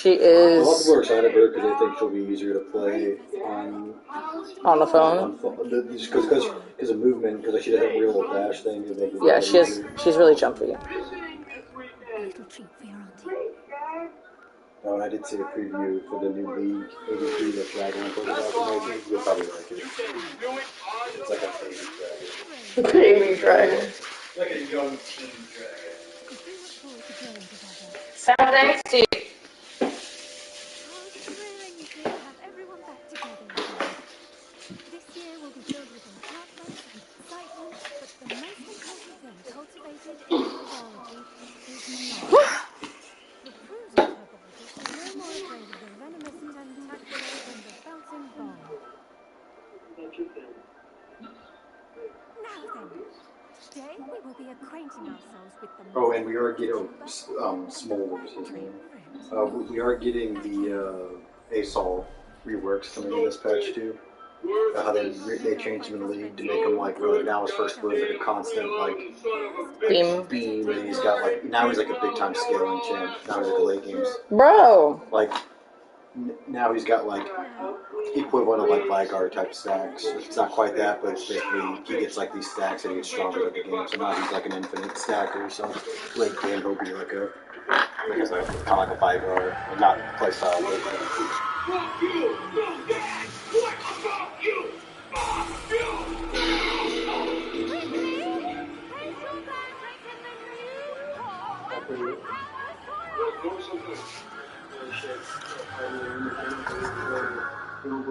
She is. A lot of people are excited for her because they think she'll be easier to play on the phone. Just because of movement, because she doesn't real dash thing. Yeah, she's really jumpy. Oh, and I did see a preview for the new league, ADP, the Dragon Information. You'll probably like it. It's like a baby dragon. Baby dragon. Like a young teen dragon. Sound thanks, Steve. This year will be filled with enchantment and excitement, but the most important thing cultivated in herbology is knowledge. The prudent herbologist is no more afraid of the venomous tentacular than the bouncing ball. Now then, today we will be acquainting ourselves with the... Oh, and we are getting, Smolder's his name. We are getting the ASOL reworks coming in this patch too. How they changed him in the league to make him like really now his first move like a constant like beam, and he's got like now he's like a big time scaling champ. Now he's like a late games like now he's got like equivalent of like Vigar type stacks. It's not quite that, but it's basically he gets like these stacks and he gets stronger at the game. So now he's like an infinite stacker. So late game he'll be like a kind of like a Vigar, not playstyle. But,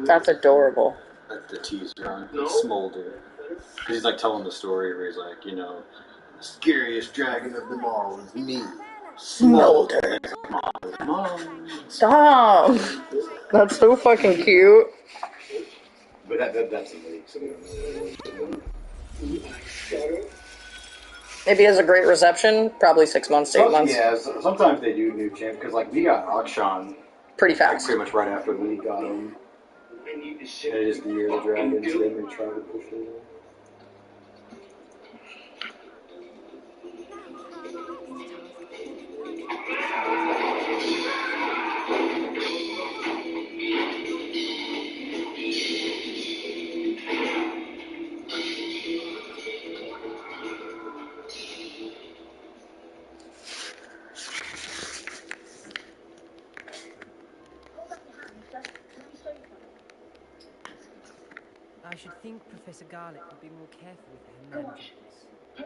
That's adorable. That's the teaser on Smolder. Because he's like telling the story where he's like, you know, the scariest dragon of them all is me. Smolder. Stop. That's so fucking cute. But that's the league, so we don't know. Maybe has a great reception. Probably 6 months to 8 months. Yeah, sometimes they do new champs because like we got Akshan pretty fast. Pretty much right after we got him. And it is the year of the dragon, so they may try to push it. I should think Professor Garlick would be more careful with her mandrakes. I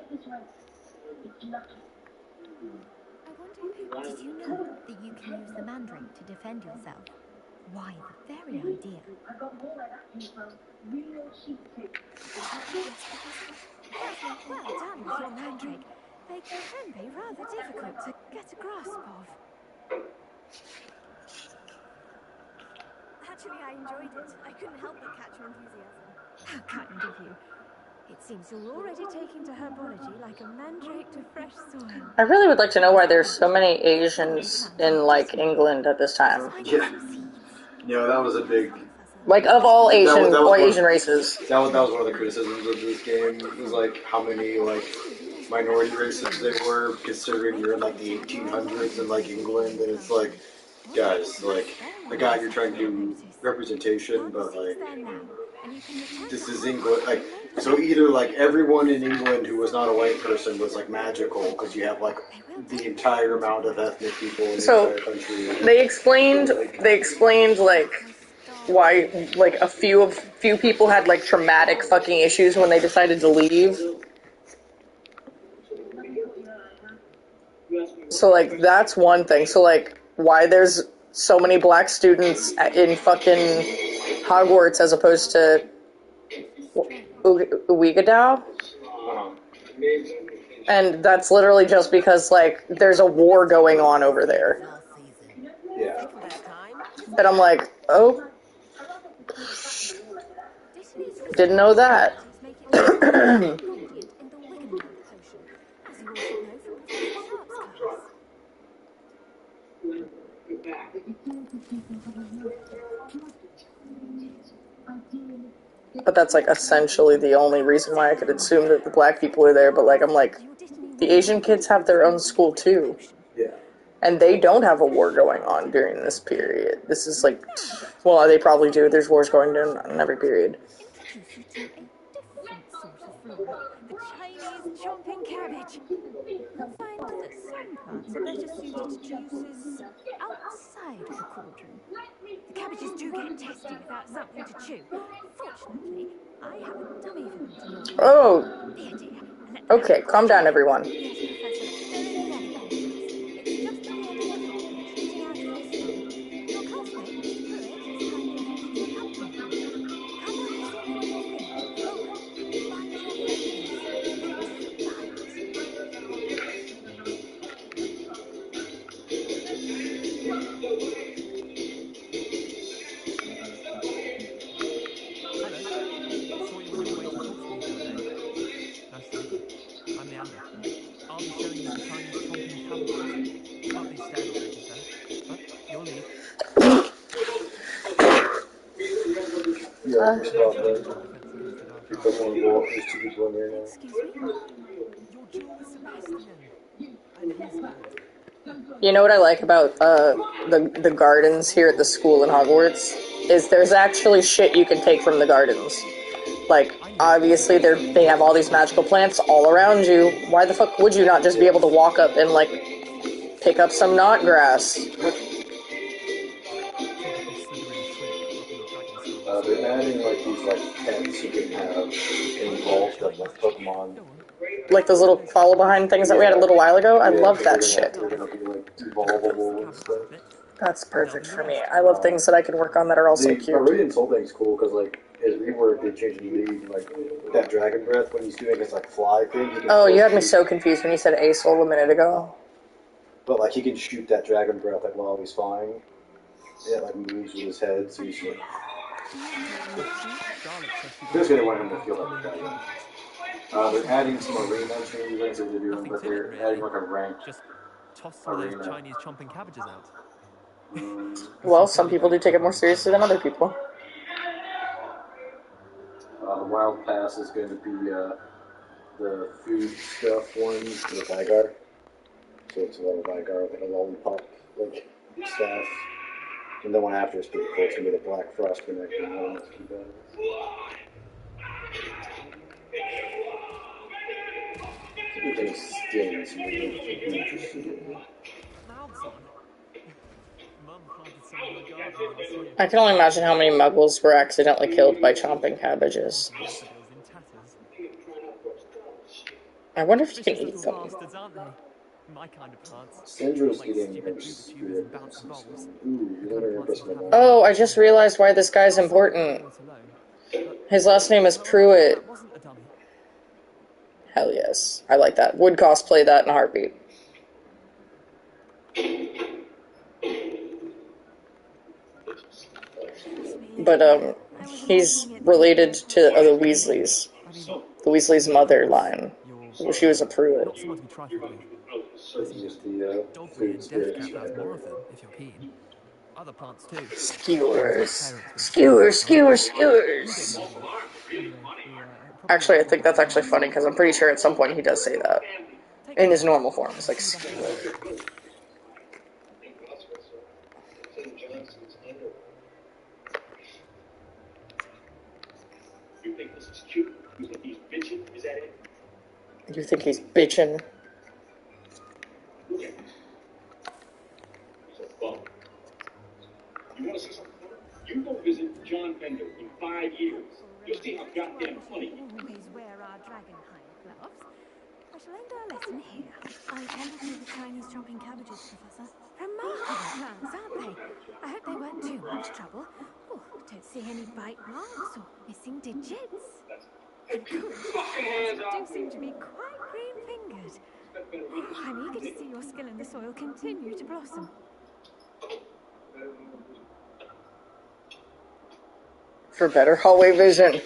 wonder, did you know that you can use the mandrake to defend yourself? Why, the very idea. Well done with your mandrake. They can be rather difficult to get a grasp of. Actually, I enjoyed it. I couldn't help but catch your enthusiasm. How kind of you. It seems you're already taking to herbology like a mandrake to fresh soil. I really would like to know why there's so many Asians in, like, England at this time. Yeah. Yeah, that was a big... Like, of all Asian races. That was one of the criticisms of this game, was, like, how many, like, minority races there were, considering you're in, like, the 1800s in, like, England, and it's like, guys, like, I got you're trying to do representation, but, like... This is England, like, so either, like, everyone in England who was not a white person was, like, magical, because you have, like, the entire amount of ethnic people in the entire country. They explained, like, why, like, a few people had, like, traumatic fucking issues when they decided to leave. So, like, that's one thing. So, like, why there's so many black students in fucking Hogwarts as opposed to Uigadao? And that's literally just because, like, there's a war going on over there. Yeah. And I'm like, oh. Didn't know that. But that's, like, essentially the only reason why I could assume that the black people are there. But, like, I'm like, the Asian kids have their own school, too. Yeah. And they don't have a war going on during this period. This is like, well, they probably do. There's wars going on in every period. Introduce you to a different sort of flora, the Chinese chomping cabbage. You'll find that some plants are better suited to uses outside the cauldron. The cabbages do get testy without something to chew. Fortunately, I have a dummy for them to gnaw on. Oh, Here, dear. okay, calm down, everyone. Yes, Professor. They're in very, very close. It's just at the end of the footbridge, leading out of this room. Your classmate, Mr. Pruitt, has kindly offered to accompany you. How about you see them on your feet? Oh, and mind your fingers. They do bite. Hello. Saw you on your way to Hogsmeade the other day. Nice to meet you. I'm Leander. I'll be showing you the Chinese chomping cabbages. Lovely stand places there. But you'll leave. Yeah, just about There's that. no offense against the dark Don't arts. want to go off. There's 2 people in there now. Excuse me? Your duel with Sebastian. And his good. You know what I like about the gardens here at the school in Hogwarts is there's actually shit you can take from the gardens. Like, obviously they have all these magical plants all around you. Why the fuck would you not just be able to walk up and like pick up some knot grass? Typical Slytherin trick, copying dragon scrolls. They're adding like these like pets you can have involved with like Pokemon. Go on. Like those little follow behind things that we had a little while ago. I love that shit. They're gonna be like evolvable and stuff. That's perfect for me. I love things that I can work on that are also The cute. Radiant Soul thing's cool because like his rework they changed the lead like that dragon breath when he's doing his like fly thing. Oh, you had me so confused when you said Asol a minute ago. But like he can shoot that dragon breath like while he's flying. It like moves with his head, so he's like, just gonna want him to feel like a dragon. They're adding some arena changes that they're doing, but they're adding like a rank. Just toss some of those Chinese chomping cabbages out. Well, some people do take it more seriously than other people. The wild pass is going to be the food stuff one for the Vigar. So it's a little Vigar with a lollipop like staff. And the one after is pretty cool. It's going to be the Black Frost Connector. No, let's keep that. Everything's stealing some interesting. Clouds on. Mum planted some in my garden last year. I can only imagine how many muggles were accidentally killed by chomping cabbages. Daffodils in tatters. I wonder if you can Vicious eat little them. bastards, aren't they? My kind of plants. Sandro's Like getting stupid her tubers spirit. and bouncing balls. Ooh, you want to impress my mom. Oh, I just realized why this guy's important. His last name is Pruitt. That wasn't a dummy. Hell yes. I like that. Would cosplay that in a heartbeat. But, he's related to the Weasleys. The Weasley's mother line. Well, she was a Pruitt. Not someone to be trifled with. This is just the Dogweed food and spirit. deathcap has more of them, if you're keen. Other plants too. Skewers. Skewers, skewers, skewers. Actually, I think that's actually funny because I'm pretty sure at some point he does say that. In his normal form. It's like, skewer. You think this is cute? You think he's bitching? Is that it? You think he's bitching? Look at this. He's a bum. You want to see something? You go visit John Bender in 5 years. You'll see how goddamn funny. Always wear our dragonhide gloves. I shall end our lesson here. I tended to the Chinese chomping cabbages, Professor. Remarkable plants, aren't they? I hope they weren't too much trouble. Oh, don't see any bite marks or missing digits. And good, you do seem to be quite green-fingered. Oh, I'm eager to see your skill in the soil continue to blossom. For better hallway vision.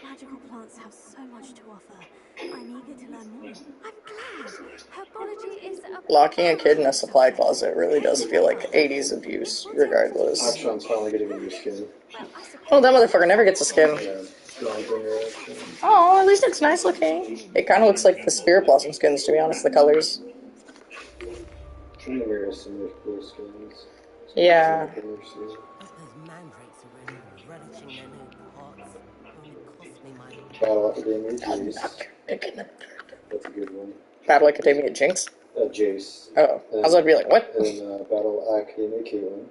Magical plants have so much to offer. I'm eager to learn more. I'm glad. Herbology is a... Locking a kid in a supply closet really does feel like 80s abuse, regardless. Akshan's finally getting a new skin. Well, I suppose... Oh, that motherfucker never gets a skin. Yeah, strong thing reaction. Oh, at least it's nice looking. It kind of looks like the Spirit Blossom skins, to be honest, the colors. And there are some really cool skins. Yeah. But those mandrakes are only relishing their new pots. Only cost me my... Battle Academia Jace. That's a good one. Battle Academia Jinx? Jace. Oh, I was gonna be like, what? And Battle Academia Caitlyn.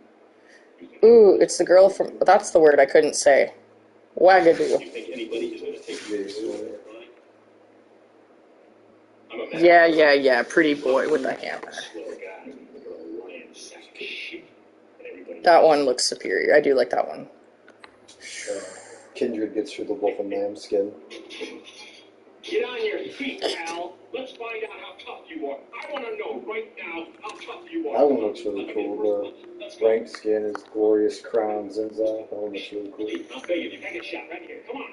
Ooh, it's the girl from... That's the word I couldn't say. Wagadoo. Jace. Yeah. Pretty boy with a hammer. That one looks superior. I do like that one. Kindred gets her the Wolf and Lamb skin. Get on your feet, pal. Let's find out how tough you are. I want to know right now how tough you are. That one looks really cool. The ranked skin is Glorious Crown Zinza. That one looks really cool. I'll tell you, you can get shot right here. Come on.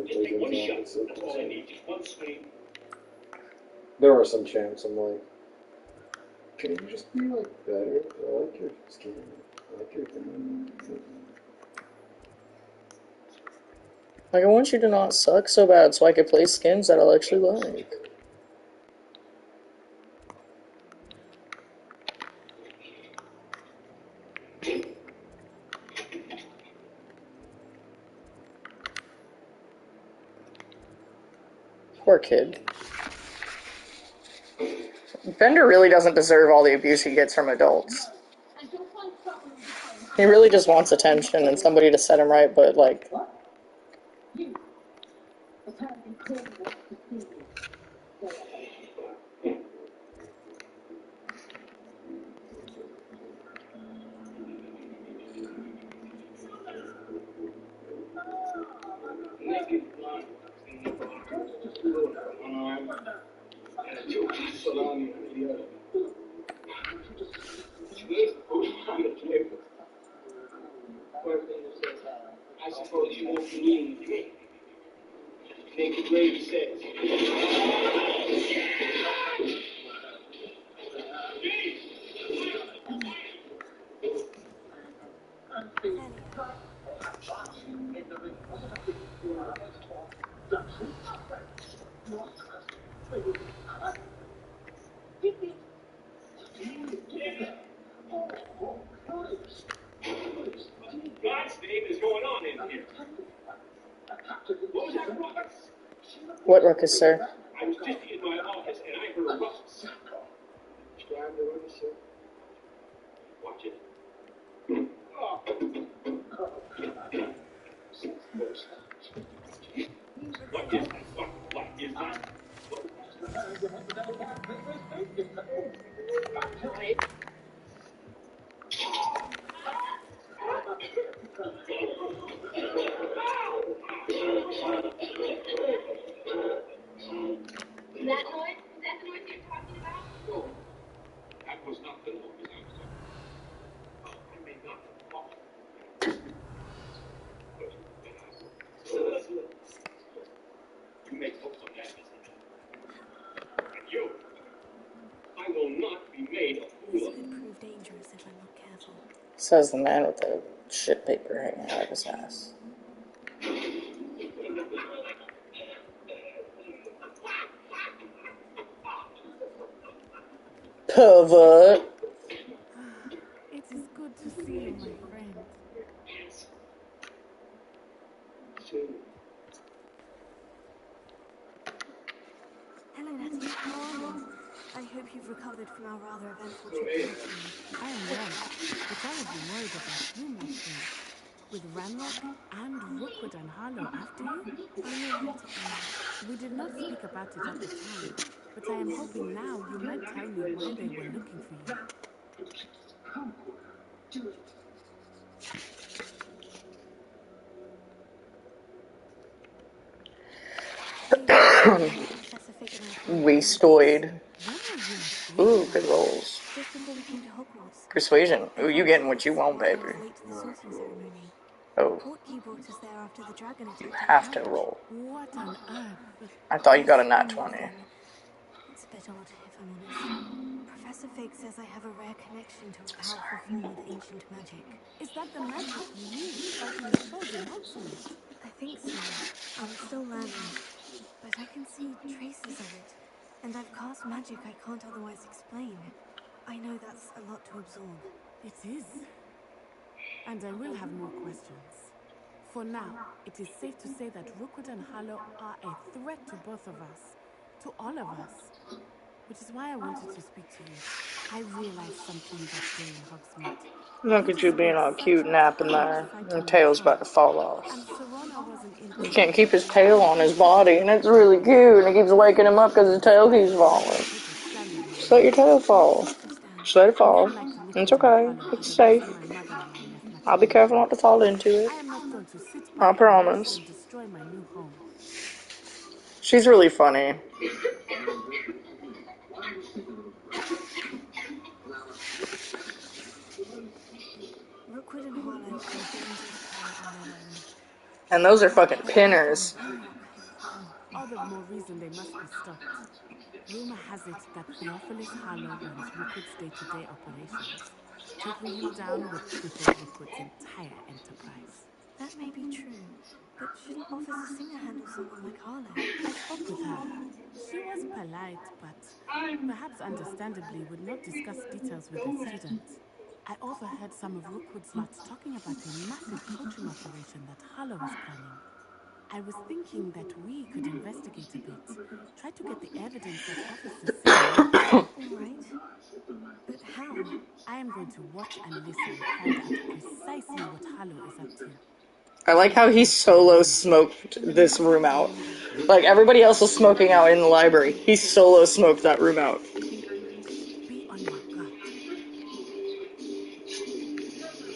Just take one shot. That's all I need. Just one swing. There are some champs I'm like, can you just be like better? I like your skin. I like your thing. Like, I want you to not suck so bad so I could play skins that I'll actually like. Poor kid. Bender really doesn't deserve all the abuse he gets from adults. He really just wants attention and somebody to set him right, but, like... I suppose you won't be meeting with me. Naked Lady says. God's name is going on in here. What was that ruckus? What ruckus, sir? I was just in my office and I heard a ruckus. Describe the ruckus, sir. Watch it. What is that? What is that? That noise? Is that the noise you're talking about? No, that was not the noise I was talking about. I may not have talked. You make hopes on that, and you, I will not be made a fool of. This could prove dangerous if I'm not careful. Says the man with the shit paper hanging out of his ass. Pervert. It is good to see you, my friend. Hello, Natty. How are you? I hope you've recovered from our rather eventful trip to Italy. I am well, but I have been worried about you, my friend. With Ranrock and Rookwood and Harlow after you? Are you alright at the moment? We did not speak about it at the time, but I am hoping now you might tell me why they were looking for you. Wastoid. When are you at Ooh, good rolls. Just before we came to Hogwarts. Persuasion. Ooh, you getting what you want, baby. Late to the sorting ceremony. Oh, Portkey brought us there after the dragon attack. you have to roll. What on earth? I thought you got a nat 20. It's a bit odd, if I'm honest. Professor Fig says I have a rare connection to a powerful form of ancient magic. Is that the magic you use fighting the frozen monsters? I think so. I'm still learning, but I can see traces of it. And I've cast magic I can't otherwise explain. I know that's a lot to absorb. It is. And I will have more questions. For now, it is safe to say that Rookwood and Harlow are a threat to both of us. To all of us. Which is why I wanted to speak to you. I realized something that day in Hogsmeade. Look at you Peter being spent all such cute a napping time there. Your fighting with tail's about to Tom. fall off. And Serona wasn't He into can't it. keep his tail I on his wanted body, to and it's protect really Harlow. cute, and it keeps waking him up because his tail keeps Especially falling. since Peter's standing Just let your nearby. tail I fall. understand. Just let it fall. Unlike It's Rookwood and okay. Harlow, who It's the safe. reason my mother-in-law left I'll be maternity careful not leave. to fall into it. I am not going to sit I back and watch promise. them destroy my new home. She's really funny. Rookwood and Harlow are a dangerous pair on their own. And those are But fucking they're careful pinners. with Ranrock. All the more reason they must be stopped. Rumor has it that Theophilus Harlow runs Rookwood's day-to-day operations. Taking him down would cripple Rookwood's entire enterprise. That may be true, but shouldn't Officer Singer handle someone like Harlow? I spoke with her. She was polite, but perhaps understandably would not discuss details with a student. I overheard some of Rookwood's lot talking about a massive poaching operation that Harlow is planning. I was thinking that we could investigate a bit. Try to get the evidence that Officer Singer needs. All right. But how? I am going to watch and listen, find out precisely what Harlow is up to. I like how he solo smoked this room out. Like, everybody else was smoking out in the library. He solo smoked that room out. Be on your guard. Please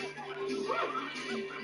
don't touch my storybook.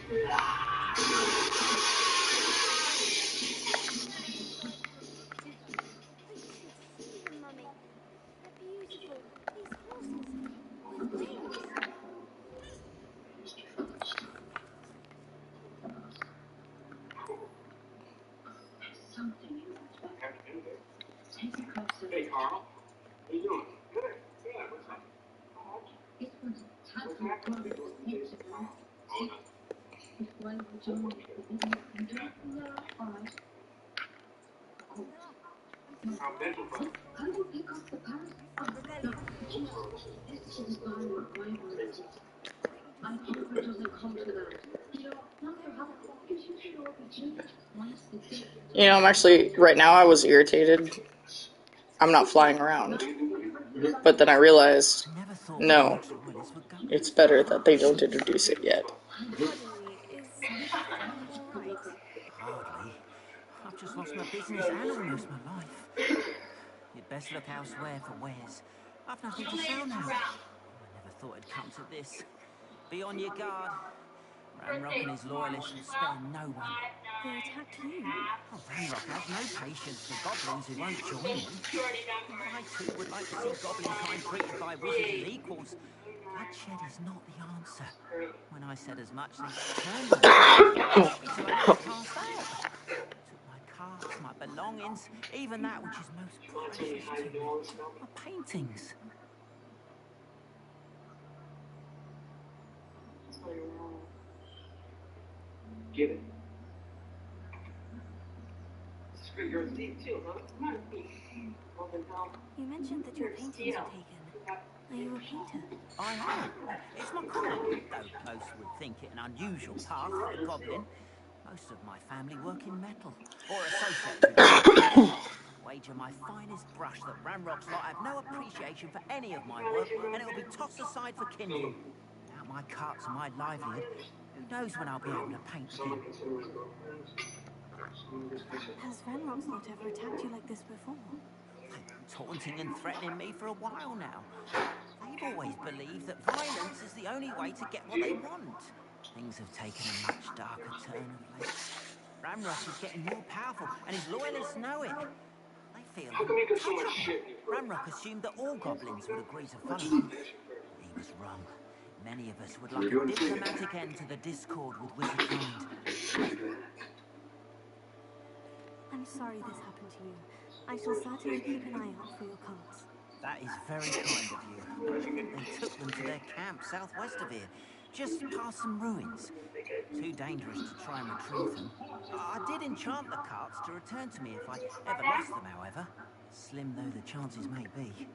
Revelio. But you should see them, Mummy. They're beautiful. These horses with wings. Hey, Carl. How you doing? Good. Good. What's up? What's happening? Oh, how mental problem? Revelio. You know, I'm actually, right now I was irritated. I'm not flying around. But then I realized, I never thought no, Ranrock's royalists would go it's this better that far. they don't introduce it yet. Pardon me, is everything all right? Hardly. I've just lost my business and almost my life. You'd best look elsewhere for wares. I've nothing to sell now. I never thought it'd come to this. Be on your guard. Ranrock and his loyalists will spare no one. They attacked you. Oh, Ranrock has no patience for goblins who won't join him. I too would like to see goblin-kind treated by wizards as equals. Bloodshed is not the answer. When I said as much, they turned on me. Beat me till I nearly passed out. Took my carts, my belongings, even that which is most precious to me. My paintings. Get it. Screw your teeth too, huh? You mentioned that your paintings were taken. Are you a painter? I am. It's my calling, though most would think it an unusual path for a goblin. Most of my family work in metal, or associated with metal. I'd wager my finest brush that Ranrock's lot have no appreciation for any of my work, and it'll be tossed aside for kindling. Without my carts and my livelihood, who knows when I'll be able to paint again? Has Ranrock's lot ever attacked you like this before? Taunting and threatening me for a while now. They've always believed that violence is the only way to get what they want. Things have taken a much darker turn of late. Ramrock is getting more powerful, and his loyalists know it. They feel How come you got so much untouchable. shit in your throat? Ramrock assumed that all goblins would agree to follow him. He was wrong. Many of us would like a diplomatic end to the discord with wizardkind. I'm sorry this happened to you. I shall certainly keep an eye out for your cards. That is very kind of you. I think they took them to their camp southwest of here, just past some ruins. Too dangerous to try and retrieve them. I did enchant the carts to return to me if I ever lost them, however. Slim though the chances may be,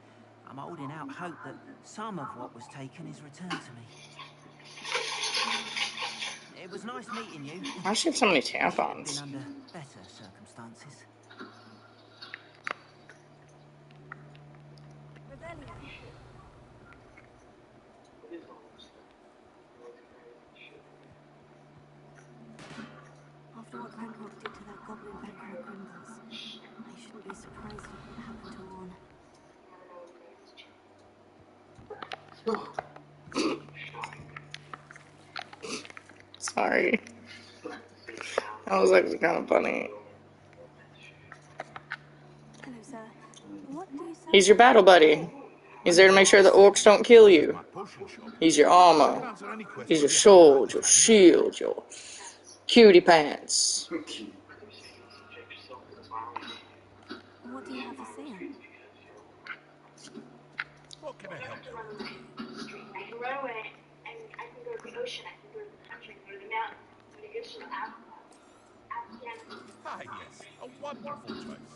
I'm holding out hope that some of what was taken is returned to me. It was nice meeting you. Why does she have so many Wish it had been tampons? under better circumstances. Revelio. After what Ranrock did to that goblin banker at Grimbles, I shouldn't be surprised at what happened to Orn. Sorry. That was actually kind of funny. Hello, sir. What do you sell? He's your battle buddy. He's there to make sure the orcs don't kill you. He's your armor. He's your sword, your shield, your cutie pants. What do you have for sale? What can I help you with? I can run away, and I can go to the ocean, I can go to the country, go to the mountains, go to Israel, Afghanistan. Ah, yes, a wonderful choice.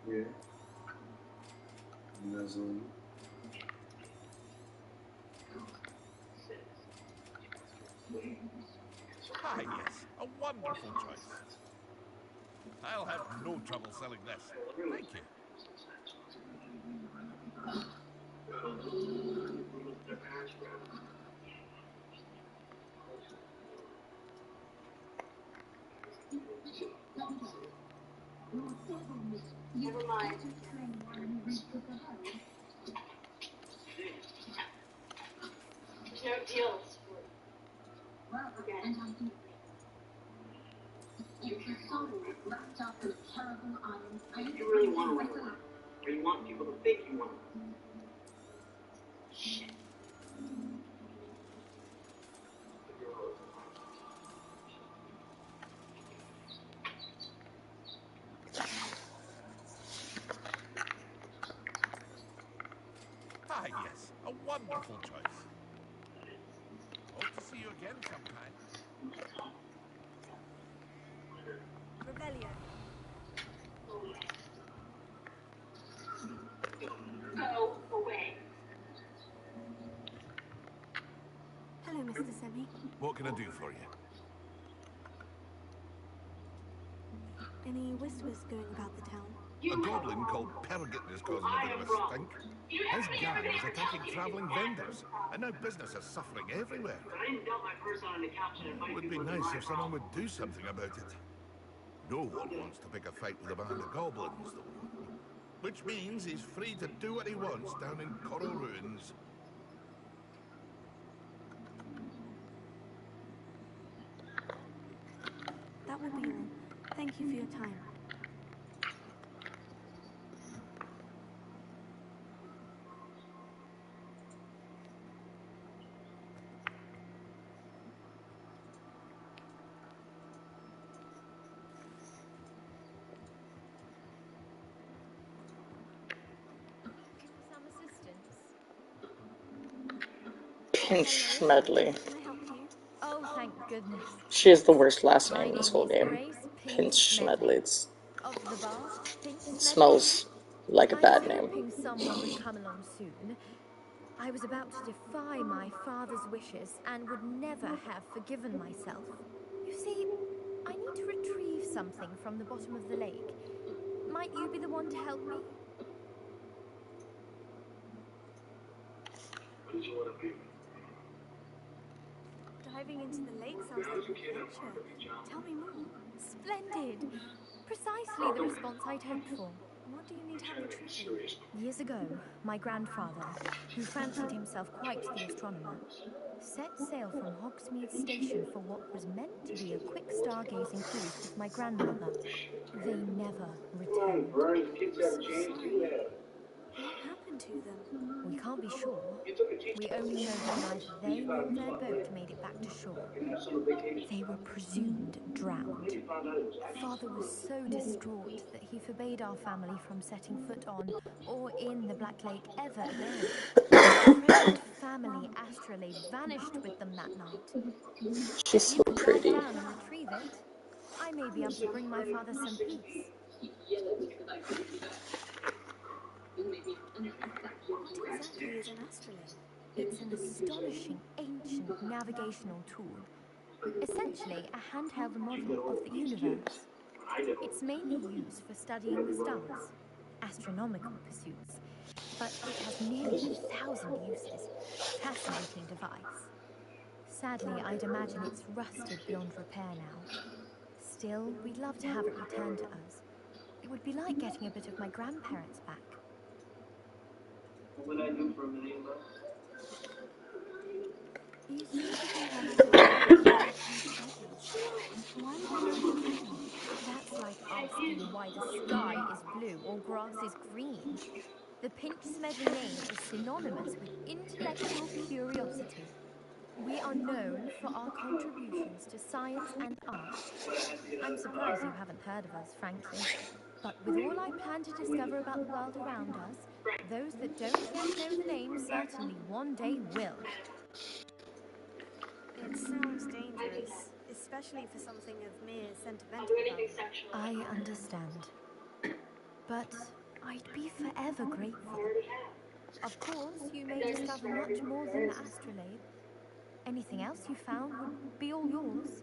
Yeah. Nuzzle. Ah, yes, a wonderful choice. I'll have no trouble selling this. Thank you. Never mind. There's no deals for forget it. You really want to run around, or you want people to think you want to. Shit. Ah, yes, a wonderful choice. Hope to see you again sometime. Revelio. Go away. Hello, Mr. Semi. What can I do for you? Any whispers going about the town? A goblin called Pergit is causing a bit of a stink. His gang is attacking travelling vendors, and now business is suffering everywhere. It would be nice if someone would do something about it. No one wants to pick a fight with a band of goblins, though. Which means he's free to do what he wants down in Coral Ruins. That will be all. Thank you for your time. Some assistance. Pinch Medley. Can I help you? Oh, thank goodness. She has the worst last My name in this name whole is game. Grace Pinch Medley. It of the bar, Pinch Smedley. smells like a I was bad name. hoping someone would come along soon. I was about to defy my father's wishes and would never have forgiven myself. You see, I need to retrieve something from the bottom of the lake. Might you be the one to help me? Diving into the lake sounds like an adventure. Tell me more. Splendid! Precisely the response I'd hoped for. What do you need help retrieving? Years ago, my grandfather, who fancied himself quite the astronomer, set sail from Hogsmeade Station for what was meant to be a quick stargazing cruise with my grandmother. They never returned. So sorry. What happened to them? We can't be sure. We only know that neither they nor their boat made it back to shore. They were presumed drowned. Father was so distraught that he forbade our family from setting foot on or in the Black Lake ever again. The treasured family astrolabe vanished with them that night. She's If so you could dive pretty. down and retrieve it, I may be able to bring my father some peace. What exactly is an astrolabe? It's an astonishing ancient navigational tool. Essentially, a handheld model of the universe. It's mainly used for studying the stars, astronomical pursuits, but it has nearly 1,000 uses. Fascinating device. Sadly, I'd imagine it's rusted beyond repair now. Still, we'd love to have it returned to us. It would be like getting a bit of my grandparents back. You seem to think I have to look for pinch medleys. Why would I know what they mean? That's like asking why the sky is blue or grass is green. The Pinch Smedley name is synonymous with intellectual curiosity. We are known for our contributions to science and art. I'm surprised you haven't heard of us, frankly. But with all I plan to discover about the world around us, those that don't yet know the name certainly one day will. It sounds dangerous, especially for something of mere sentimental value. I understand. But I'd be forever grateful. Of course, you may discover much more than the astrolabe. Anything else you found would be all yours.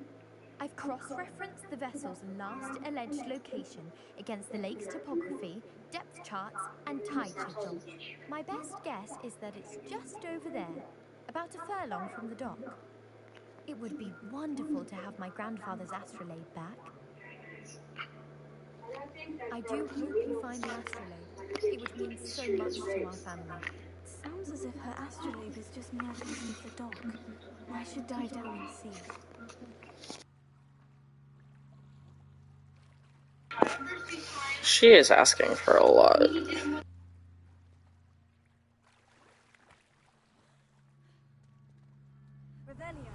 I've cross-referenced the vessel's last alleged location against the lake's topography, depth charts, and tide schedule. My best guess is that it's just over there, about a furlong from the dock. It would be wonderful to have my grandfather's astrolabe back. I do hope you find the astrolabe. It would mean so much to our family. Sounds as if her astrolabe is just northeast of the dock. I should dive down and see. She is asking for a lot. Revelia.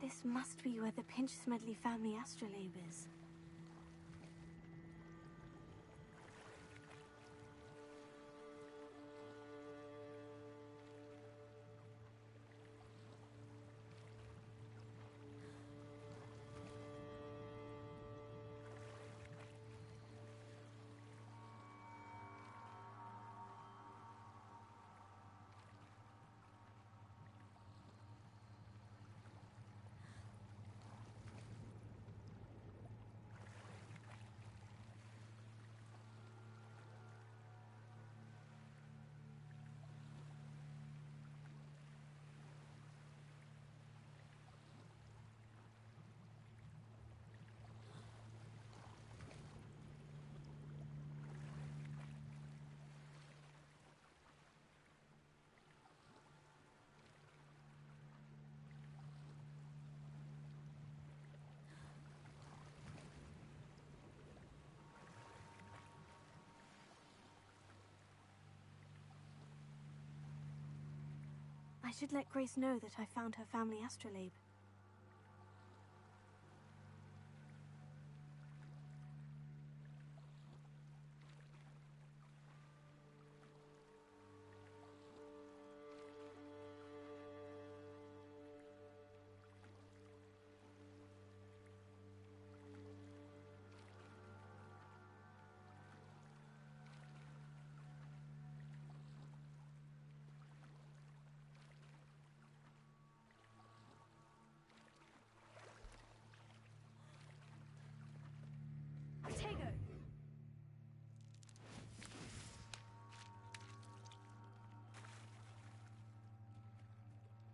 This must be where the Pinch Smedley family astrolabe is. I should let Grace know that I found her family astrolabe.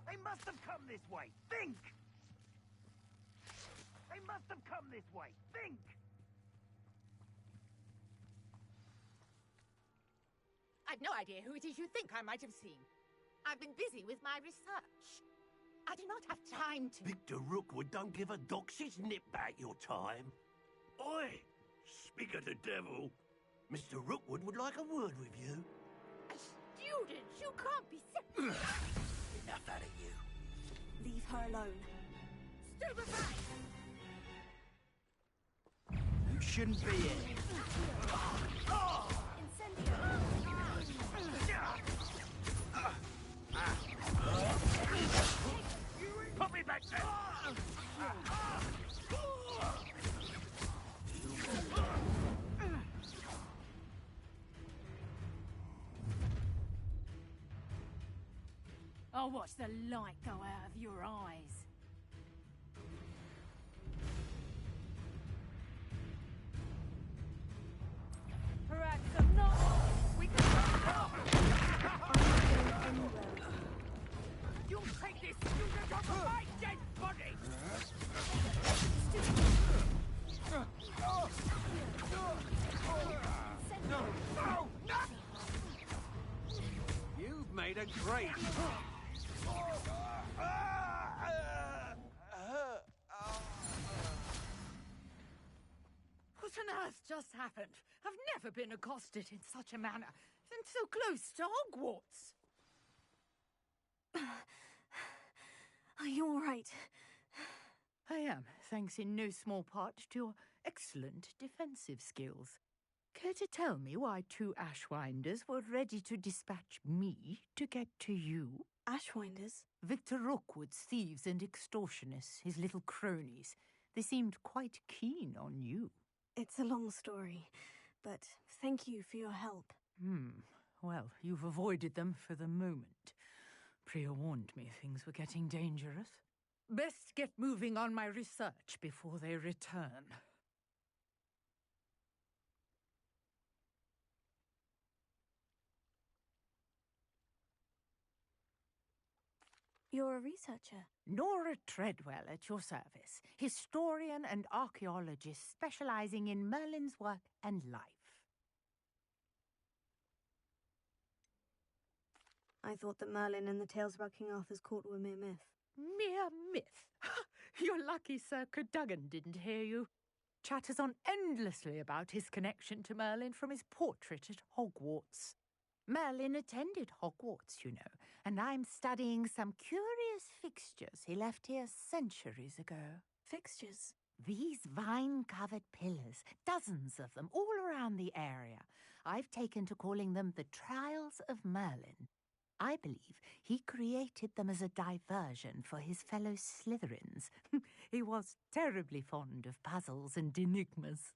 They must have come this way. Think! They must have come this way. Think! I've no idea who it is you think I might have seen. I've been busy with my research. I do not have time to... Victor Rookwood don't give a doxy's nip back your time. Oi! Speak of the devil. Mr. Rookwood would like a word with you. Students, you can't be... Enough out of you. Leave her alone. Stupefy! You shouldn't be here. Put me back there! I'll watch the light go out of your eyes. Perhaps I'm not. We can You'll take this student off of my dead body! You've made a great... What on earth just happened? I've never been accosted in such a manner, and so close to Hogwarts. Are you all right? I am, thanks in no small part to your excellent defensive skills. Care to tell me why 2 Ashwinders were ready to dispatch me to get to you? Ashwinders? Victor Rookwood's thieves and extortionists, his little cronies. They seemed quite keen on you. It's a long story, but thank you for your help. Well, you've avoided them for the moment. Priya warned me things were getting dangerous. Best get moving on my research before they return. You're a researcher? Nora Treadwell at your service, historian and archaeologist specializing in Merlin's work and life. I thought that Merlin and the tales about King Arthur's court were mere myth. Mere myth? You're lucky Sir Cadogan didn't hear you. Chatters on endlessly about his connection to Merlin from his portrait at Hogwarts. Merlin attended Hogwarts, you know, and I'm studying some curious fixtures he left here centuries ago. Fixtures? These vine-covered pillars, dozens of them, all around the area. I've taken to calling them the Trials of Merlin. I believe he created them as a diversion for his fellow Slytherins. He was terribly fond of puzzles and enigmas.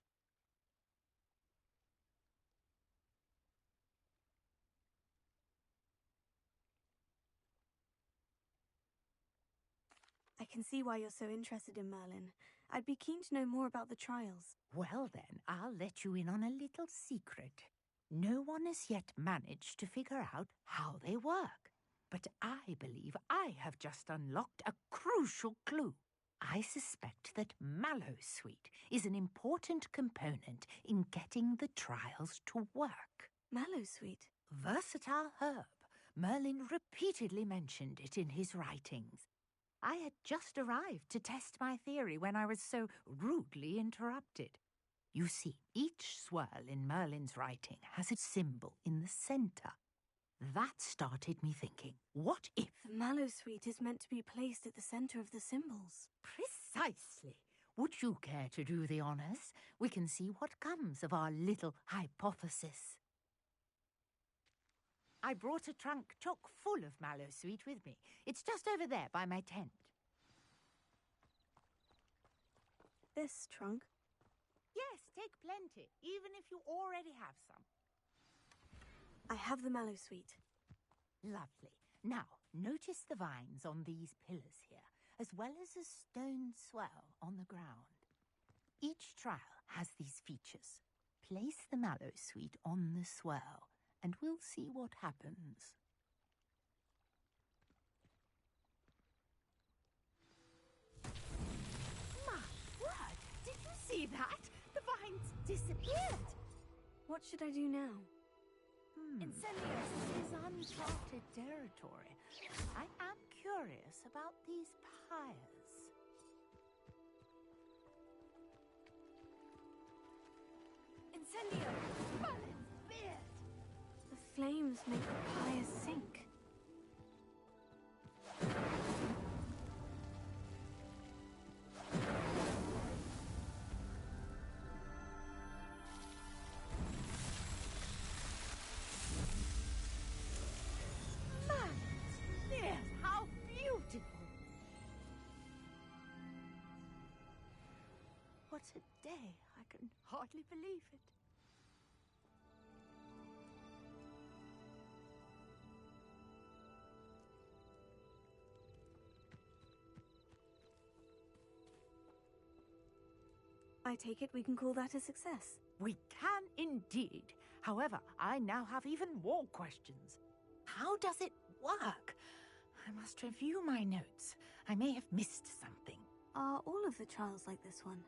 I can see why you're so interested in Merlin. I'd be keen to know more about the trials. Well then, I'll let you in on a little secret. No one has yet managed to figure out how they work. But I believe I have just unlocked a crucial clue. I suspect that Mallowsweet is an important component in getting the trials to work. Mallowsweet? Versatile herb. Merlin repeatedly mentioned it in his writings. I had just arrived to test my theory when I was so rudely interrupted. You see, each swirl in Merlin's writing has a symbol in the centre. That started me thinking, what if... The Mallowsweet is meant to be placed at the centre of the symbols. Precisely. Would you care to do the honours? We can see what comes of our little hypothesis. I brought a trunk chock full of Mallowsweet with me. It's just over there by my tent. This trunk? Yes, take plenty, even if you already have some. I have the Mallowsweet. Lovely. Now, notice the vines on these pillars here, as well as a stone swell on the ground. Each trial has these features. Place the Mallowsweet on the swell, and we'll see what happens. disappeared. What should I do now? Incendio, this is uncharted territory. I am curious about these pyres. Incendio! Merlin's beard! The flames make the pyres sink. Merlin's beard! How beautiful! What a day! I can hardly believe it. I take it we can call that a success. We can indeed. However, I now have even more questions. How does it work? I must review my notes. I may have missed something. Are all of the trials like this one?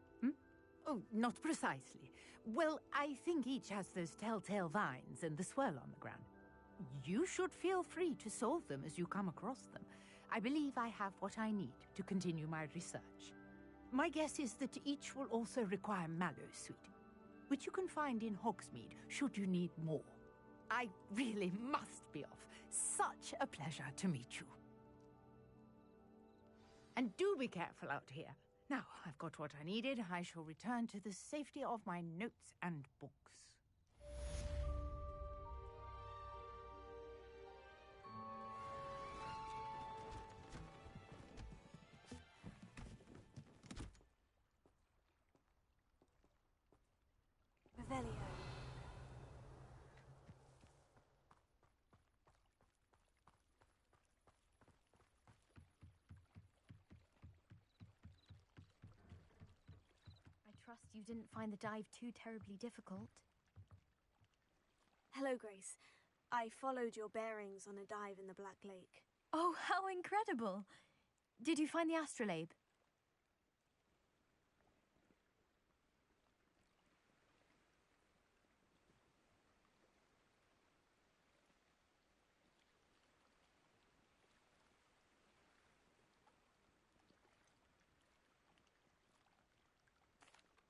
Oh, not precisely. Well, I think each has those telltale vines and the swirl on the ground. You should feel free to solve them as you come across them. I believe I have what I need to continue my research. My guess is that each will also require mallow sweet, which you can find in Hogsmeade should you need more. I really must be off. Such a pleasure to meet you. And do be careful out here. Now, I've got what I needed. I shall return to the safety of my notes and books. Revelio. I trust you didn't find the dive too terribly difficult. Hello, Grace. I followed your bearings on a dive in the Black Lake. Oh, how incredible! Did you find the astrolabe?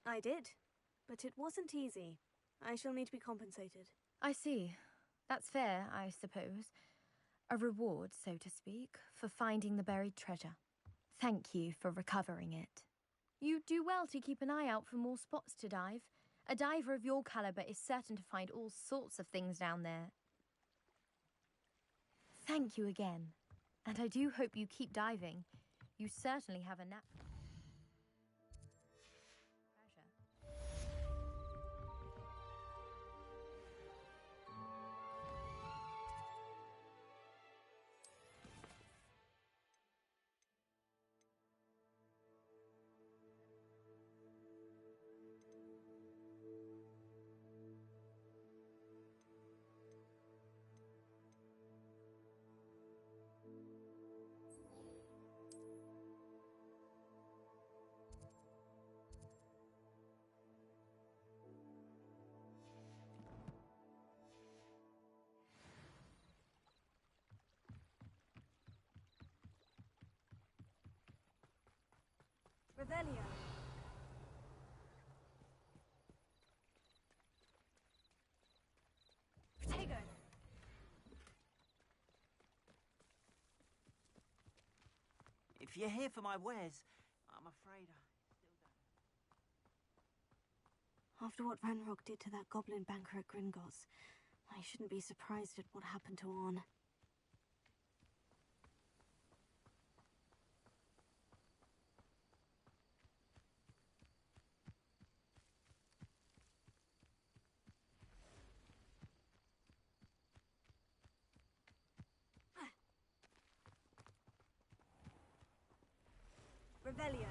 I did, but it wasn't easy. I shall need to be compensated. I see. That's fair, I suppose. A reward, so to speak, for finding the buried treasure. Thank you for recovering it. You do well to keep an eye out for more spots to dive. A diver of your caliber is certain to find all sorts of things down there. Thank you again. And I do hope you keep diving. You certainly have a knack. Revelio. Protego. If you're here for my wares, I'm afraid I still don't. After what Ranrock did to that goblin banker at Gringotts, I shouldn't be surprised at what happened to Orn. Revelio.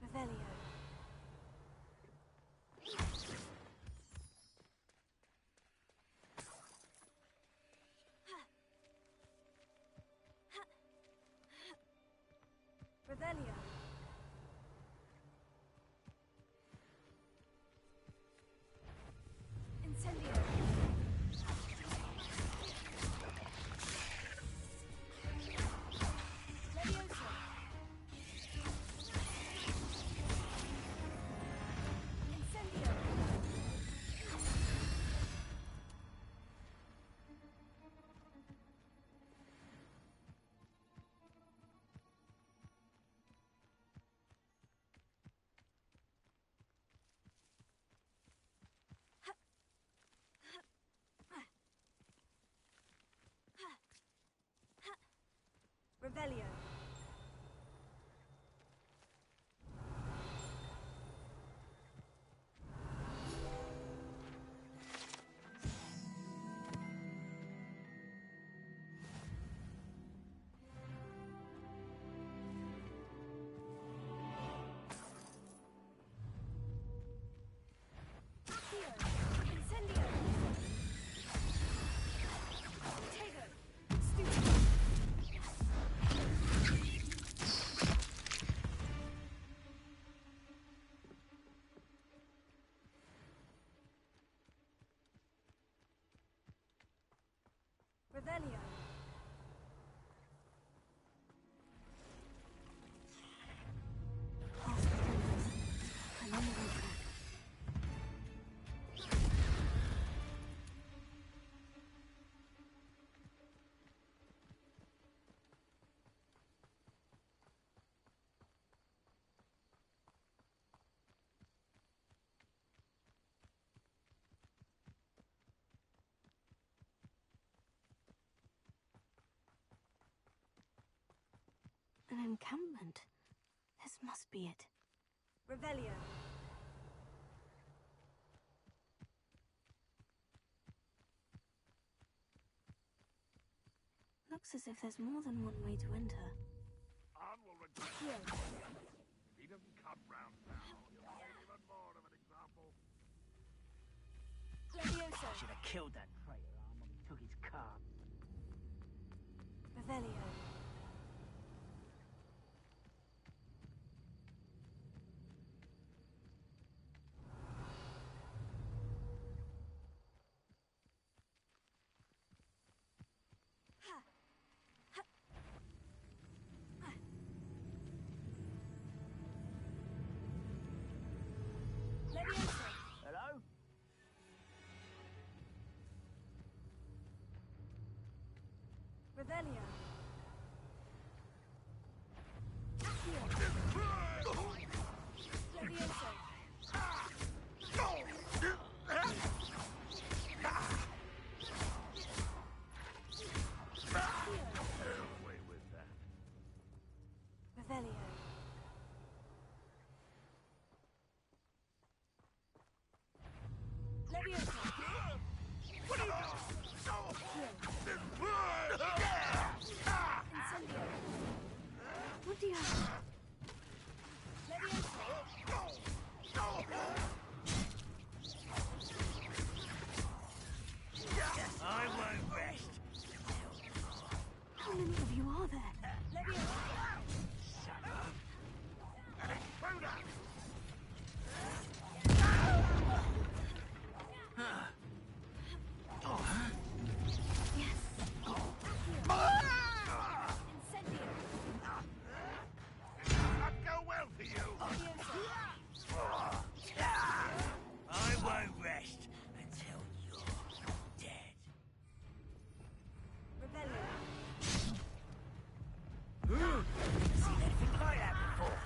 Revelio. Revelio. Past the windows. I'm on the right track. An encampment. This must be it. Revelio. Looks as if there's more than one way to enter. Anne will regret it. Here. If he doesn't come round now, he'll be even more of an example. Levioso. Should have killed that traitor arm when he took his car. Revelio. Hello? Revelio. Levioso. Away with that. Revelio. Levioso. Incendio. What do you have? I won't rest. How many of you are there? Not go well for you. I won't rest until you're dead. Seen anything like that before?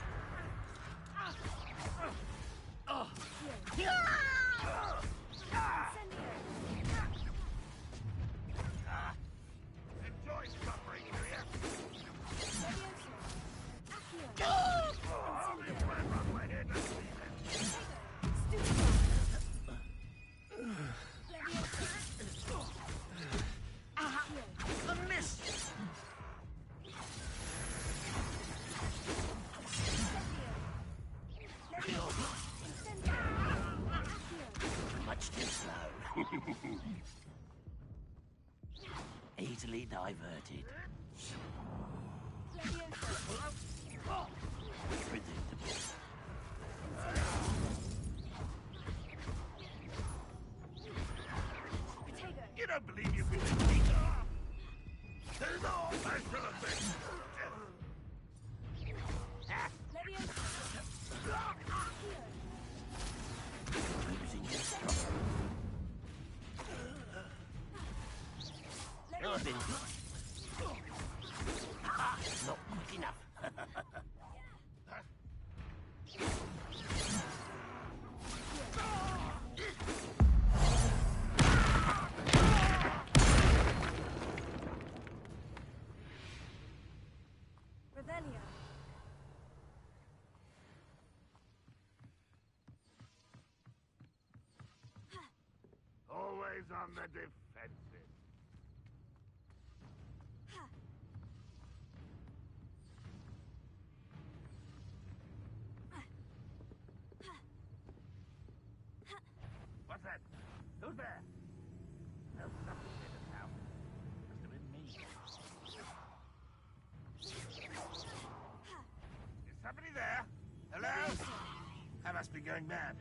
Enjoy suffering, will you? Run my head and leave A miss! Much too slow. Easily diverted. Predictable. You don't believe you can defeat her? There's all that sort of thing. Losing your struggle. I've been good. Not quick enough. Revelio. Always on the defensive. What's that? Who's there? There's something in this house. Must have been me. Is somebody there? Hello? I must be going mad.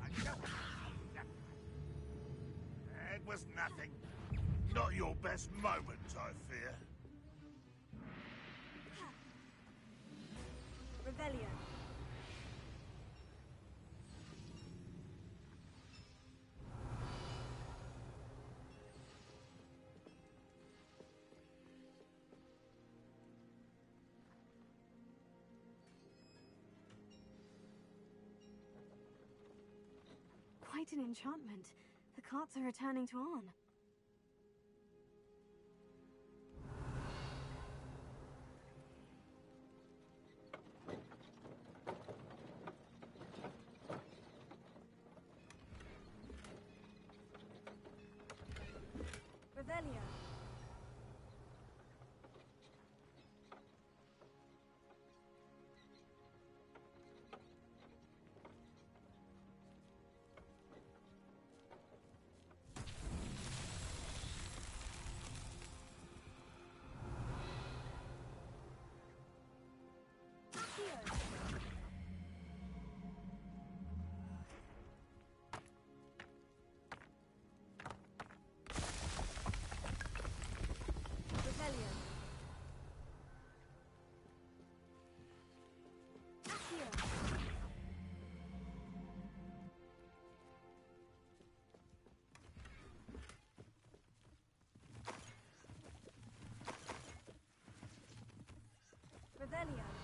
I just... It was nothing. Not your best moment, I fear. Revelio. Quite an enchantment. The carts are returning to Arn. Revelio. Revelio.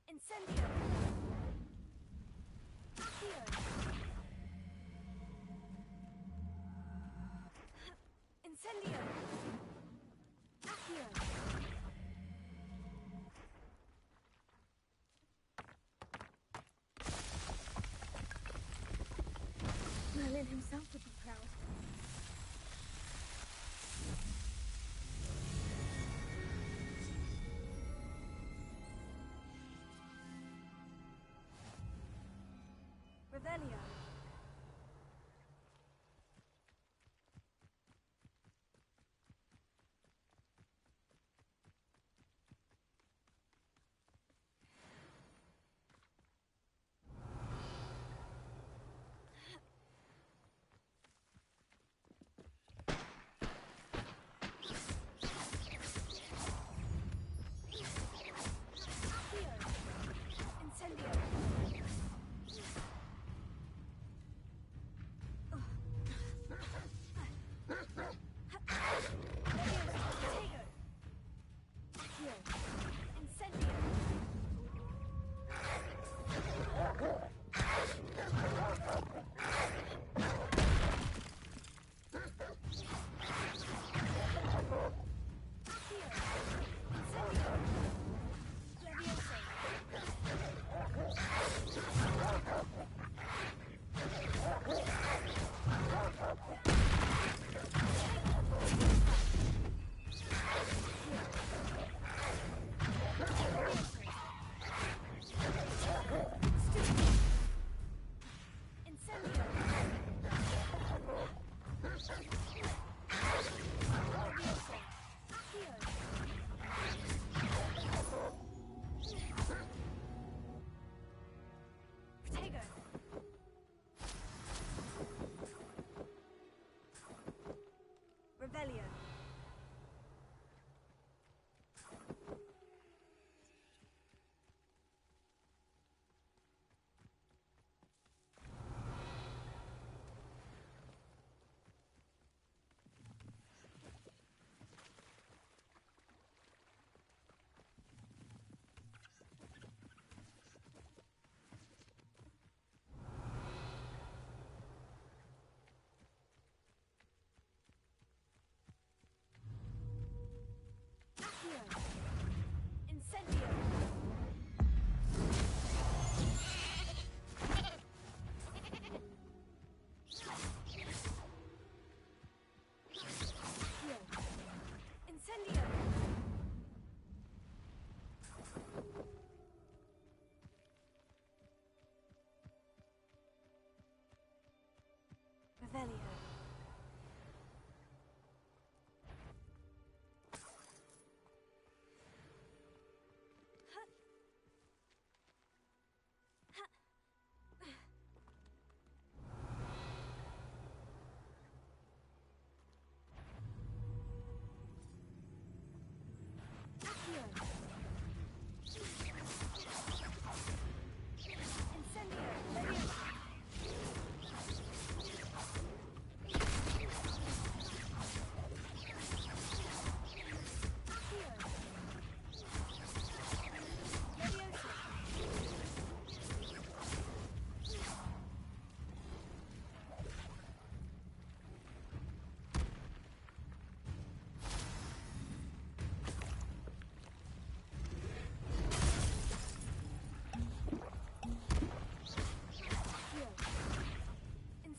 Incendio! Accio! Incendio! Accio! Merlin himself would be proud. Revelio.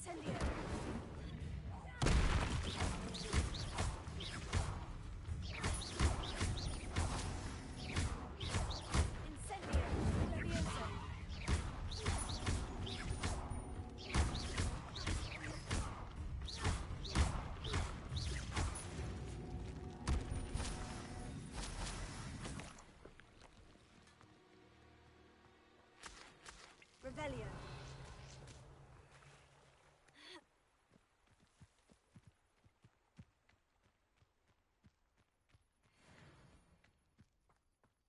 Revelio. Revelio.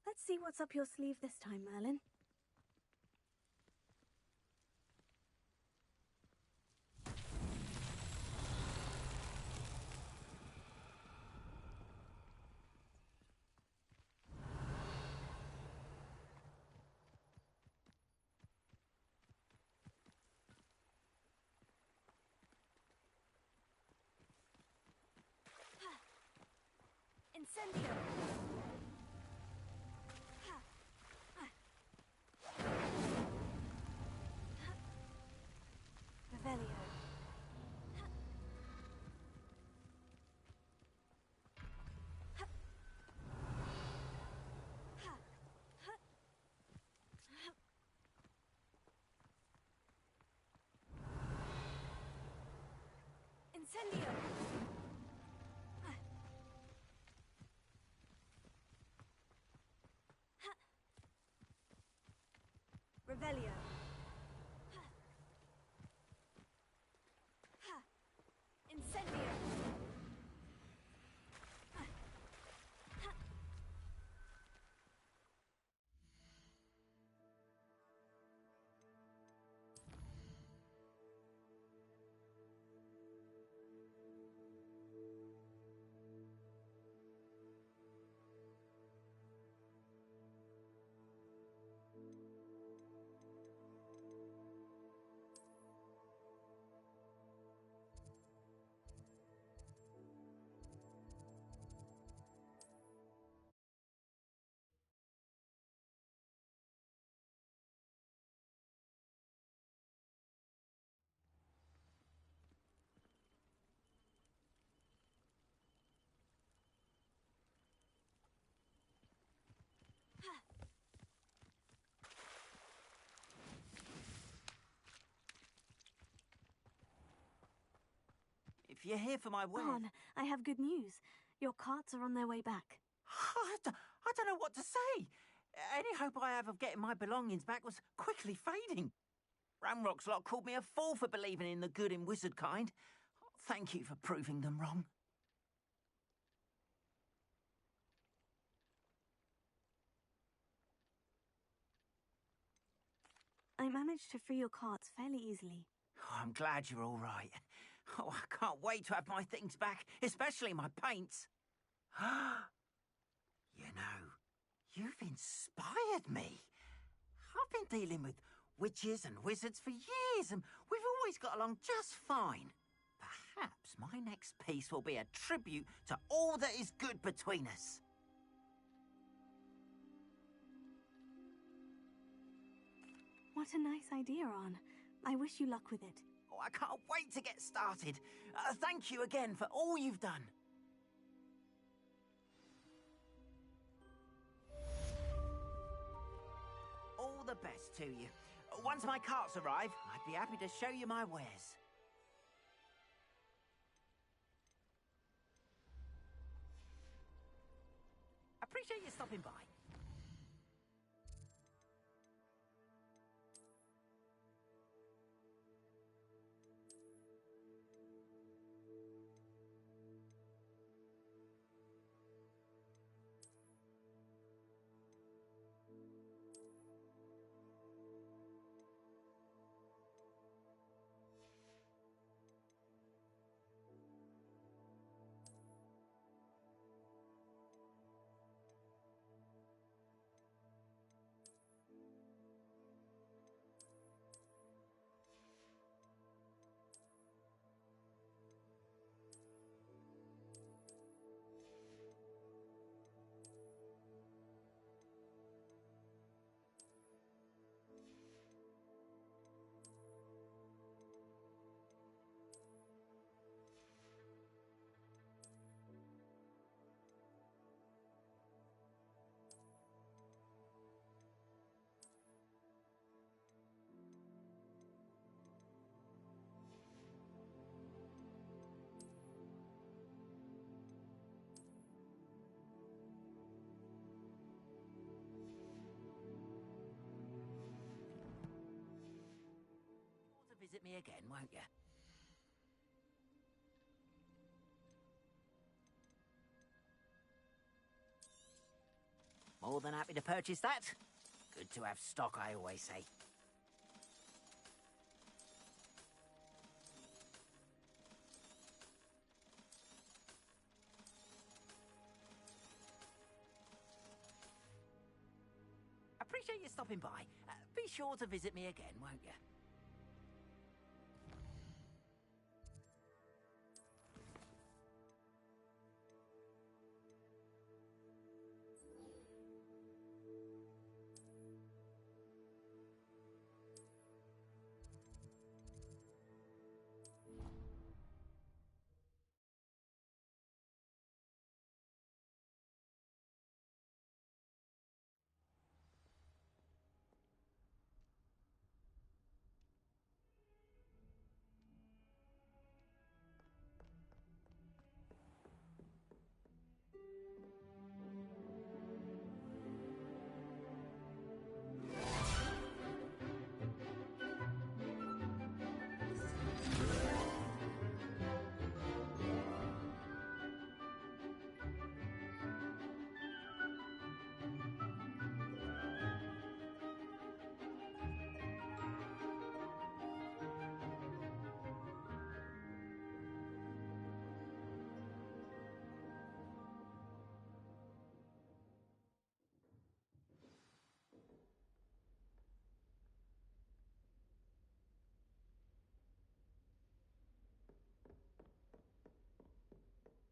Let's see what's up your sleeve this time, Merlin. Incendio! Revelio. Incendio! Revelio. Incendio. If you're here for my wares... On, I have good news. Your carts are on their way back. I don't know what to say. Any hope I have of getting my belongings back was quickly fading. Ramrock's lot called me a fool for believing in the good in wizard kind. Thank you for proving them wrong. I managed to free your carts fairly easily. Oh, I'm glad you're all right. Oh, I can't wait to have my things back, especially my paints. You know, you've inspired me. I've been dealing with witches and wizards for years, and we've always got along just fine. Perhaps my next piece will be a tribute to all that is good between us. What a nice idea, Arn. I wish you luck with it. Oh, I can't wait to get started. Thank you again for all you've done. All the best to you. Once my carts arrive, I'd be happy to show you my wares. Appreciate you stopping by. Visit me again, won't you? More than happy to purchase that. Good to have stock, I always say. Appreciate you stopping by. Be sure to visit me again, won't you?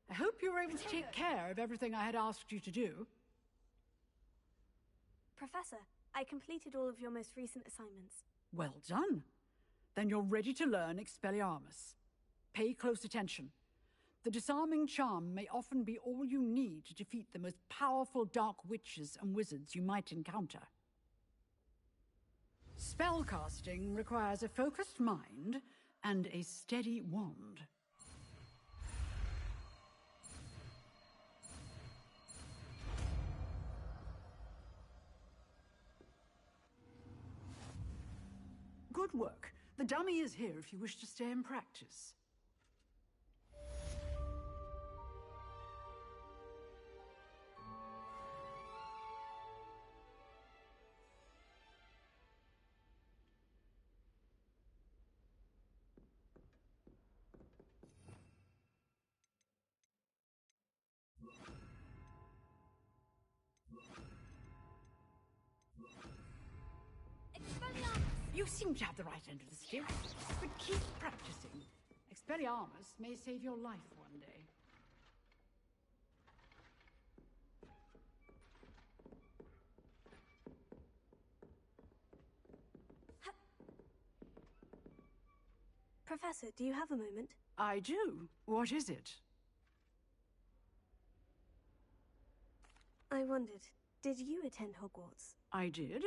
I hope you were able to take care of everything I had asked you to do. Professor, I completed all of your most recent assignments. Well done. Then you're ready to learn Expelliarmus. Pay close attention. The disarming charm may often be all you need to defeat the most powerful dark witches and wizards you might encounter. Spellcasting requires a focused mind and a steady wand. Good work. The dummy is here if you wish to stay and practice. You seem to have the right end of the stick, but keep practicing. Expelliarmus may save your life one day. Professor, do you have a moment? I do. What is it? I wondered, did you attend Hogwarts? I did.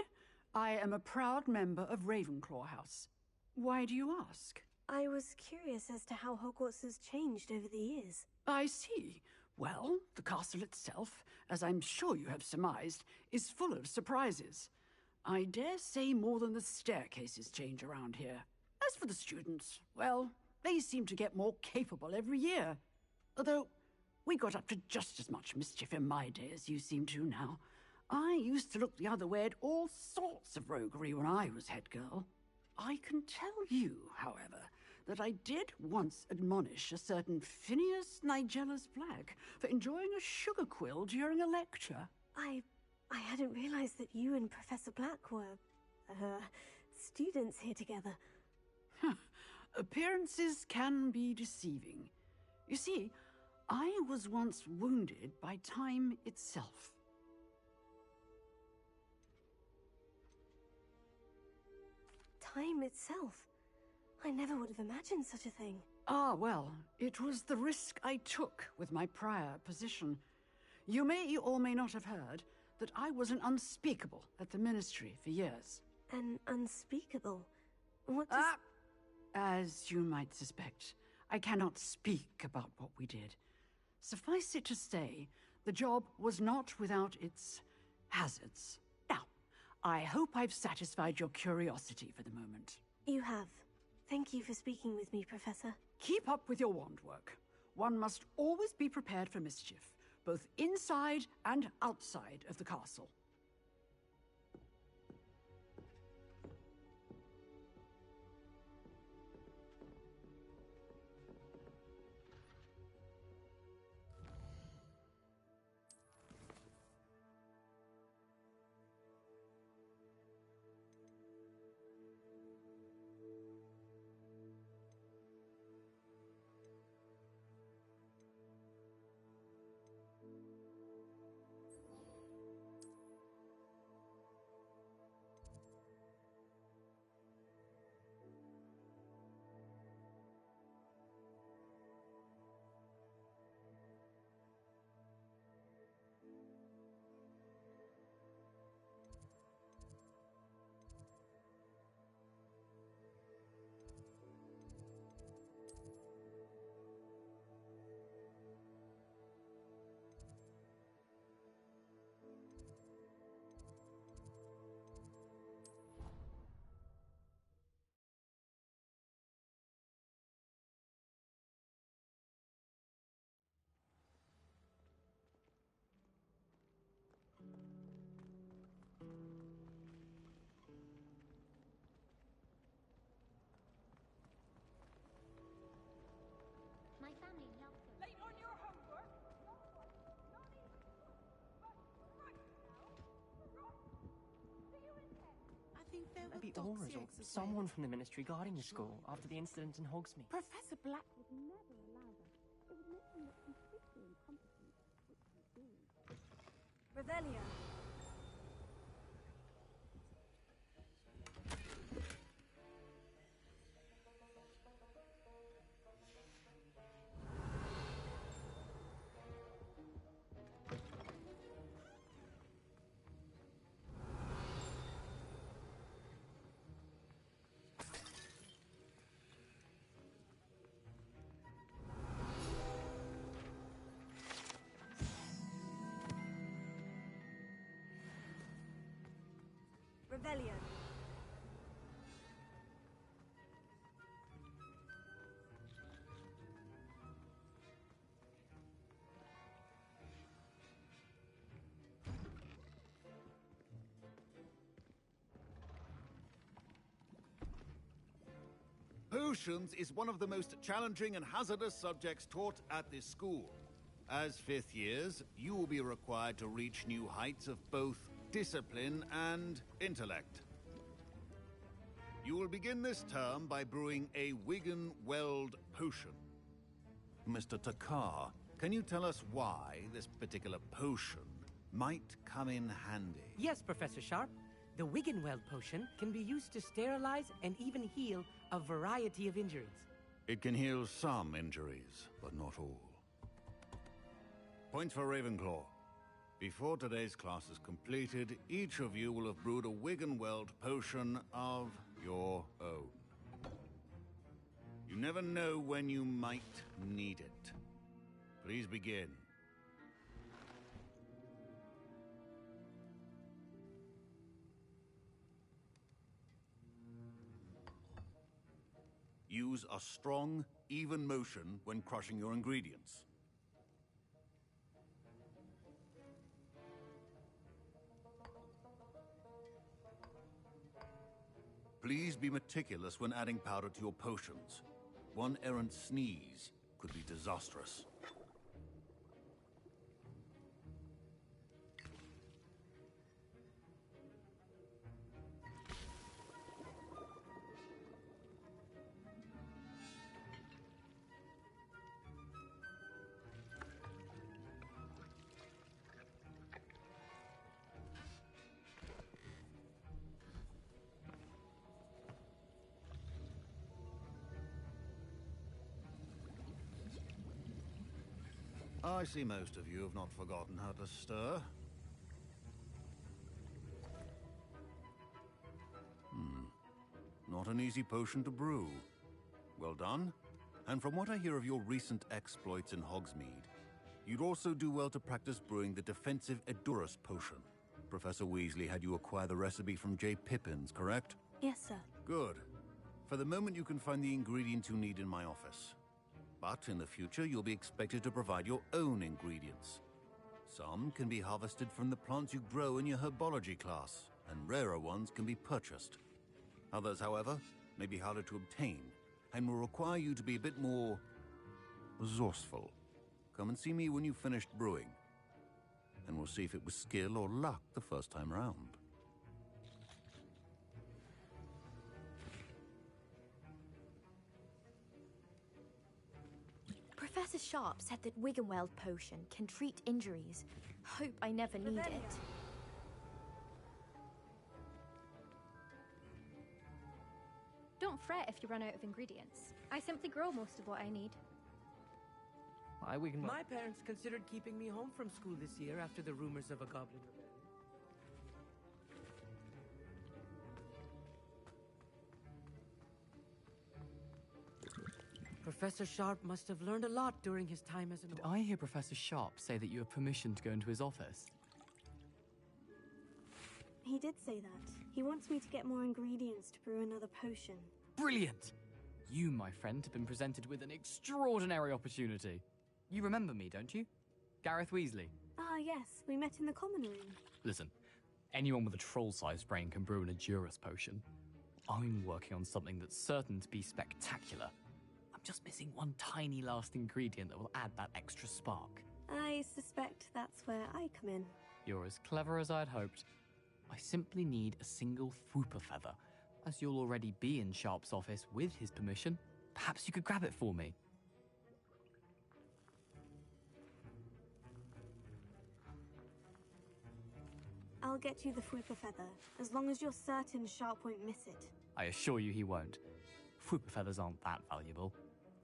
I am a proud member of Ravenclaw House. Why do you ask? I was curious as to how Hogwarts has changed over the years. I see. Well, the castle itself, as I'm sure you have surmised, is full of surprises. I dare say more than the staircases change around here. As for the students, well, they seem to get more capable every year. Although, we got up to just as much mischief in my day as you seem to now. I used to look the other way at all sorts of roguery when I was head girl. I can tell you, however, that I did once admonish a certain Phineas Nigella's Black for enjoying a sugar quill during a lecture. I hadn't realized that you and Professor Black were, students here together. Appearances can be deceiving. You see, I was once wounded by time itself. Time itself? I never would have imagined such a thing. Ah, well, it was the risk I took with my prior position. You may or may not have heard that I was an unspeakable at the Ministry for years. An unspeakable? What does... As you might suspect, I cannot speak about what we did. Suffice it to say, the job was not without its hazards. Now, I hope I've satisfied your curiosity for the moment. You have. Thank you for speaking with me, Professor. Keep up with your wand work. One must always be prepared for mischief, both inside and outside of the castle. My family loves them. Late on your homework? I think there were Maybe doxy Aura's or exercises. someone from the ministry guarding the school after the incident in Hogsmeade. Professor Black would never allow that. It would make him look completely incompetent, which he did. Revelio. Revelio. Potions is one of the most challenging and hazardous subjects taught at this school. As fifth years, you will be required to reach new heights of both discipline and intellect. You will begin this term by brewing a Wigan-Weld potion. Mr. Takar, can you tell us why this particular potion might come in handy? Yes, Professor Sharp. The Wiggenweld potion can be used to sterilize and even heal a variety of injuries. It can heal some injuries, but not all. Points for Ravenclaw. Before today's class is completed, each of you will have brewed a Wiggenweld potion of your own. You never know when you might need it. Please begin. Use a strong, even motion when crushing your ingredients. Please be meticulous when adding powder to your potions. One errant sneeze could be disastrous. I see most of you have not forgotten how to stir. Not an easy potion to brew. Well done. And from what I hear of your recent exploits in Hogsmeade, you'd also do well to practice brewing the defensive Edurus potion. Professor Weasley had you acquire the recipe from J. Pippins, correct? Yes, sir. Good. For the moment, you can find the ingredients you need in my office. But in the future, you'll be expected to provide your own ingredients. Some can be harvested from the plants you grow in your Herbology class, and rarer ones can be purchased. Others, however, may be harder to obtain, and will require you to be a bit more resourceful. Come and see me when you've finished brewing, and we'll see if it was skill or luck the first time round. Professor Sharp said that Wiggenweld potion can treat injuries. Hope I never need it. Don't fret if you run out of ingredients. I simply grow most of what I need. My parents considered keeping me home from school this year after the rumors of a goblin rebellion. Professor Sharp must have learned a lot during his time as an... Did I hear Professor Sharp say that you have permission to go into his office? He did say that. He wants me to get more ingredients to brew another potion. Brilliant! You, my friend, have been presented with an extraordinary opportunity. You remember me, don't you? Gareth Weasley. Ah, yes. We met in the common room. Listen, anyone with a troll-sized brain can brew an Edurus potion. I'm working on something that's certain to be spectacular. I'm just missing one tiny last ingredient that will add that extra spark. I suspect that's where I come in. You're as clever as I'd hoped. I simply need a single Fwooper feather. As you'll already be in Sharp's office with his permission, perhaps you could grab it for me. I'll get you the Fwooper feather, as long as you're certain Sharp won't miss it. I assure you he won't. Fwooper feathers aren't that valuable.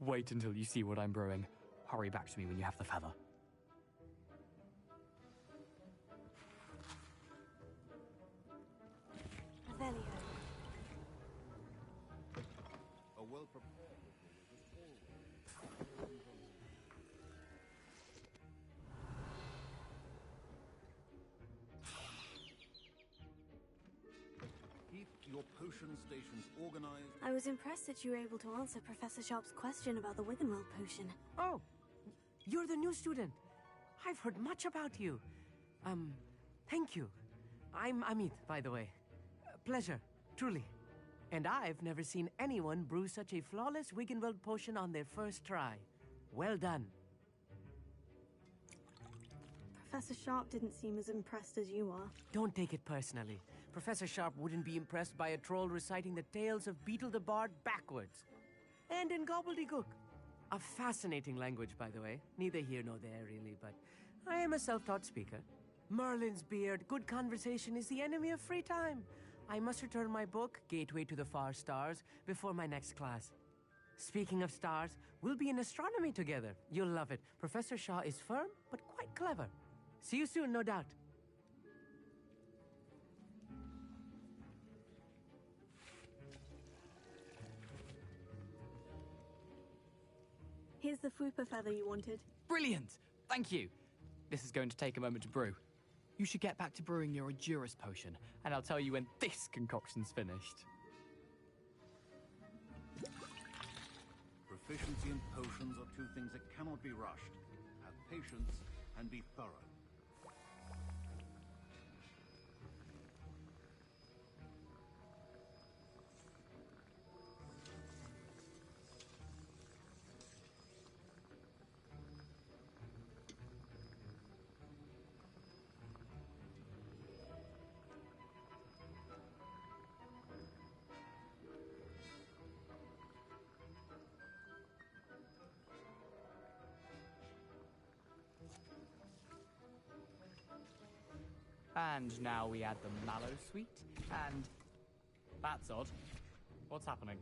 Wait until you see what I'm brewing. Hurry back to me when you have the feather. Revelio. A well-prepared Keep your potion stations organized. I was impressed that you were able to answer Professor Sharp's question about the Wiggenweld potion. Oh, you're the new student. I've heard much about you. Thank you. I'm Amit, by the way. Pleasure, truly. And I've never seen anyone brew such a flawless Wiggenweld potion on their first try. Well done. Professor Sharp didn't seem as impressed as you are. Don't take it personally. Professor Sharp wouldn't be impressed by a troll reciting the tales of Beetle the Bard backwards. And in gobbledygook. A fascinating language, by the way. Neither here nor there, really, but I am a self-taught speaker. Merlin's beard, good conversation is the enemy of free time. I must return my book, Gateway to the Far Stars, before my next class. Speaking of stars, we'll be in astronomy together. You'll love it. Professor Shaw is firm, but quite clever. See you soon, no doubt. Here's the Fwooper feather you wanted. Brilliant! Thank you. This is going to take a moment to brew. You should get back to brewing your Edurus potion, and I'll tell you when this concoction's finished. Efficiency and potions are two things that cannot be rushed. Have patience and be thorough. And now we add the mallow sweet, and that's odd. What's happening?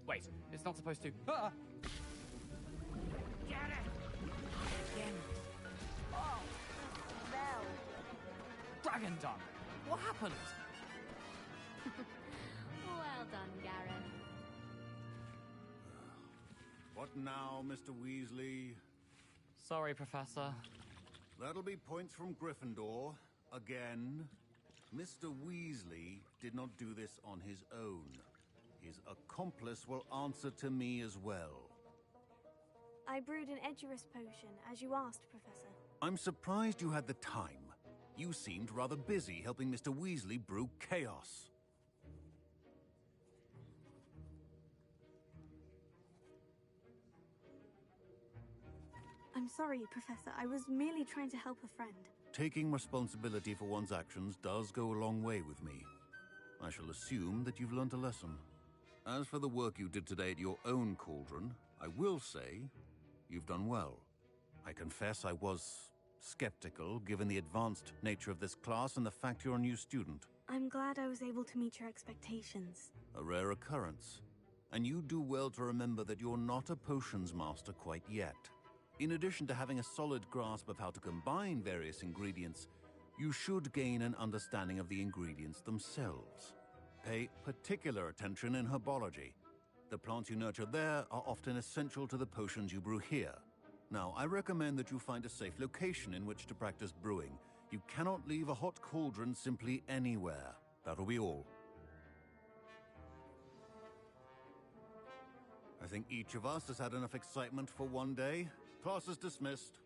Wait, it's not supposed to. Ah! Get it! Again. Oh, the smell. Dragon dung! What happened? Well done, Gareth. What now, Mr. Weasley? Sorry, Professor. That'll be points from Gryffindor. Again. Mr. Weasley did not do this on his own. His accomplice will answer to me as well. I brewed an Edurus potion, as you asked, Professor. I'm surprised you had the time. You seemed rather busy helping Mr. Weasley brew chaos. I'm sorry, Professor. I was merely trying to help a friend. Taking responsibility for one's actions does go a long way with me. I shall assume that you've learnt a lesson. As for the work you did today at your own cauldron, I will say you've done well. I confess I was skeptical, given the advanced nature of this class and the fact you're a new student. I'm glad I was able to meet your expectations. A rare occurrence. And you do well to remember that you're not a potions master quite yet. In addition to having a solid grasp of how to combine various ingredients, you should gain an understanding of the ingredients themselves. Pay particular attention in herbology. The plants you nurture there are often essential to the potions you brew here. Now, I recommend that you find a safe location in which to practice brewing. You cannot leave a hot cauldron simply anywhere. That'll be all. I think each of us has had enough excitement for one day. Class is dismissed.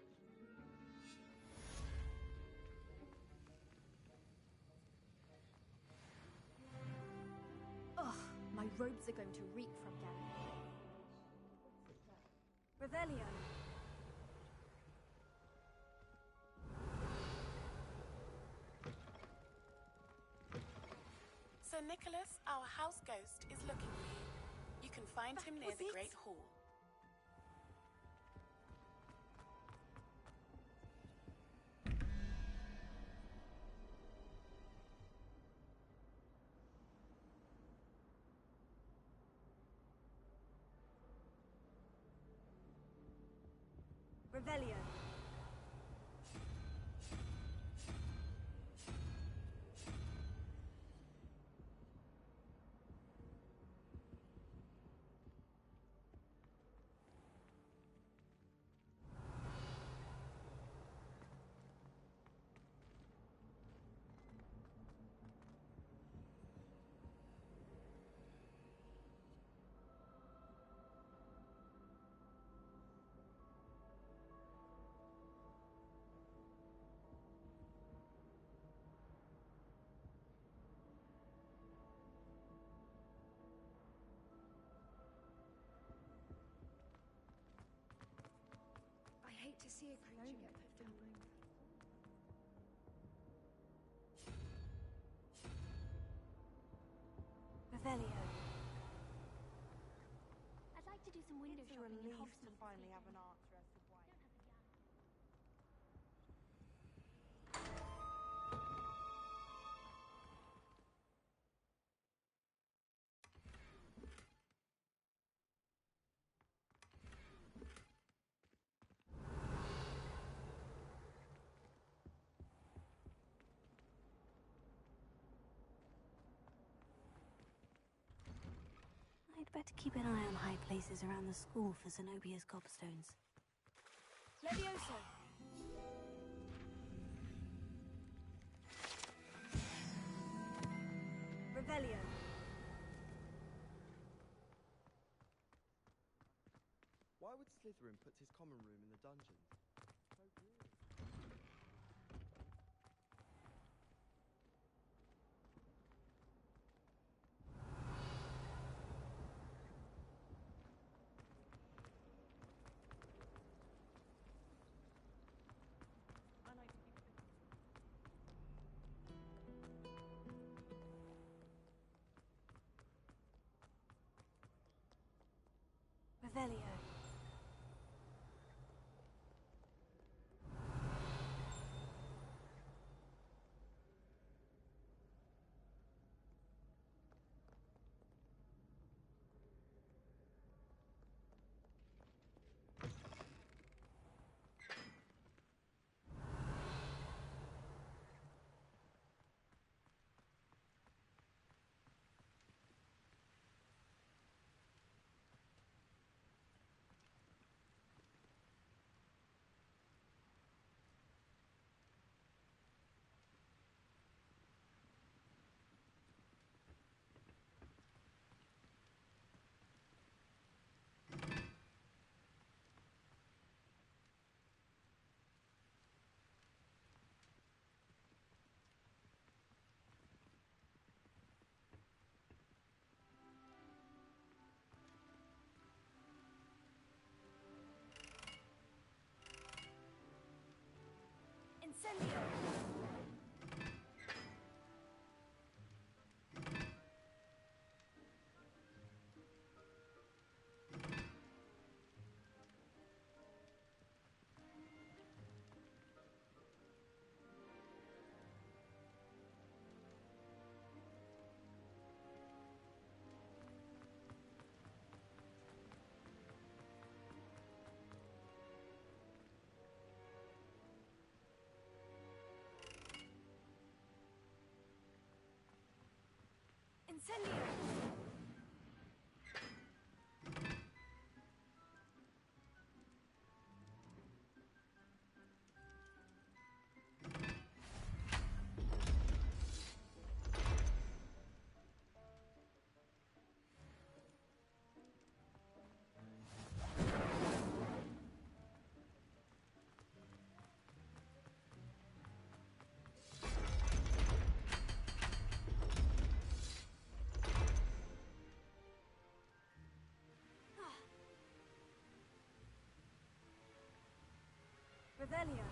Ugh, my robes are going to reek from Gareth. Revelio. Sir Nicholas, our house ghost, is looking for you. You can find him near the Great Hall. Revelio. I hate to see a creature left in room. Revelio. I'd like to do some window It's a shopping in relief to Hogsmeade. finally have an answer as to why. I'd better keep an eye on high places around the school for Zenobia's gobstones. Levioso! Revelio. Howard Slytherin puts his common room in the dungeon. So weird. I like to keep it. Revelio. Incendio! Incendio! Revelio.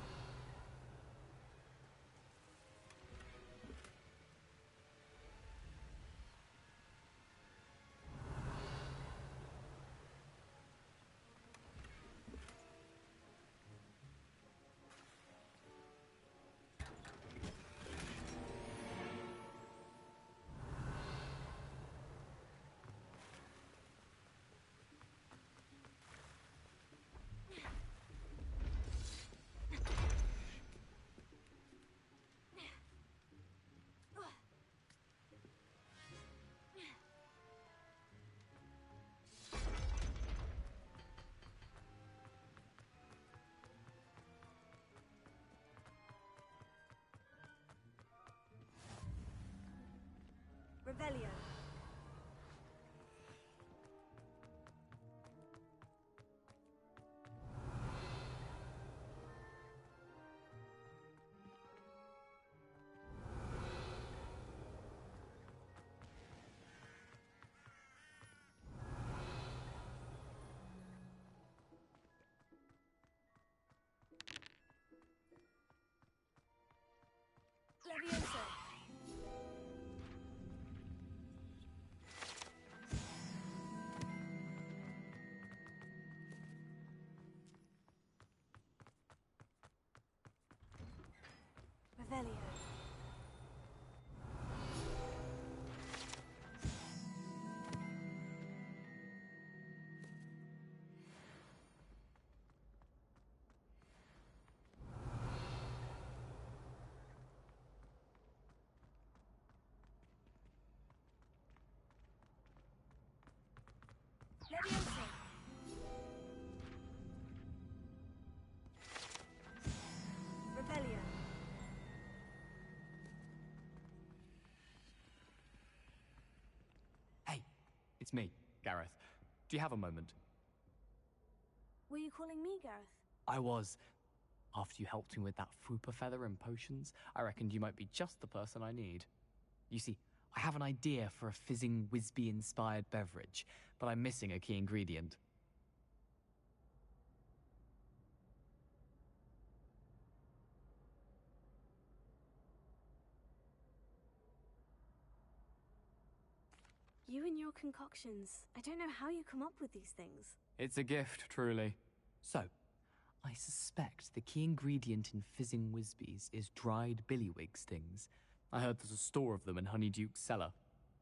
Revelio. Levioso. Revelio. Levioso. Revelio. Hey, it's me, Gareth. Do you have a moment? Were you calling me, Gareth? I was. After you helped me with that fupa feather and potions, I reckoned you might be just the person I need. You see, I have an idea for a fizzing Whizbee-inspired beverage, but I'm missing a key ingredient. You and your concoctions. I don't know how you come up with these things. It's a gift, truly. So, I suspect the key ingredient in fizzing Whizbees is dried billywig stings. I heard there's a store of them in Honeyduke's cellar.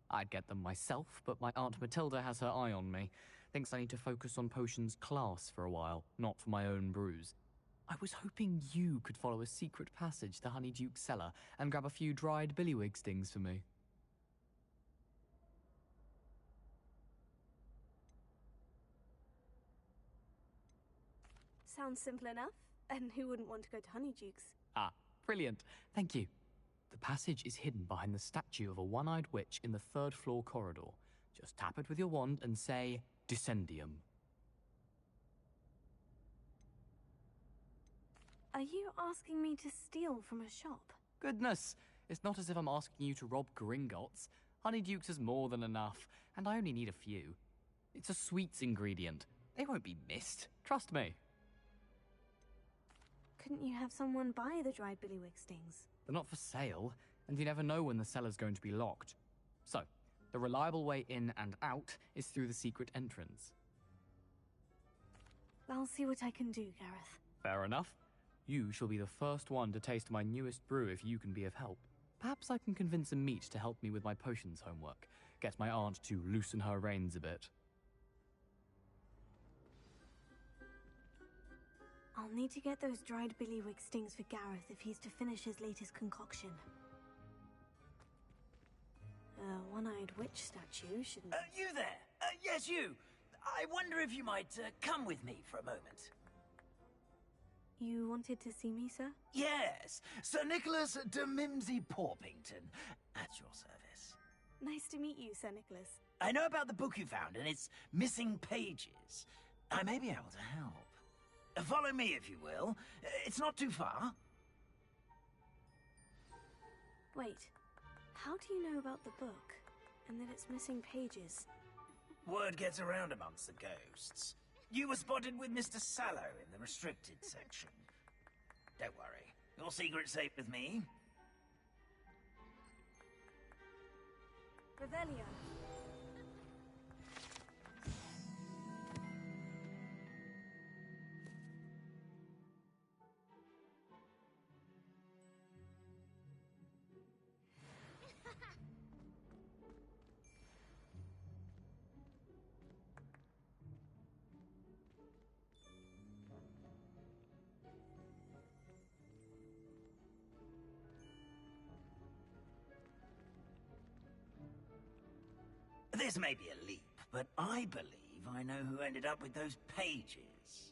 I'd get them myself, but my Aunt Matilda has her eye on me. Thinks I need to focus on potions class for a while, not for my own brews. I was hoping you could follow a secret passage to Honeyduke's cellar and grab a few dried billywig stings for me. Sounds simple enough. And who wouldn't want to go to Honeyduke's? Ah, brilliant. Thank you. The passage is hidden behind the statue of a one-eyed witch in the third-floor corridor. Just tap it with your wand and say, Descendium. Are you asking me to steal from a shop? Goodness, it's not as if I'm asking you to rob Gringotts. Honeyduke's is more than enough, and I only need a few. It's a sweets ingredient. They won't be missed. Trust me. Couldn't you have someone buy the dried billywig stings? They're not for sale, and you never know when the cellar's going to be locked. So, the reliable way in and out is through the secret entrance. I'll see what I can do, Gareth. Fair enough. You shall be the first one to taste my newest brew if you can be of help. Perhaps I can convince a meat to help me with my potions homework. Get my aunt to loosen her reins a bit. I'll need to get those dried billywig stings for Gareth if he's to finish his latest concoction. One-eyed witch statue shouldn't... You there! Yes, you! I wonder if you might come with me for a moment. You wanted to see me, sir? Yes, Sir Nicholas de Mimsy Porpington, at your service. Nice to meet you, Sir Nicholas. I know about the book you found and its missing pages. I may be able to help. Follow me, if you will. It's not too far. Wait, how do you know about the book? And that it's missing pages? Word gets around amongst the ghosts. You were spotted with Mr. Sallow in the restricted section. Don't worry, your secret's safe with me. Revelio. This may be a leap, but I believe I know who ended up with those pages.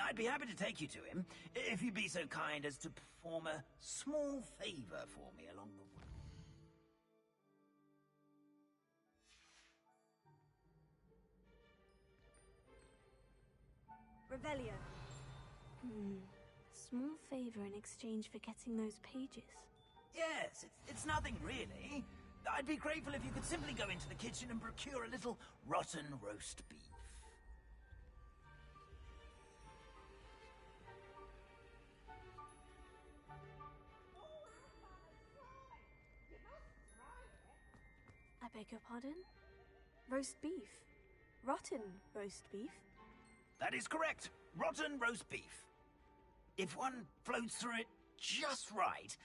I'd be happy to take you to him, if you'd be so kind as to perform a small favor for me along the way. Revelio. Small favor in exchange for getting those pages. Yes, it's nothing really. I'd be grateful if you could simply go into the kitchen and procure a little rotten roast beef. I beg your pardon? Roast beef? Rotten roast beef? That is correct. Rotten roast beef. If one floats through it just right,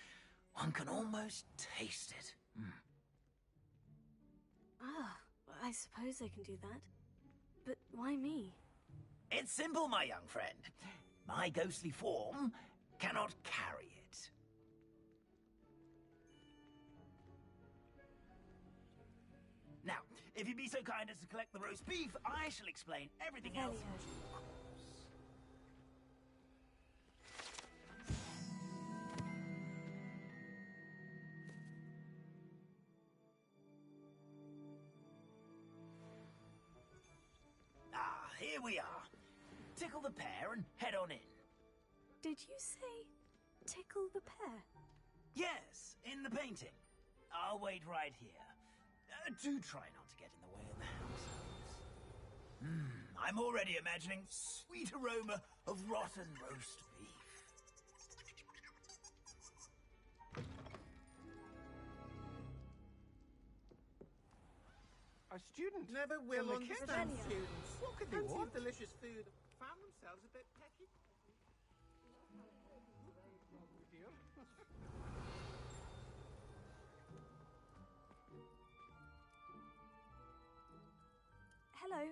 one can almost taste it. Ah, I suppose I can do that. But why me? It's simple, my young friend. My ghostly form cannot carry it. Now, if you'd be so kind as to collect the roast beef, I shall explain everything else. Here we are. tickle the pear and head on in. Did you say tickle the pear? Yes, in the painting. I'll wait right here. Do try not to get in the way of the house elves. I'm already imagining sweet aroma of rotten roast beef. A student? Never will in the understand kitchen. students. What could they Plenty want? of delicious food. Found themselves a bit pecky. Dear. Hello.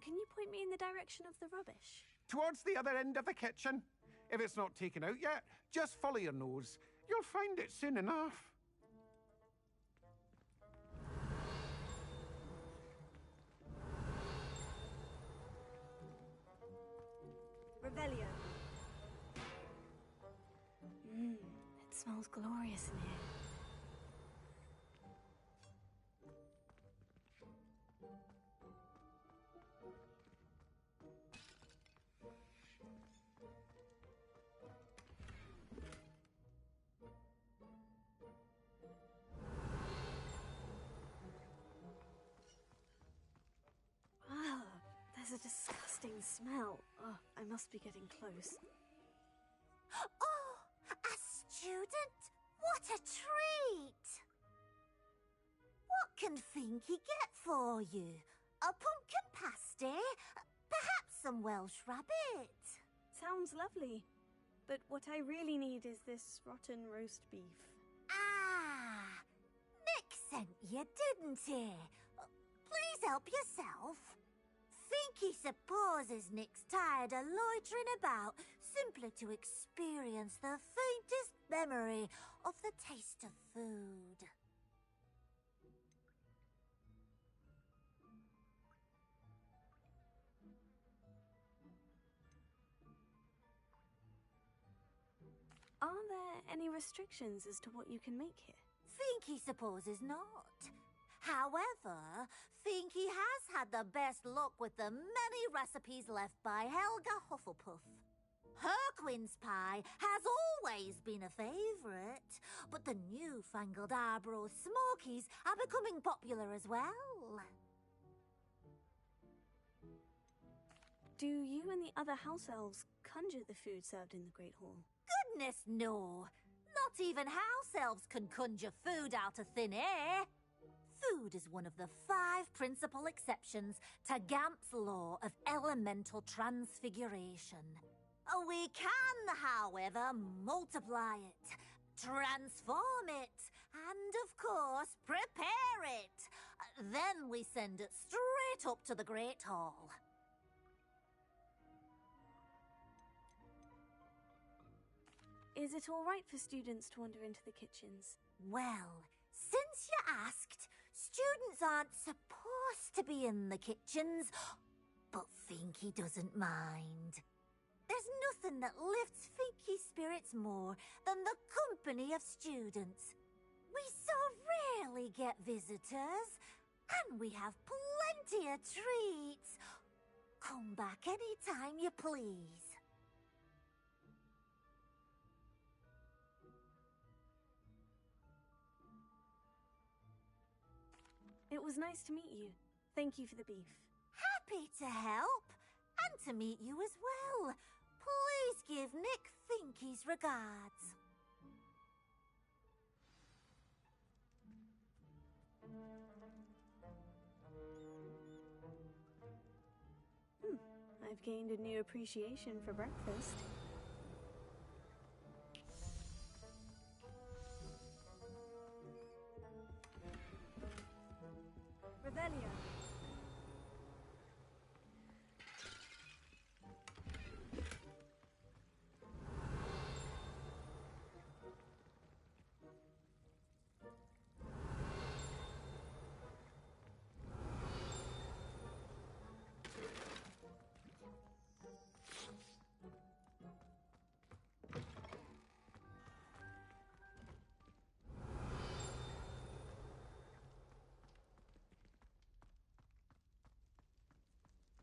Can you point me in the direction of the rubbish? Towards the other end of the kitchen. If it's not taken out yet, just follow your nose. You'll find it soon enough. Revelio. It smells glorious in here. Ah, there's a disgusting smell. Oh, I must be getting close. Oh, a student? What a treat! What can Finky get for you? A pumpkin pasty? Perhaps some Welsh rabbit? Sounds lovely. But what I really need is this rotten roast beef. Ah, Nick sent you, didn't he? Please help yourself. Finky supposes Nick's tired of loitering about simply to experience the faintest memory of the taste of food. Are there any restrictions as to what you can make here? Finky supposes not. However, Finky has had the best luck with the many recipes left by Helga Hufflepuff. Her quince pie has always been a favourite, but the newfangled Arbroath Smokies are becoming popular as well. Do you and the other house elves conjure the food served in the Great Hall? Goodness, no. Not even house elves can conjure food out of thin air. Food is one of the 5 principal exceptions to Gamp's law of elemental transfiguration. We can, however, multiply it, transform it, and, of course, prepare it. Then we send it straight up to the Great Hall. Is it all right for students to wander into the kitchens? Well, since you asked, students aren't supposed to be in the kitchens, but Finky doesn't mind. There's nothing that lifts Finky's spirits more than the company of students. We so rarely get visitors, and we have plenty of treats. Come back any time you please. It was nice to meet you. Thank you for the beef. Happy to help, and to meet you as well. Please give Nick Finky's regards. I've gained a new appreciation for breakfast. Revelio.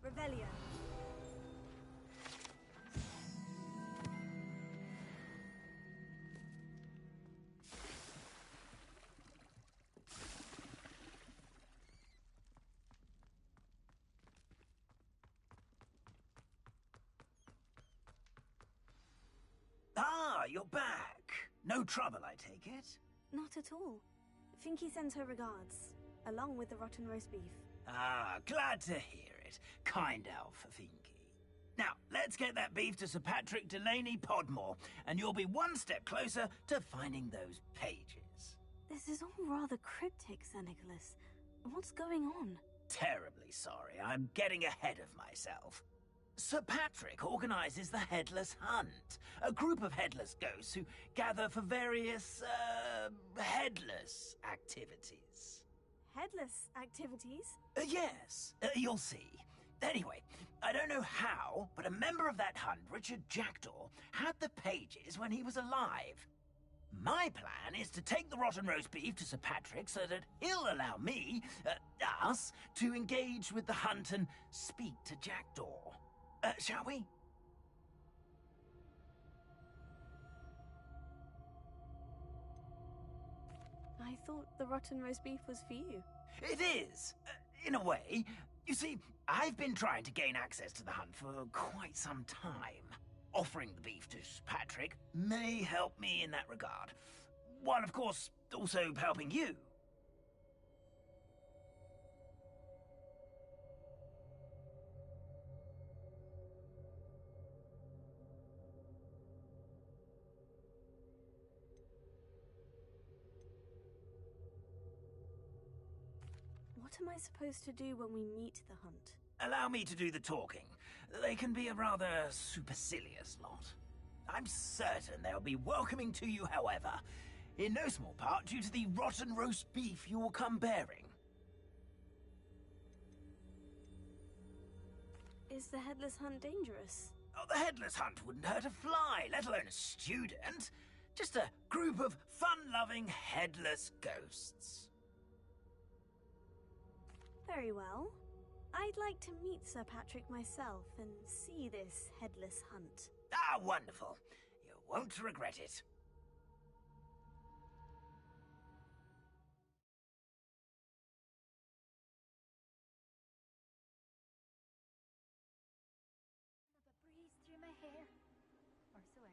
Revelio. you're back. No trouble, I take it? Not at all. Finky sends her regards, along with the rotten roast beef. Ah, glad to hear it. Kind elf, Finky. Now, let's get that beef to Sir Patrick Delaney Podmore, and you'll be one step closer to finding those pages. This is all rather cryptic, Sir Nicholas. What's going on? Terribly sorry, I'm getting ahead of myself. Sir Patrick organizes the Headless Hunt, a group of headless ghosts who gather for various, headless activities. Headless activities? Yes, you'll see. Anyway, I don't know how, but a member of that hunt, Richard Jackdaw, had the pages when he was alive. My plan is to take the rotten roast beef to Sir Patrick so that he'll allow me, us, to engage with the hunt and speak to Jackdaw. Shall we? I thought the rotten roast beef was for you. It is, in a way. You see, I've been trying to gain access to the hunt for quite some time. Offering the beef to Sir Patrick may help me in that regard, while of course also helping you. What am I supposed to do when we meet the hunt? Allow me to do the talking. They can be a rather supercilious lot. I'm certain they'll be welcoming to you, however, in no small part due to the rotten roast beef you will come bearing. Is the Headless Hunt dangerous? Oh, the Headless Hunt wouldn't hurt a fly, let alone a student. Just a group of fun-loving headless ghosts. Very well. I'd like to meet Sir Patrick myself and see this Headless Hunt. Ah, wonderful. You won't regret it. A breeze through my hair. Or so I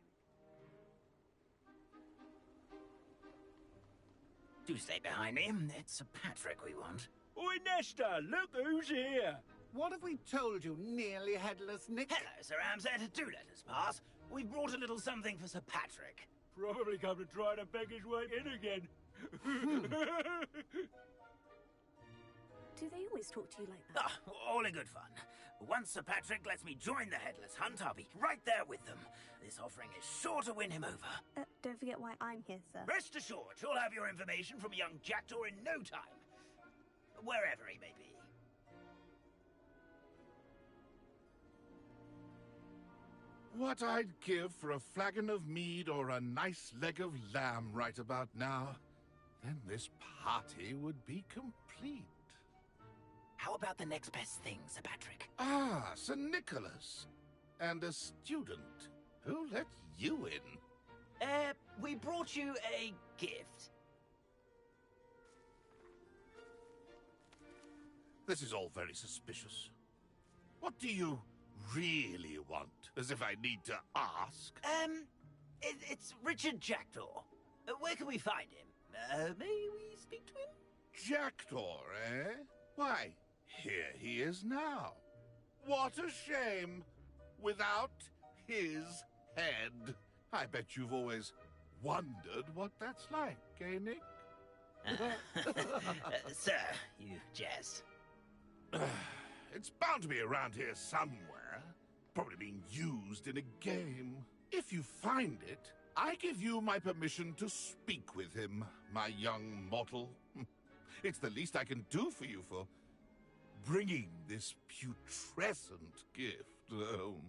Do stay behind me. It's Sir Patrick we want. Oi, Nesta, look who's here. What have we told you, nearly headless Nick? Hello, Sir Ramsay. Do let us pass. We've brought a little something for Sir Patrick. Probably come to try to beg his way in again. Do they always talk to you like that? Ah, all in good fun. Once Sir Patrick lets me join the Headless Hunt, I'll be right there with them. This offering is sure to win him over. Don't forget why I'm here, sir. Rest assured, you'll have your information from young Jackdaw in no time. Wherever he may be. What I'd give for a flagon of mead or a nice leg of lamb right about now. Then this party would be complete. How about the next best thing, Sir Patrick? Ah, Sir Nicholas. And a student. Who let you in? We brought you a gift. This is all very suspicious. What do you really want? As if I need to ask. It's Richard Jackdaw. Where can we find him? May we speak to him? Jackdaw, eh? Why, here he is now. What a shame. Without his head. I bet you've always wondered what that's like, eh, Nick? Sir, you jest. It's bound to be around here somewhere. Probably being used in a game. If you find it, I give you my permission to speak with him, my young mortal. It's the least I can do for you for bringing this putrescent gift home.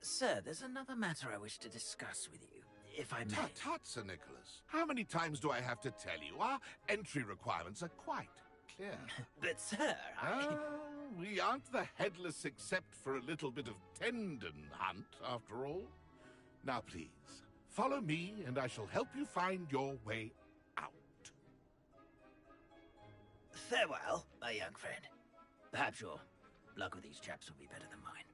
Sir, there's another matter I wish to discuss with you, if I may. Tut, tut, Sir Nicholas. How many times do I have to tell you? Our entry requirements are quite clear. But, sir, we aren't the headless except for a little bit of tendon hunt, after all. Now, please, follow me, and I shall help you find your way out. Farewell, my young friend. Perhaps your luck with these chaps will be better than mine.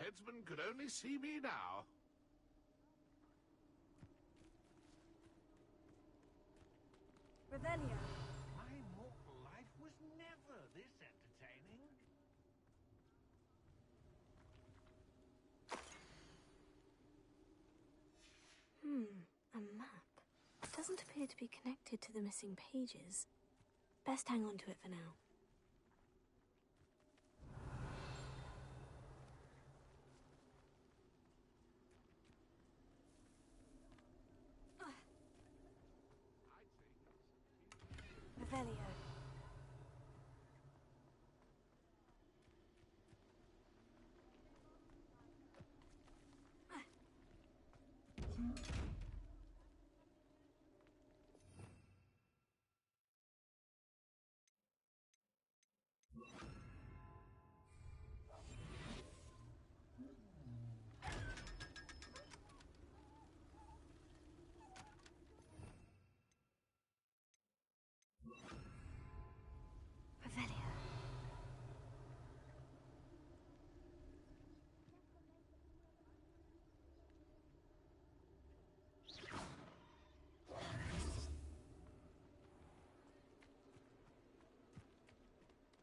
headsman could only see me now. Revelio. My mortal life was never this entertaining. A map. Doesn't appear to be connected to the missing pages. Best hang on to it for now. Revelio. Revelio.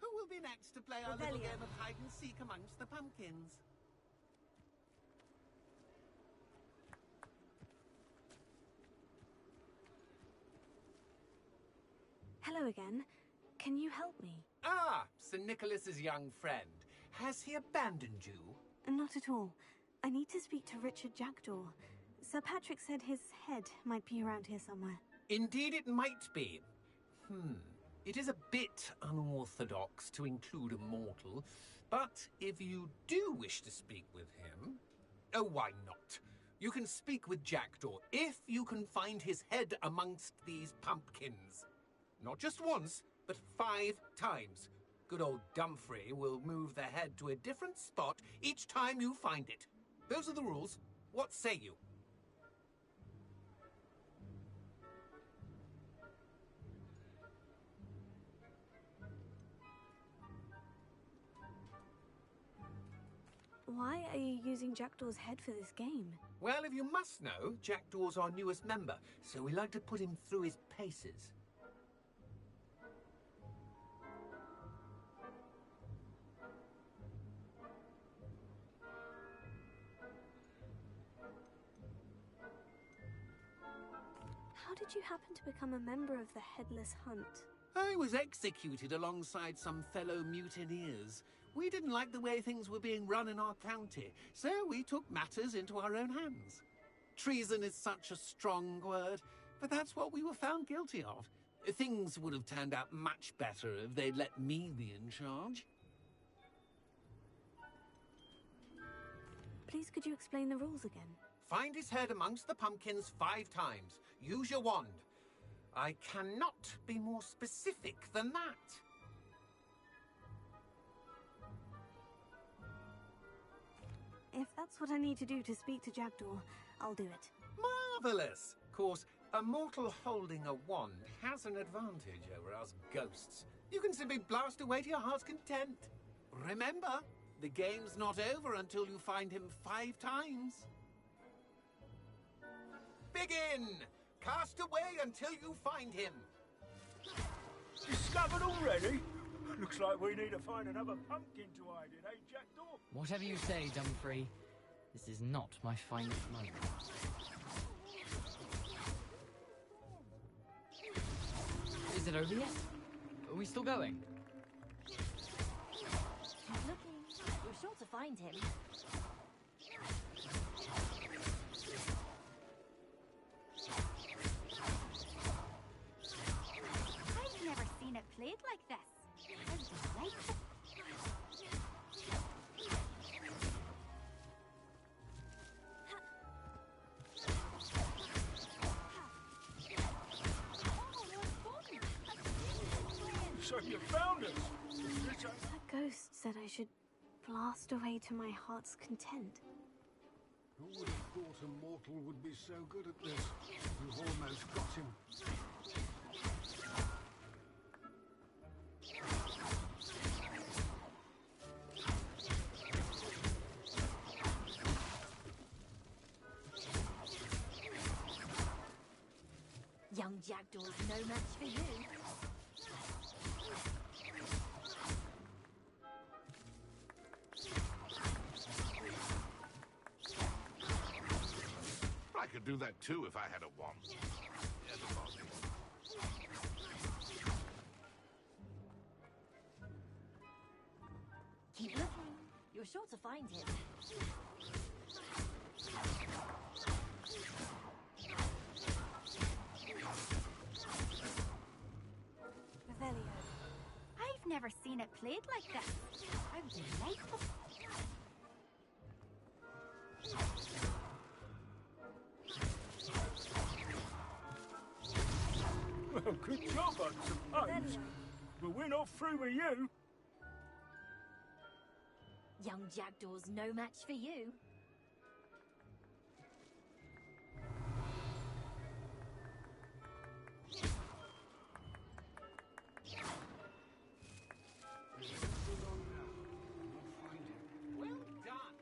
Who will be next to play our little game of hide and seek amongst the pumpkins? Hello again. Can you help me? Ah, Sir Nicholas's young friend. Has he abandoned you? Not at all. I need to speak to Richard Jackdaw. Sir Patrick said his head might be around here somewhere. Indeed it might be. It is a bit unorthodox to include a mortal, but if you do wish to speak with him... Oh, why not? You can speak with Jackdaw if you can find his head amongst these pumpkins. Not just once, but 5 times. Good old Dumfrey will move the head to a different spot each time you find it. Those are the rules. What say you? Why are you using Jackdaw's head for this game? Well, if you must know, Jackdaw's our newest member, so we like to put him through his paces. How did you happen to become a member of the Headless Hunt? I was executed alongside some fellow mutineers. We didn't like the way things were being run in our county, so we took matters into our own hands. Treason is such a strong word, but that's what we were found guilty of. Things would have turned out much better if they'd let me be in charge. Please, could you explain the rules again? Find his head amongst the pumpkins 5 times. Use your wand. I cannot be more specific than that. If that's what I need to do to speak to Jackdaw, I'll do it. Marvellous! Of course, a mortal holding a wand has an advantage over us ghosts. You can simply blast away to your heart's content. Remember, the game's not over until you find him 5 times. Begin! Cast away until you find him. Discovered already? Looks like we need to find another pumpkin to hide in, eh, Jackdaw? Whatever you say, Dumfrey. This is not my finest moment. Is it over yet? Are we still going? Keep looking. We're sure to find him. I've never seen it played like this. It's delightful. So you found us! That ghost said I should blast away to my heart's content. Who would have thought a mortal would be so good at this? You've almost got him. Young jackdaw's no match for you. I could do that too if I had a wand. Yeah, the boss. Keep looking. You're sure to find him. Revelio. I've never seen it played like this. How delightful. Well, good job, I suppose. But we're not through with you. Young jackdaw's no match for you. Well done!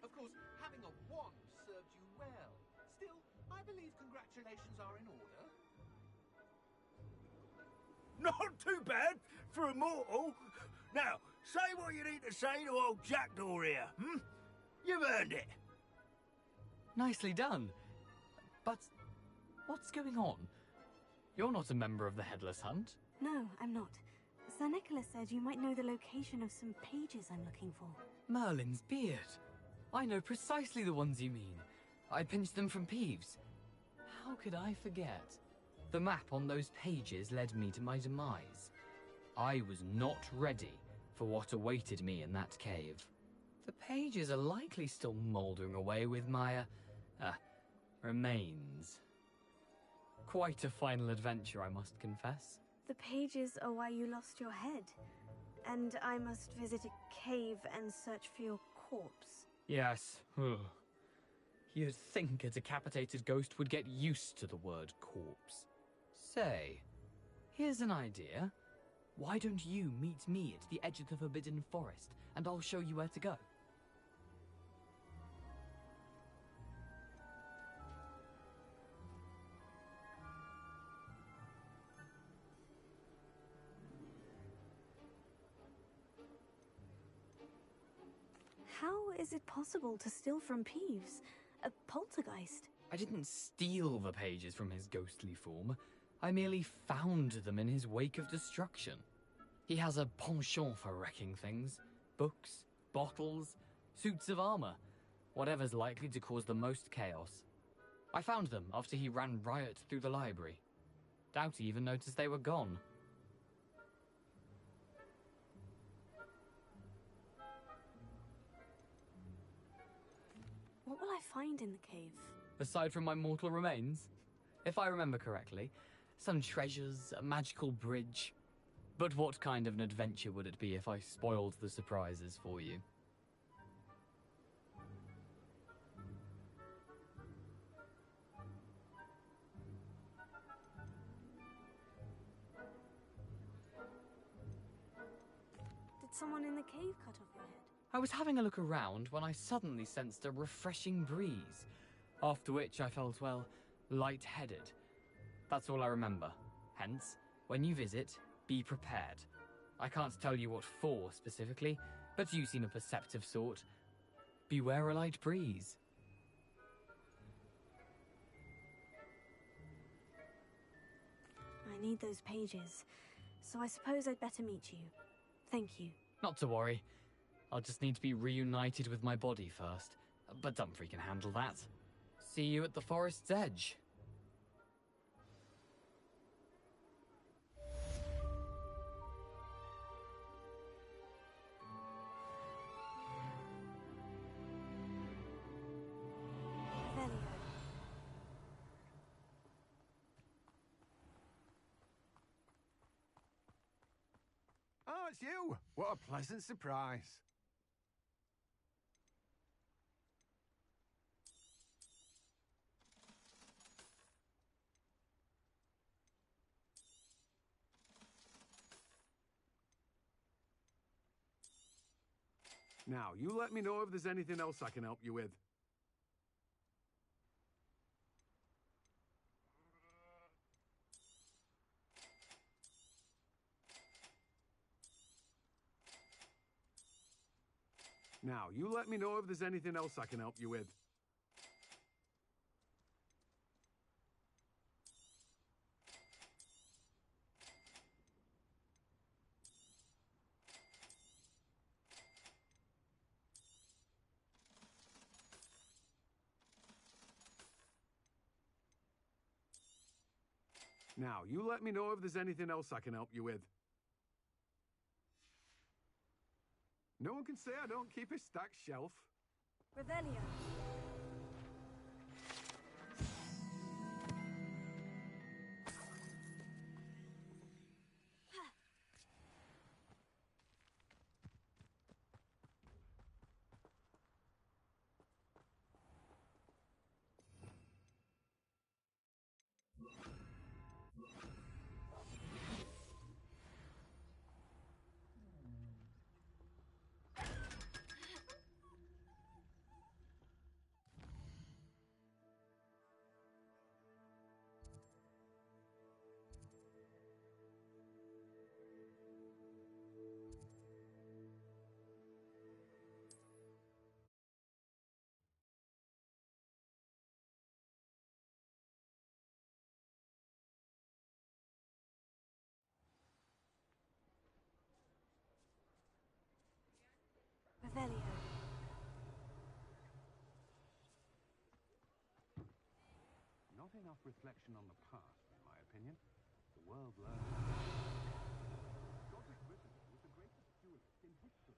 Of course, having a wand served you well. Still, I believe congratulations are in order. Not too bad for a mortal. Now, say what you need to say to old Jackdaw here, hmm? You've earned it. Nicely done. But what's going on? You're not a member of the Headless Hunt. No, I'm not. Sir Nicholas said you might know the location of some pages I'm looking for. Merlin's beard. I know precisely the ones you mean. I pinched them from Peeves. How could I forget? The map on those pages led me to my demise. I was not ready for what awaited me in that cave. The pages are likely still mouldering away with my, remains. Quite a final adventure, I must confess. The pages are why you lost your head. And I must visit a cave and search for your corpse. Yes. Ugh. You'd think a decapitated ghost would get used to the word corpse. Say, here's an idea. Why don't you meet me at the edge of the Forbidden Forest, and I'll show you where to go? How is it possible to steal from Peeves? A poltergeist? I didn't steal the pages from his ghostly form. I merely found them in his wake of destruction. He has a penchant for wrecking things. Books, bottles, suits of armor. Whatever's likely to cause the most chaos. I found them after he ran riot through the library. Doubt he even noticed they were gone. What will I find in the cave? Aside from my mortal remains, if I remember correctly, some treasures, a magical bridge. But what kind of an adventure would it be if I spoiled the surprises for you? Did someone in the cave cut off your head? I was having a look around when I suddenly sensed a refreshing breeze, after which I felt, well, lightheaded. That's all I remember. Hence, when you visit, be prepared. I can't tell you what for specifically, but you seem a perceptive sort. Beware a light breeze. I need those pages, so I suppose I'd better meet you. Thank you. Not to worry. I'll just need to be reunited with my body first. But Dumfries can handle that. See you at the forest's edge. Revelio. Oh, it's you! What a pleasant surprise. Now, you let me know if there's anything else I can help you with. Now, you let me know if there's anything else I can help you with. Now, you let me know if there's anything else I can help you with. No one can say I don't keep a stacked shelf. Revelio. Revelio. Not enough reflection on the past, in my opinion. The world learns. Godric Gryffindor was the greatest duelist in history.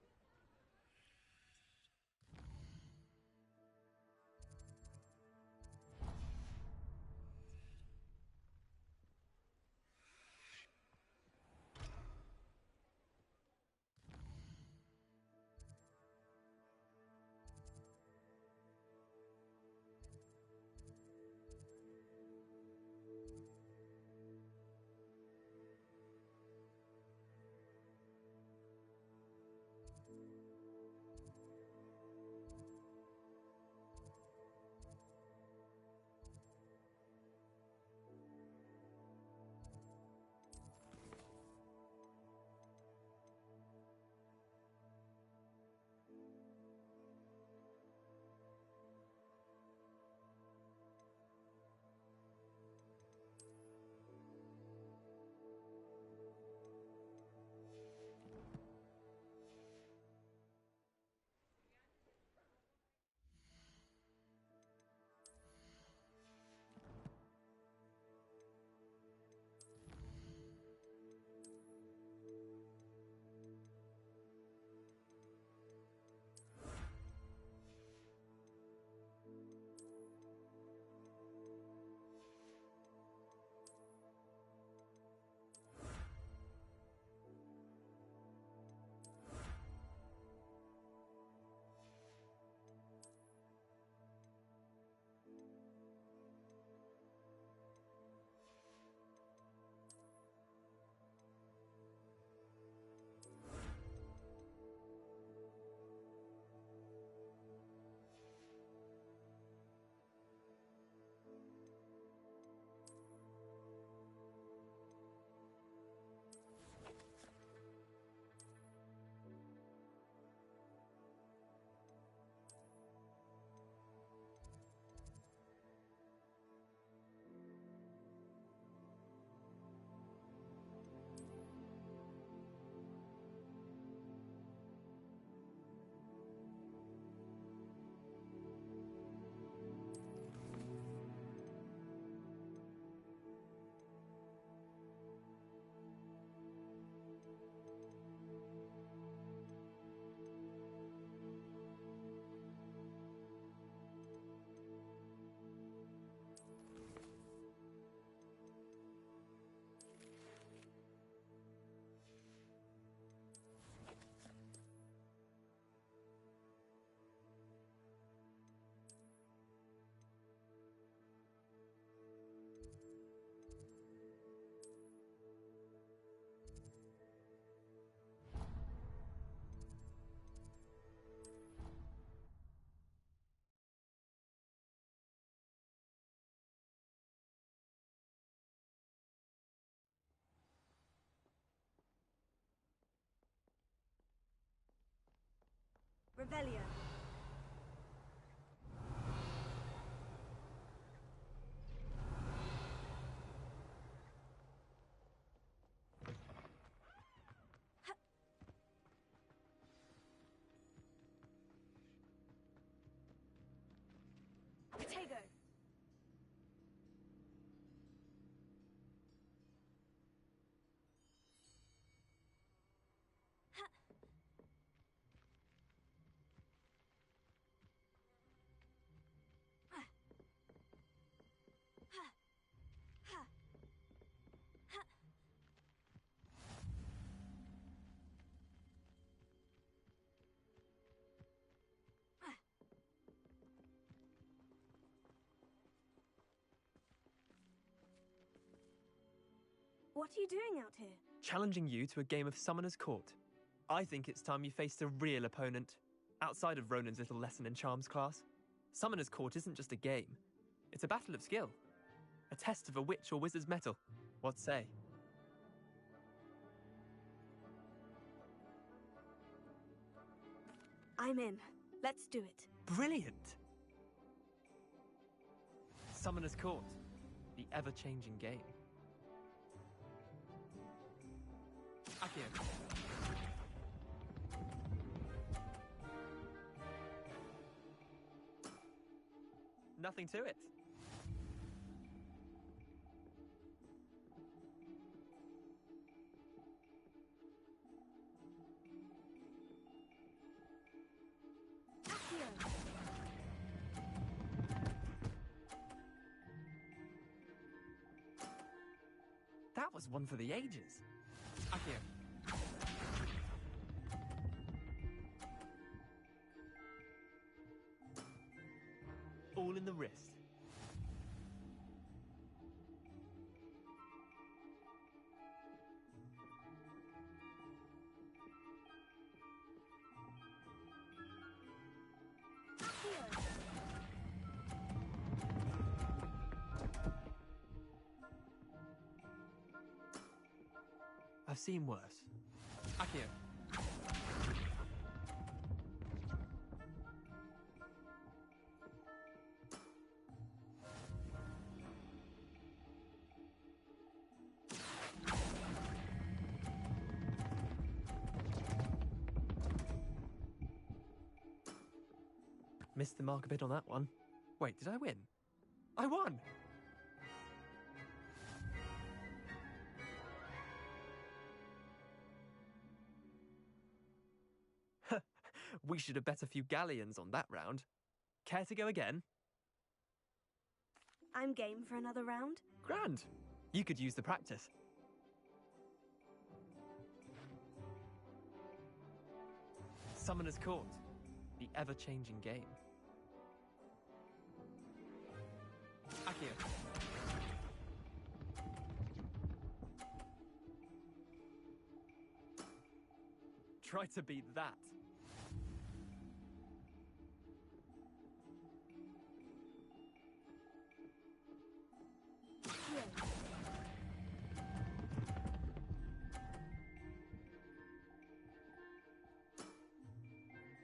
Revelio. Potato. What are you doing out here? Challenging you to a game of Summoner's Court. I think it's time you faced a real opponent, outside of Ronan's little lesson in charms class. Summoner's Court isn't just a game. It's a battle of skill. A test of a witch or wizard's mettle. What say? I'm in. Let's do it. Brilliant! Summoner's Court. The ever-changing game. Accio. Nothing to it. That was one for the ages. Accio. All in the wrist. I've seen worse. Accio. Missed the mark a bit on that one. Wait, did I win? I won! We should have bet a few galleons on that round. Care to go again? I'm game for another round. Grand. You could use the practice. Summoner's Court. The ever-changing game. Accio. Try to beat that.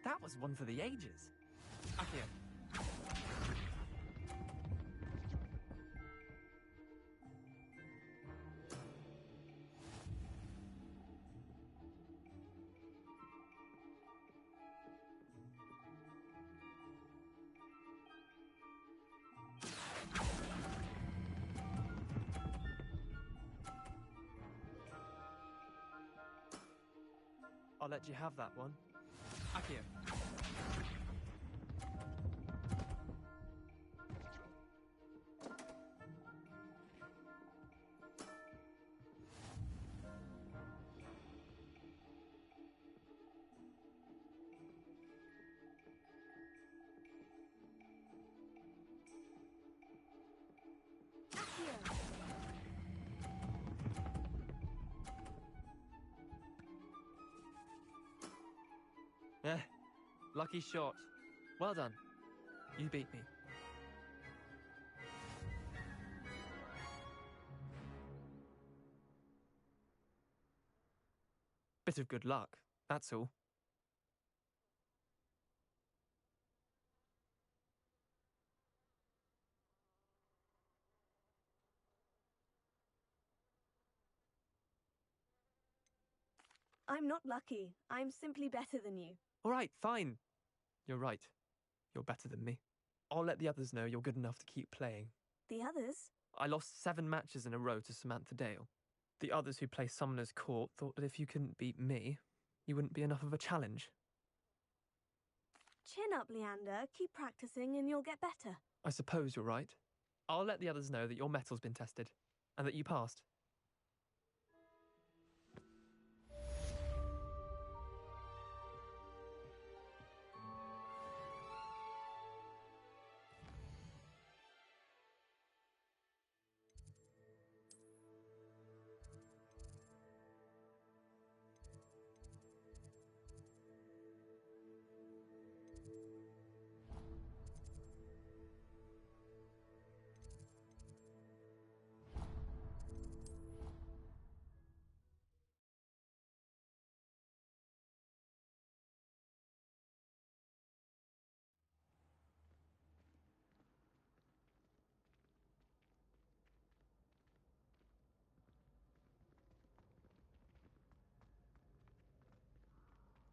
That was one for the ages. Accio. I'll let you have that one. Accio. Lucky shot. Well done. You beat me. Bit of good luck, that's all. I'm not lucky. I'm simply better than you. All right, fine. You're right. You're better than me. I'll let the others know you're good enough to keep playing. The others? I lost 7 matches in a row to Samantha Dale. The others who play Summoner's Court thought that if you couldn't beat me, you wouldn't be enough of a challenge. Chin up, Leander. Keep practicing and you'll get better. I suppose you're right. I'll let the others know that your metal's been tested, and that you passed.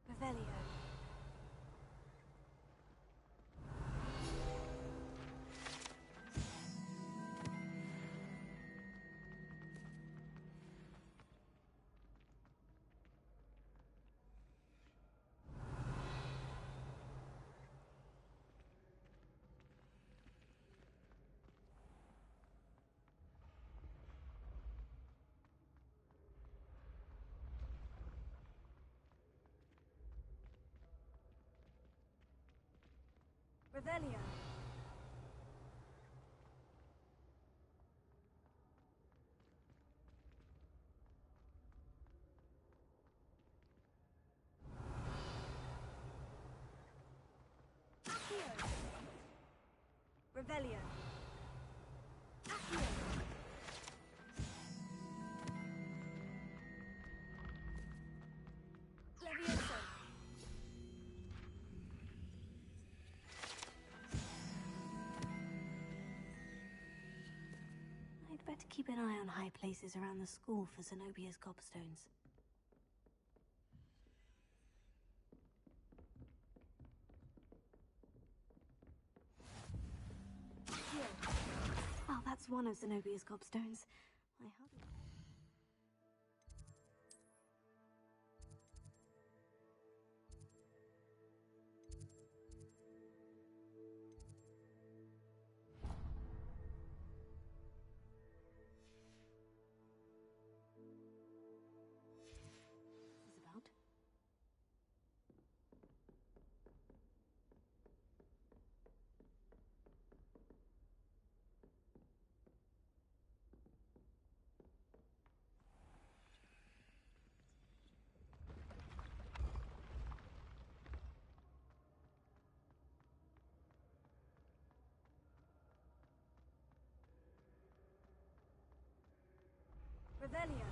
Revelio. Revelio. Accio. Revelio. Accio. Levioso. I'd better keep an eye on high places around the school for Zenobia's gobstones. Oh, that's one of Zenobia's gobstones. I hardly... What's this about? Revelio.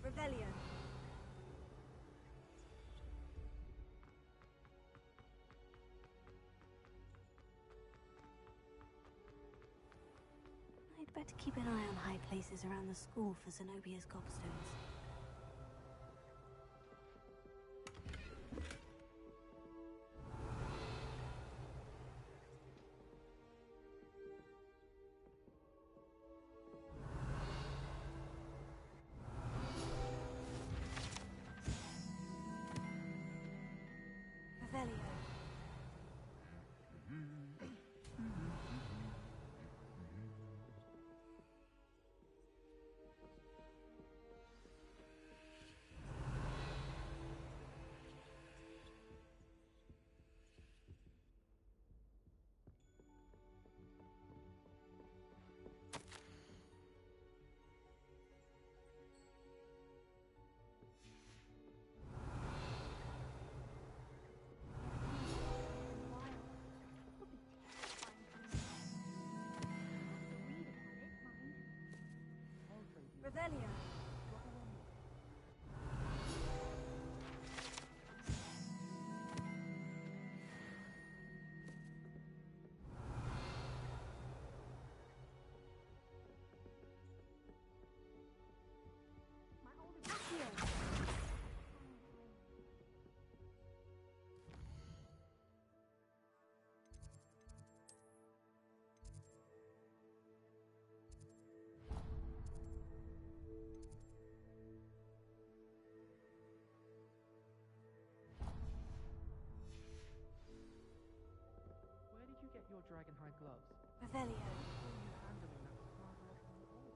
Revelio. I'd better keep an eye on high places around the school for Zenobia's gobstones. Revelio. Revelio. Where did you get your dragonhide gloves? Revelio. How are you handling that hard-working boy?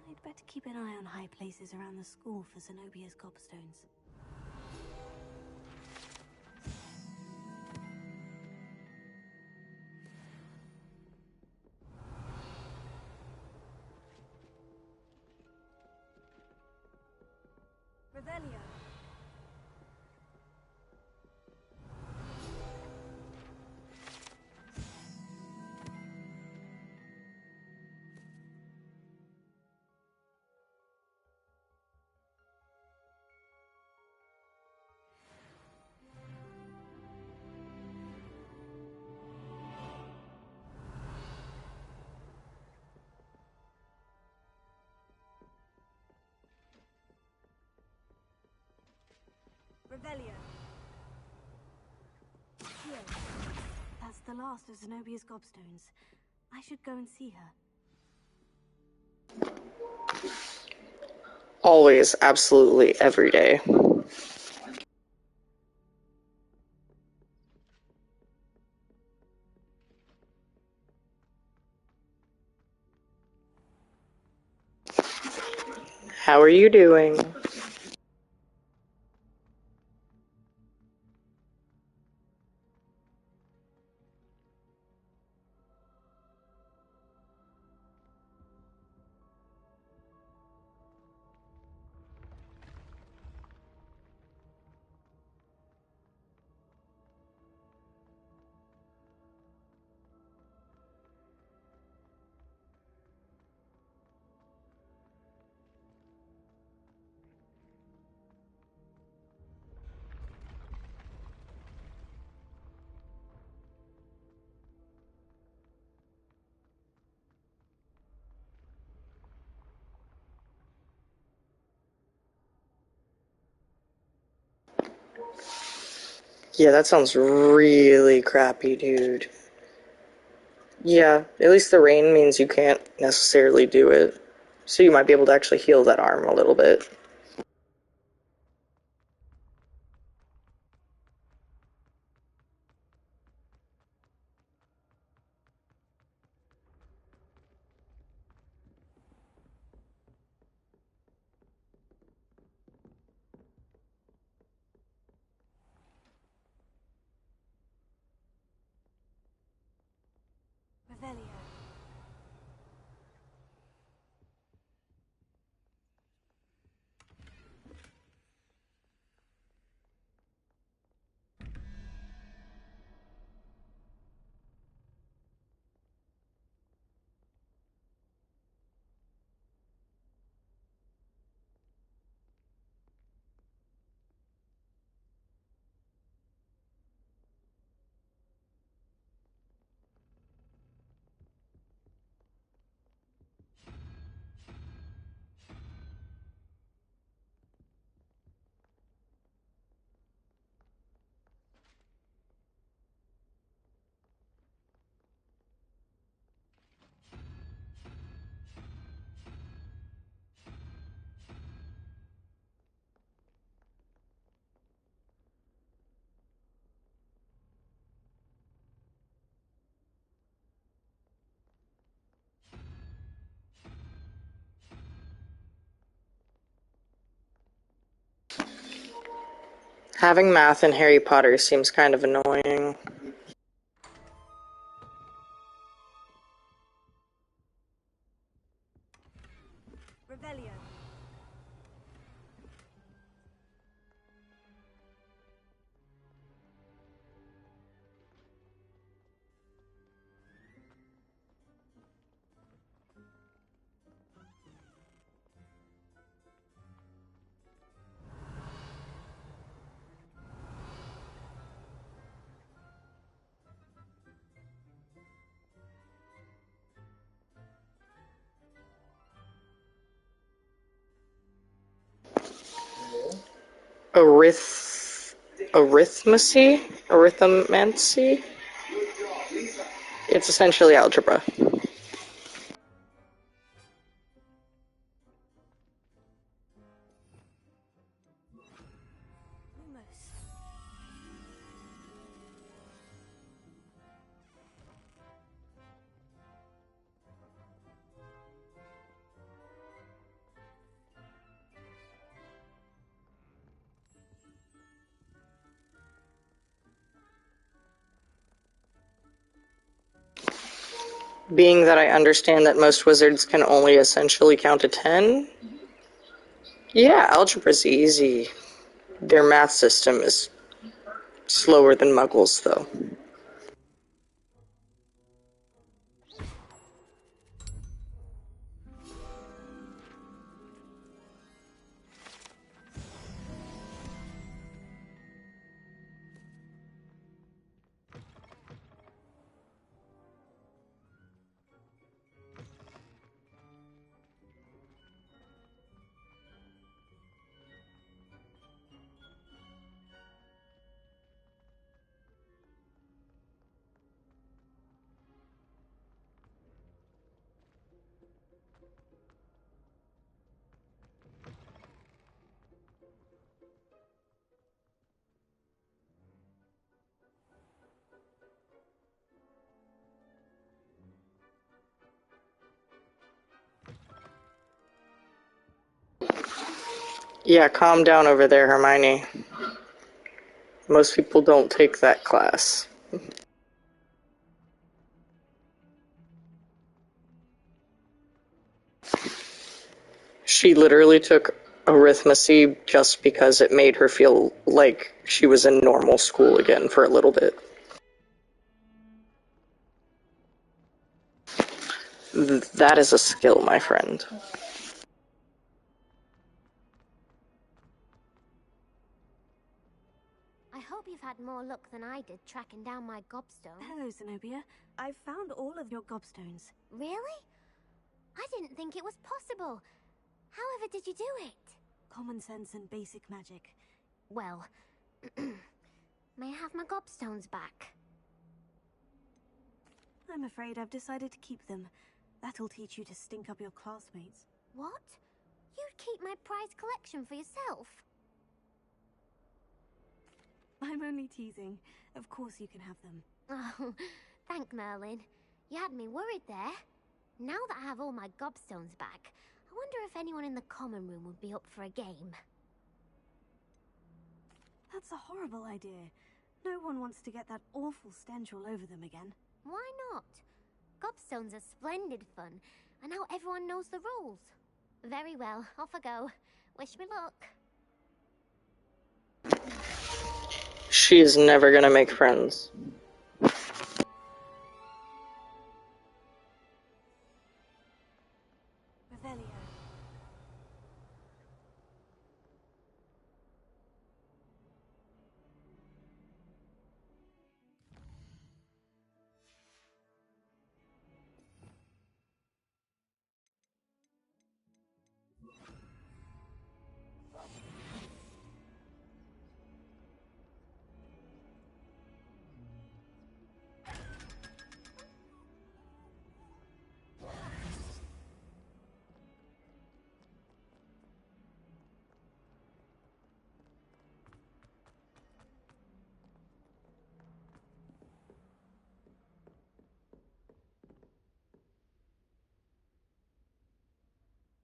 I'd better keep an eye on high places around the school for Zenobia's gobstones. Revelio. Revelio. Here. That's the last of Zenobia's gobstones. I should go and see her. Always, absolutely, every day. How are you doing? Yeah, that sounds really crappy, dude. Yeah, at least the rain means you can't necessarily do it. So you might be able to actually heal that arm a little bit. Revelio. Having math in Harry Potter seems kind of annoying. Revelio. Arithmancy? Arithmancy? It's essentially algebra. Being that I understand that most wizards can only essentially count to 10, yeah, algebra's easy. Their math system is slower than Muggles, though. Yeah, calm down over there, Hermione. Most people don't take that class. She literally took arithmancy just because it made her feel like she was in normal school again for a little bit. That is a skill, my friend. I hope you've had more luck than I did tracking down my gobstone. Hello, Zenobia. I've found all of your gobstones. Really? I didn't think it was possible. However did you do it? Common sense and basic magic. Well, may I have my gobstones back? I'm afraid I've decided to keep them. That'll teach you to stink up your classmates. What? You'd keep my prized collection for yourself? I'm only teasing. Of course you can have them. Oh, thank Merlin. You had me worried there. Now that I have all my gobstones back, I wonder if anyone in the common room would be up for a game. That's a horrible idea. No one wants to get that awful stench all over them again. Why not? Gobstones are splendid fun, and now everyone knows the rules. Very well, off I go. Wish me luck. She is never gonna make friends. Revelio.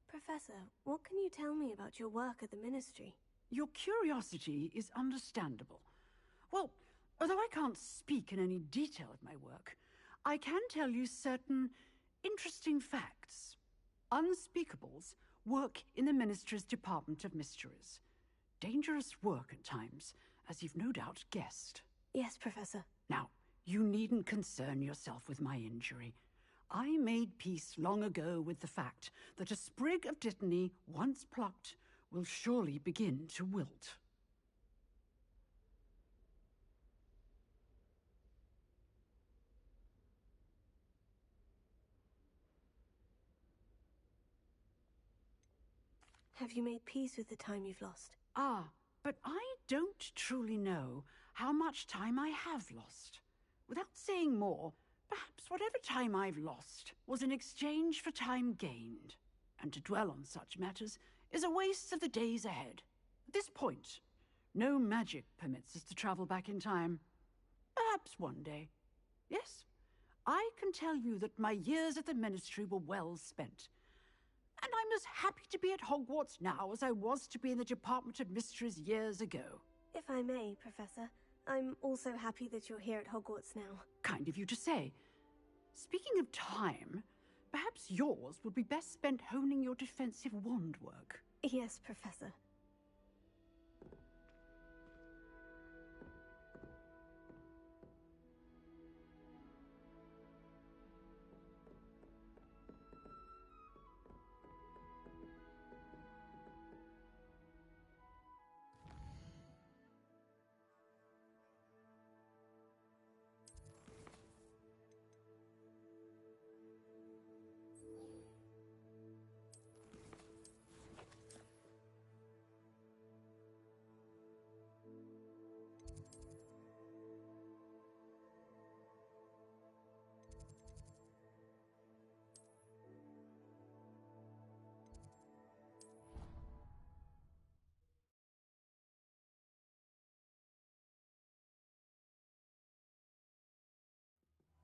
Professor, what can you tell me about your work at the Ministry? Your curiosity is understandable. Well, although I can't speak in any detail of my work, I can tell you certain interesting facts. Unspeakables work in the Ministry's Department of Mysteries. Dangerous work at times, as you've no doubt guessed. Yes, Professor. Now, you needn't concern yourself with my injury. I made peace long ago with the fact that a sprig of dittany, once plucked, will surely begin to wilt. Have you made peace with the time you've lost? Ah, But I don't truly know how much time I have lost. Without saying more, perhaps whatever time I've lost was in exchange for time gained. And to dwell on such matters is a waste of the days ahead. At this point, no magic permits us to travel back in time. Perhaps one day. Yes, I can tell you that my years at the Ministry were well spent. And I'm as happy to be at Hogwarts now as I was to be in the Department of Mysteries years ago. If I may, Professor, I'm also happy that you're here at Hogwarts now. Kind of you to say. Speaking of time, perhaps yours would be best spent honing your defensive wand work. Yes, Professor.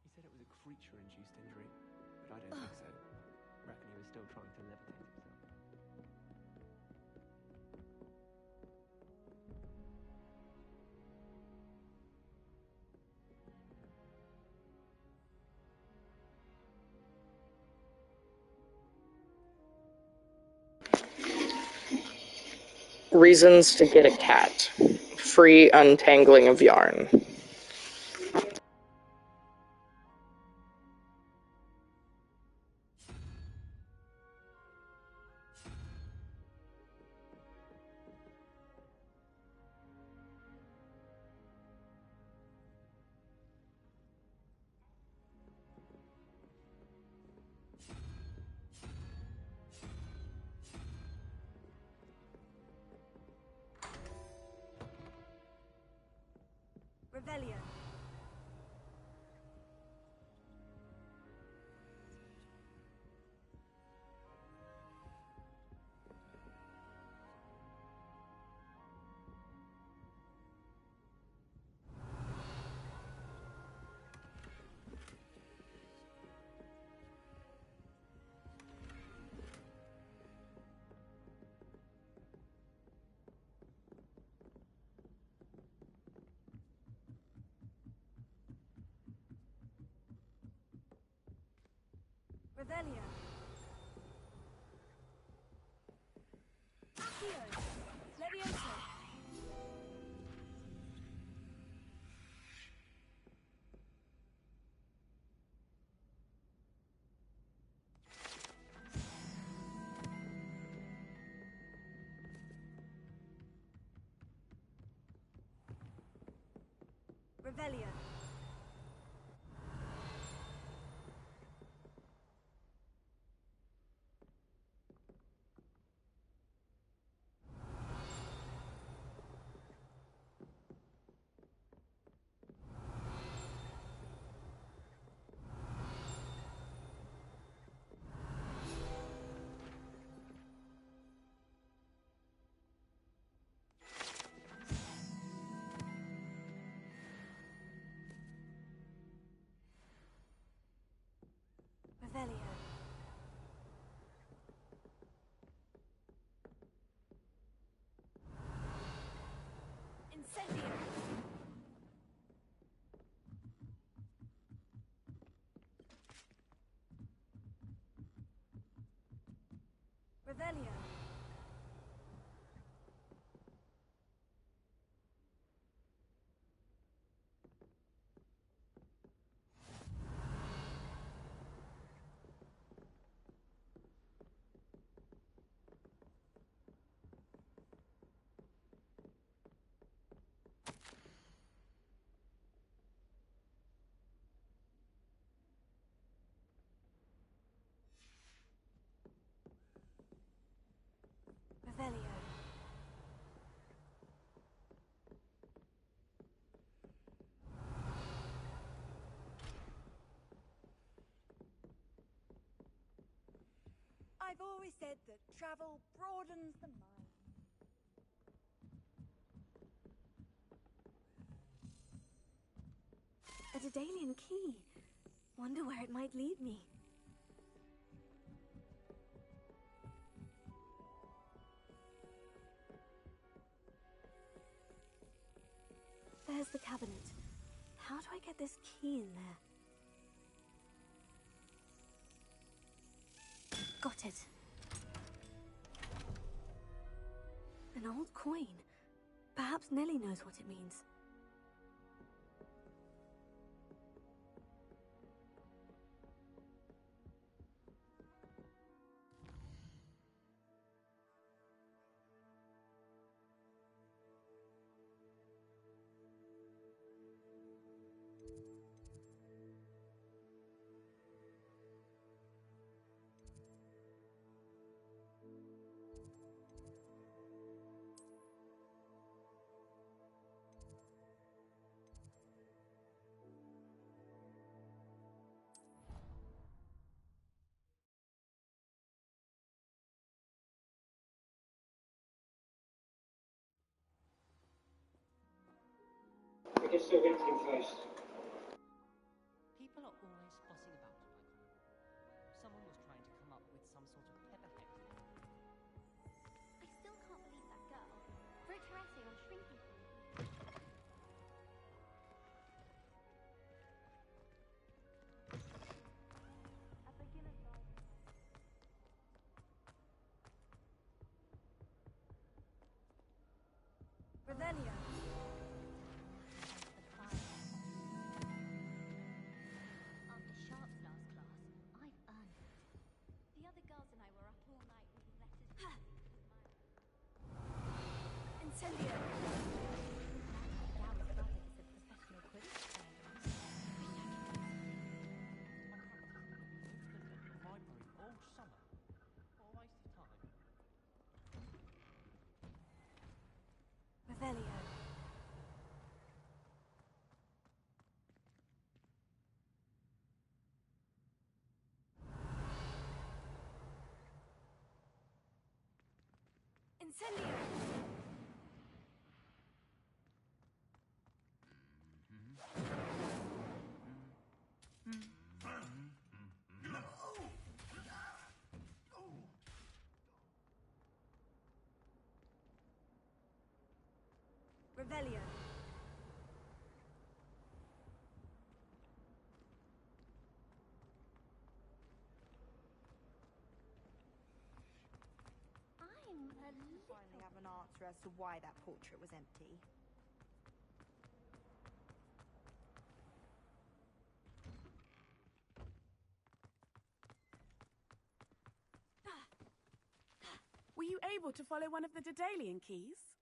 He said it was a creature-induced injury, but I don't think so. Reckon he was still trying to levitate himself. Reasons to get a cat. Free untangling of yarn. Revelio. Revelio. Accio. Levioso. Revelio. I've always said that travel broadens the mind. A Daedalian key. Wonder where it might lead me. There's the cabinet. How do I get this key in there? Got it. An old coin. Perhaps Nellie knows what it means. I guess so everything first. People are always fussing about in my common room. Someone was trying to come up with some sort of clever hex. I still can't believe that girl wrote her essay on shrinking. A beginner's guide. Revelio. After Sharp's last class, I've earned it. The other girls and I were up all night reading letters to Incendio. Gowie's brother is a professional Quidditch player. Library all summer. What a waste of time. Revelio. Incendio. Revelio. Finally have an answer as to why that portrait was empty. Were you able to follow one of the Daedalian keys?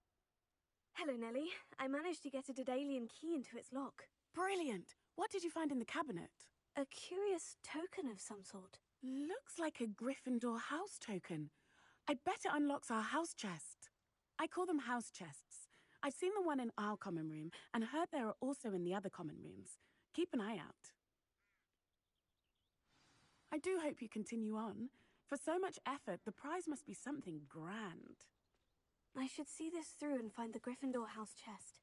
Hello, Nellie. I managed to get a Daedalian key into its lock. Brilliant. What did you find in the cabinet? A curious token of some sort. Looks like a Gryffindor house token. I bet it unlocks our house chest. I call them house chests. I've seen the one in our common room and heard there are also in the other common rooms. Keep an eye out. I do hope you continue on. For so much effort, the prize must be something grand. I should see this through and find the Gryffindor house chest.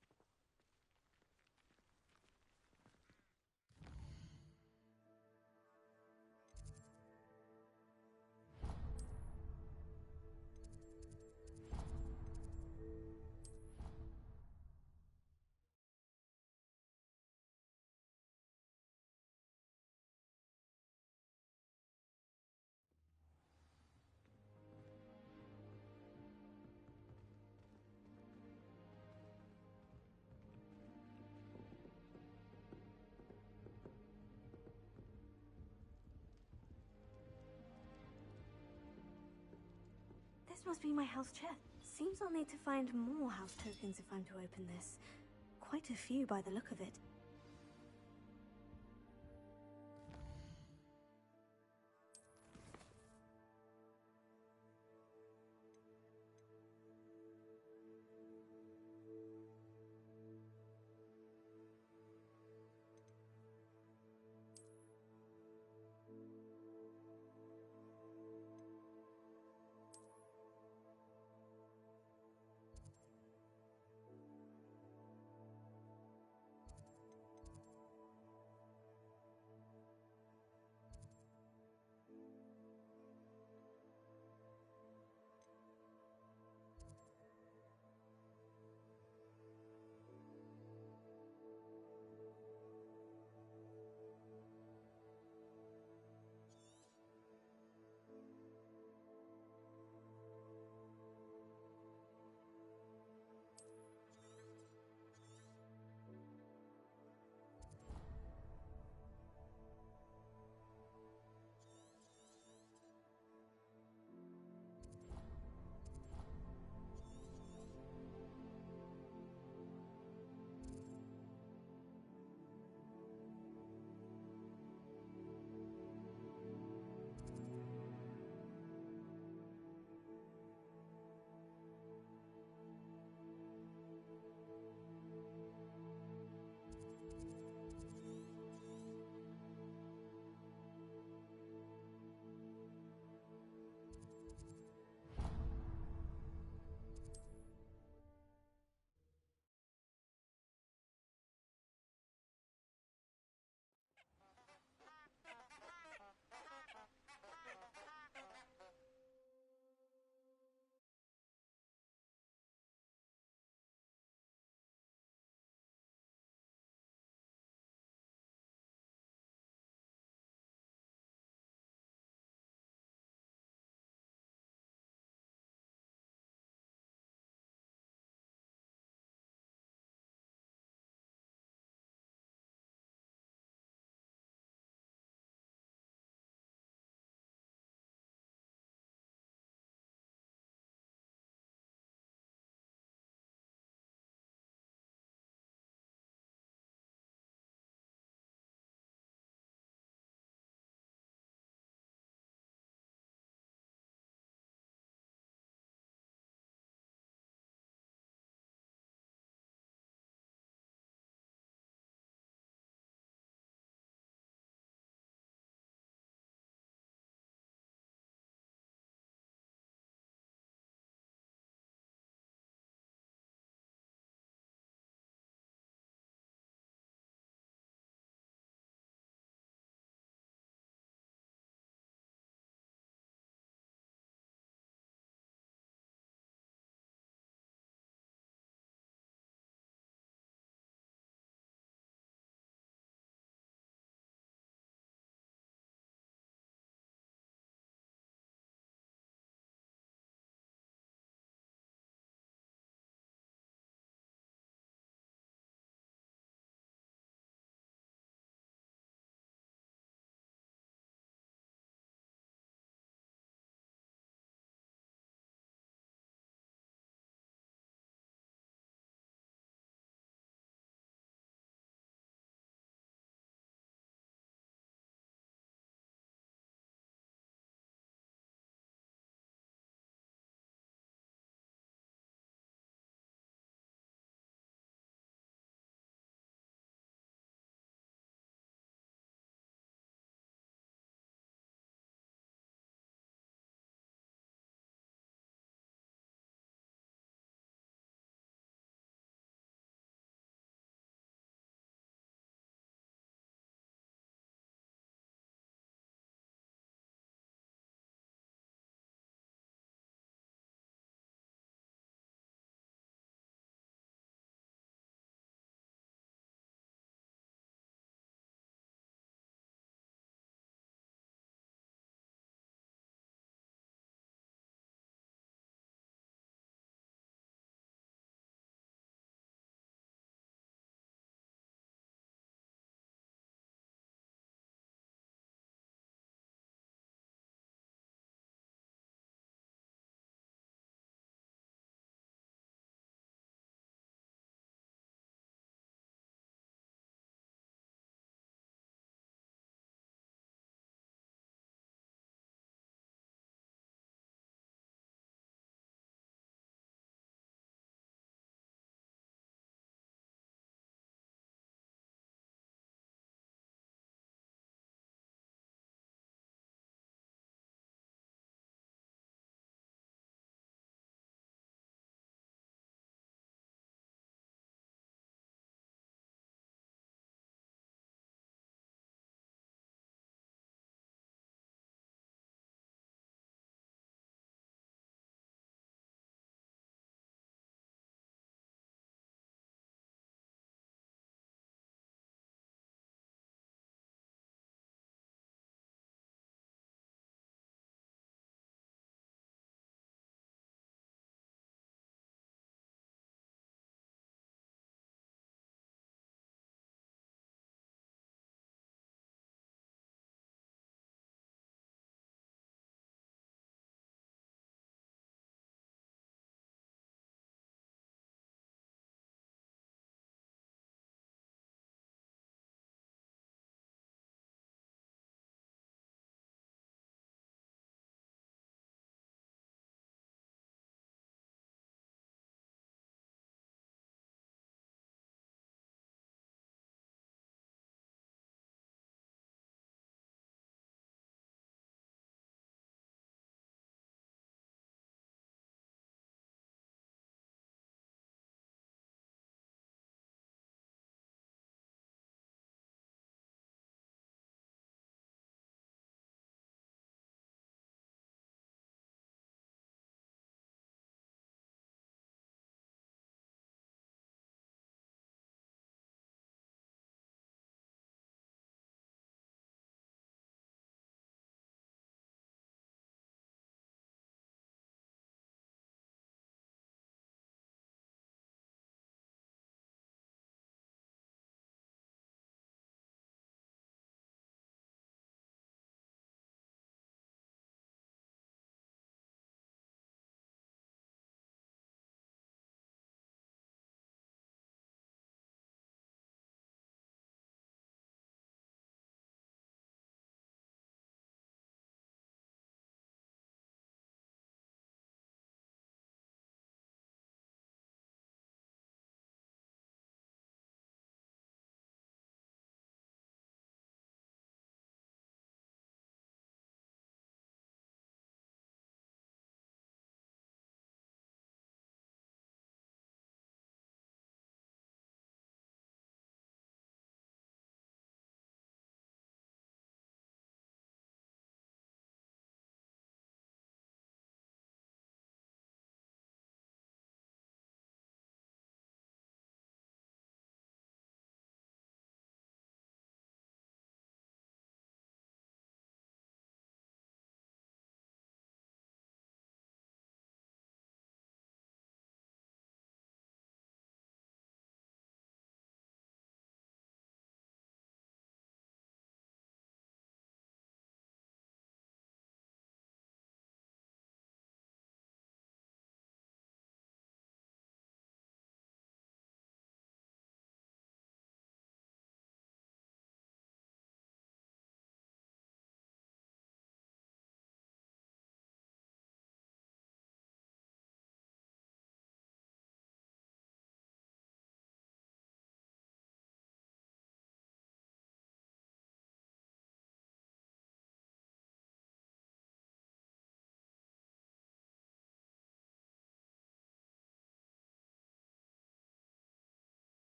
This must be my house chest. Seems I'll need to find more house tokens if I'm to open this. Quite a few by the look of it.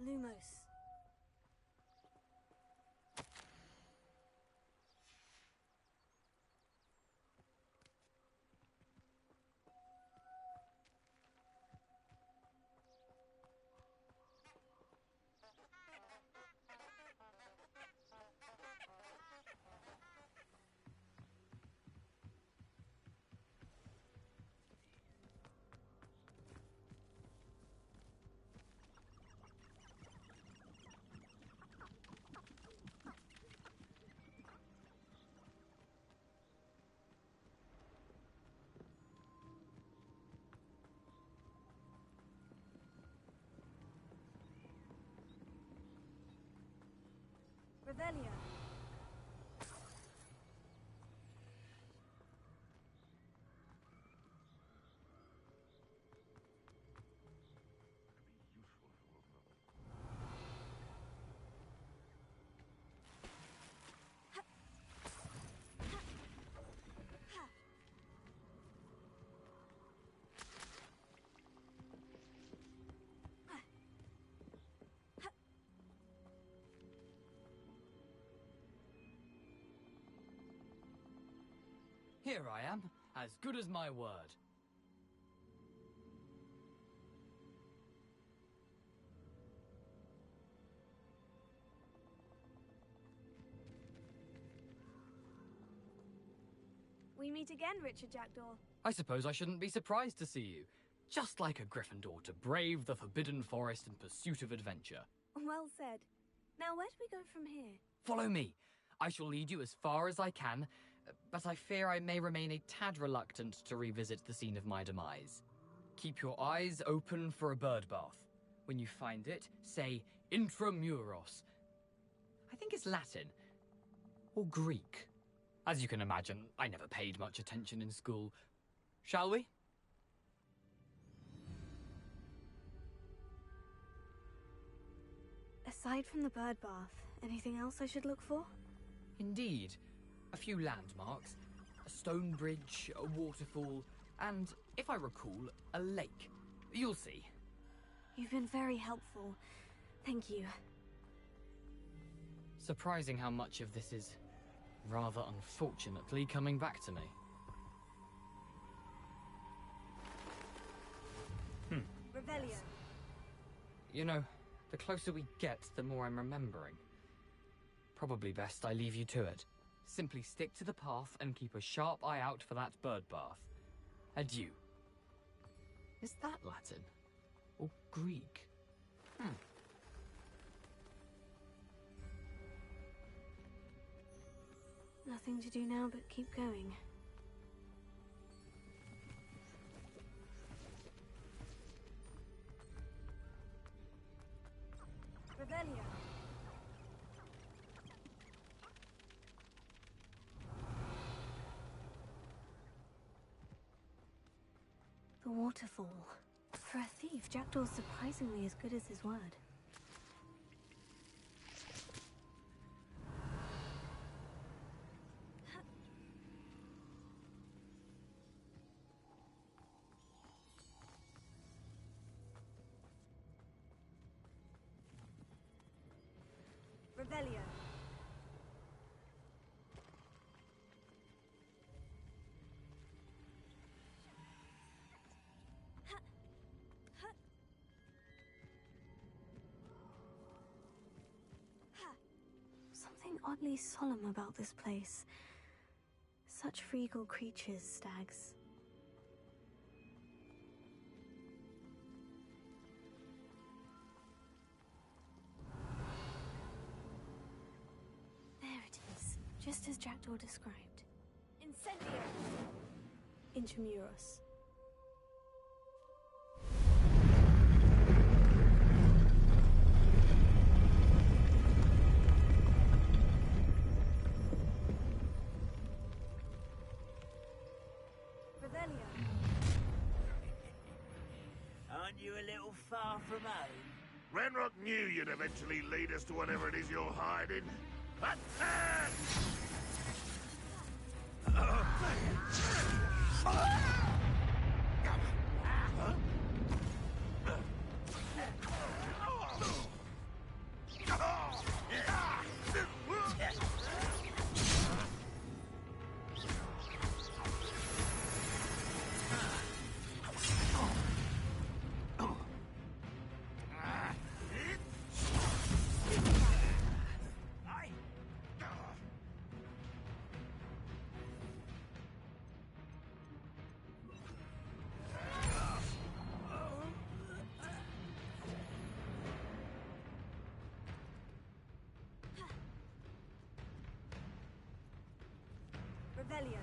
Lumos. Revelio. Here I am, as good as my word. We meet again, Richard Jackdaw. I suppose I shouldn't be surprised to see you. Just like a Gryffindor to brave the Forbidden Forest in pursuit of adventure. Well said. Now, where do we go from here? Follow me. I shall lead you as far as I can, but I fear I may remain a tad reluctant to revisit the scene of my demise. Keep your eyes open for a bird bath. When you find it, say intramuros. I think it's Latin. Or Greek. As you can imagine, I never paid much attention in school. Shall we? Aside from the bird bath, anything else I should look for? Indeed. A few landmarks, a stone bridge, a waterfall, and, if I recall, a lake. You'll see. You've been very helpful. Thank you. Surprising how much of this is, rather unfortunately, coming back to me. Revelio. You know, the closer we get, the more I'm remembering. Probably best I leave you to it. Simply stick to the path and keep a sharp eye out for that bird bath. Adieu. Is that Latin? Or Greek? Nothing to do now but keep going. Revelio. The waterfall. For a thief, Jackdaw's surprisingly as good as his word. Revelio. Something oddly solemn about this place. Such regal creatures, stags. There it is, just as Jackdaw described. Incendio! Intramuros. Aren't you a little far from home? Renrock knew you'd eventually lead us to whatever it is you're hiding. Attack! Revelio.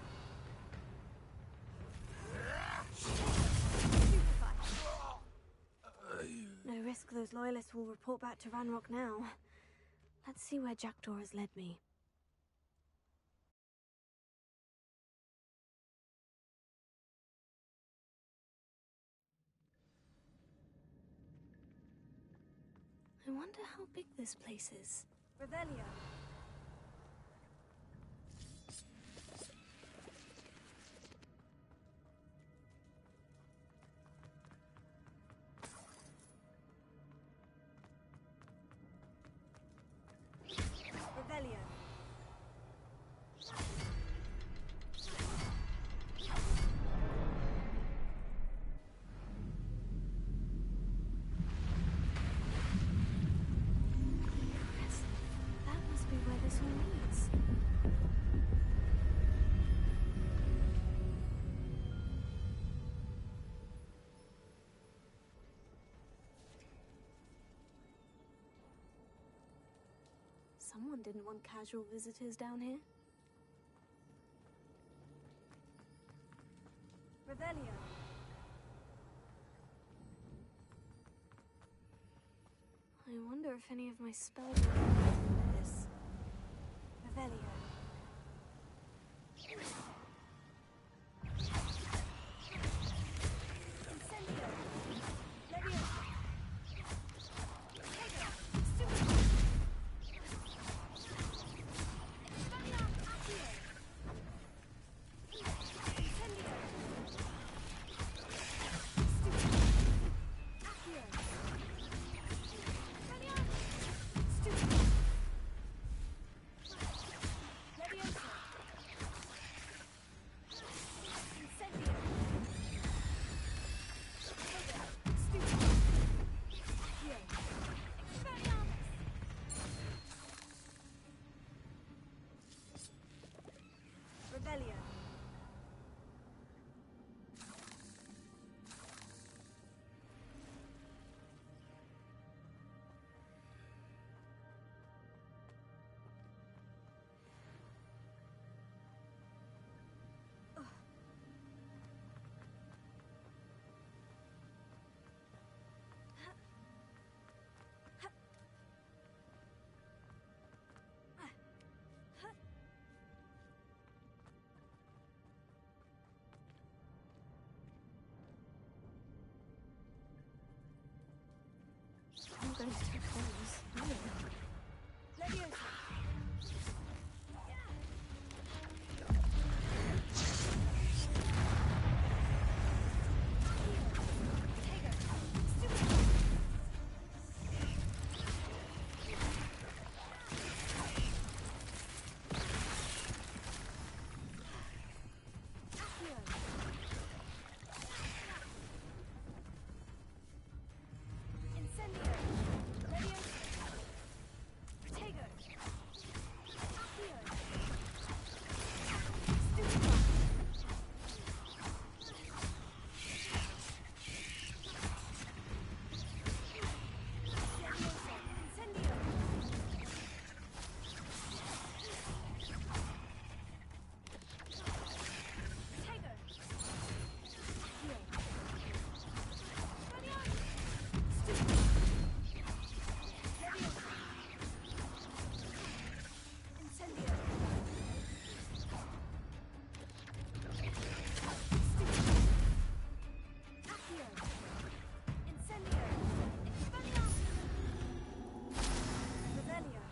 No risk those loyalists will report back to Ranrock now. Let's see where Jackdaw has led me. I wonder how big this place is. Revelio. Revelio. That must be where this all leads. Someone didn't want casual visitors down here. Revelio. I wonder if any of my spells are related to this. Revelio. Incendio. Leviosa. Tego. Super. Expelliarm Accio. Incendio. Super. Accio. Expelliarm. Super. Leviosa. Incendio. Tego. Super. Accio. Expelliarmus. Revelio. I'm going to take those. Leviosa. Incendio. Leviosa. Protego. Accio. Stupefy. Leviosa. Incendio. Protego. Accio. Expelliarmus. Stupefy. Leviosa. Incendio. Stupefy. Accio. Incendio. Expelliarmus. Revelio.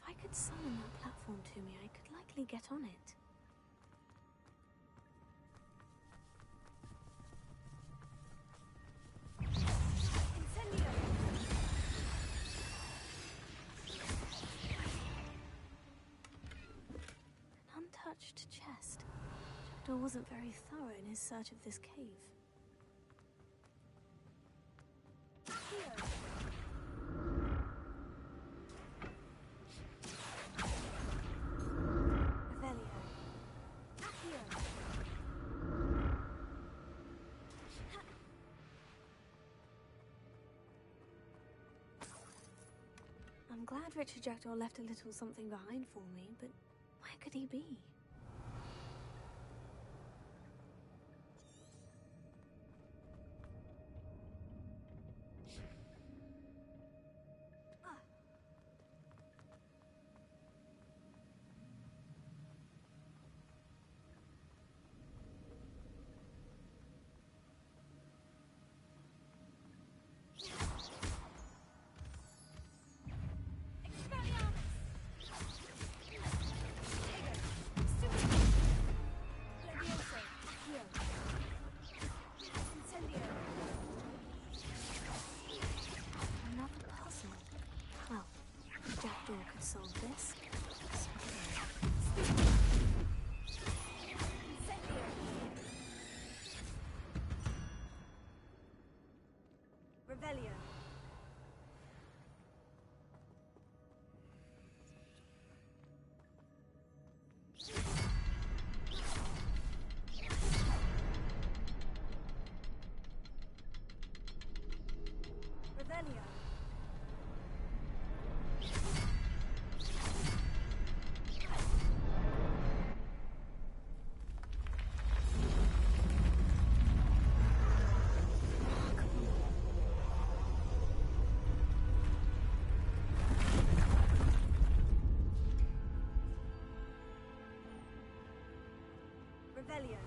If I could summon that platform to me, I could likely get on it. Jackdaw wasn't very thorough in his search of this cave. I'm glad Richard Jackdaw left a little something behind for me, but where could he be? Solve this. Revelio. Revelio. Revelio.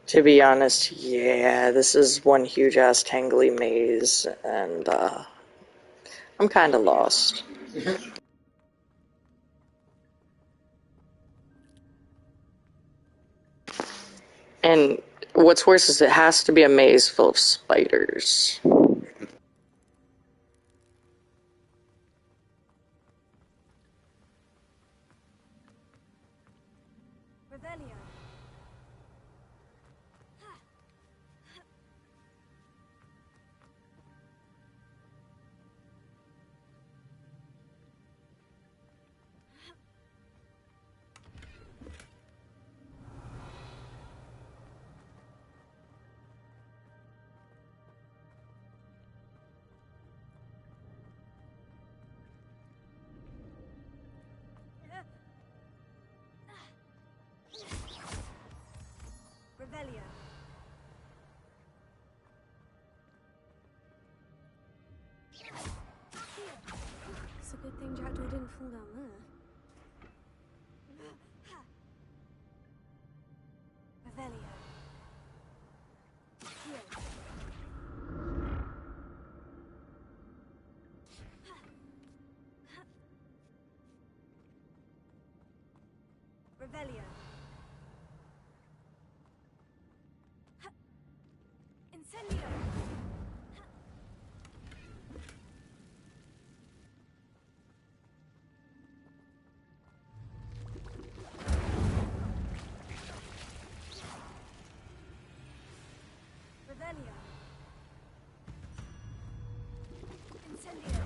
To be honest, yeah, this is one huge ass tangly maze, and I'm kinda lost. And what's worse is it has to be a maze full of spiders. Revelio. Revelio. It's a good thing Jackdaw didn't fall down there. Revelio. Revelio. Incendio. Revelio. Incendio.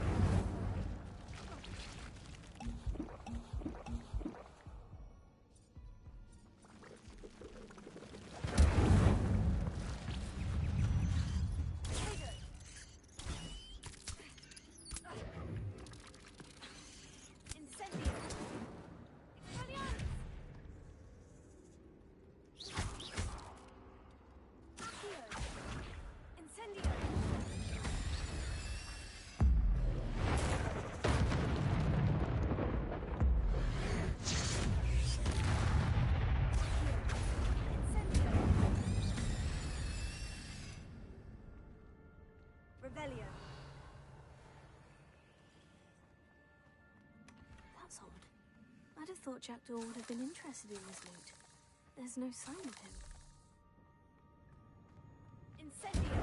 Incendio. Revelio. That's odd. I'd have thought Jackdaw would have been interested in this loot. There's no sign of him. Incendio.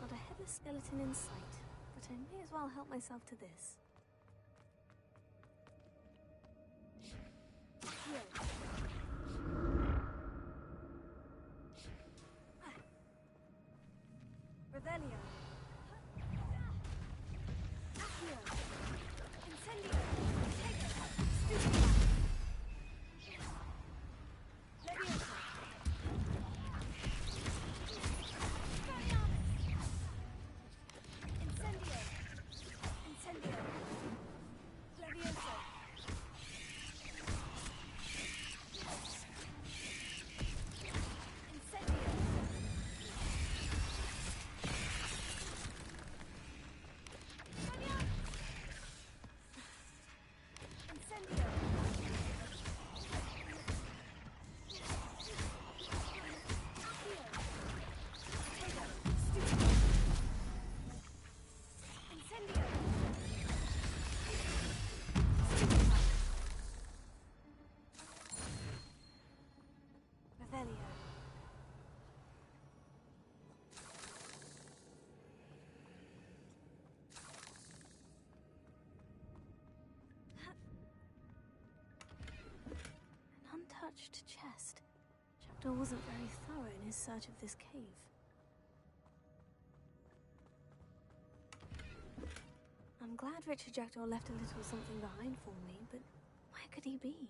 Not a headless skeleton in sight, but I may as well help myself to this. Revelio. Accio. Incendio. Take it. Stupid. Leviosa. Incendio. Incendio. Leviosa. Incendio. Incendio. Incendio. Revelio. An untouched chest. Jackdaw wasn't very thorough in his search of this cave. I'm glad Richard Jackdaw left a little something behind for me, but where could he be?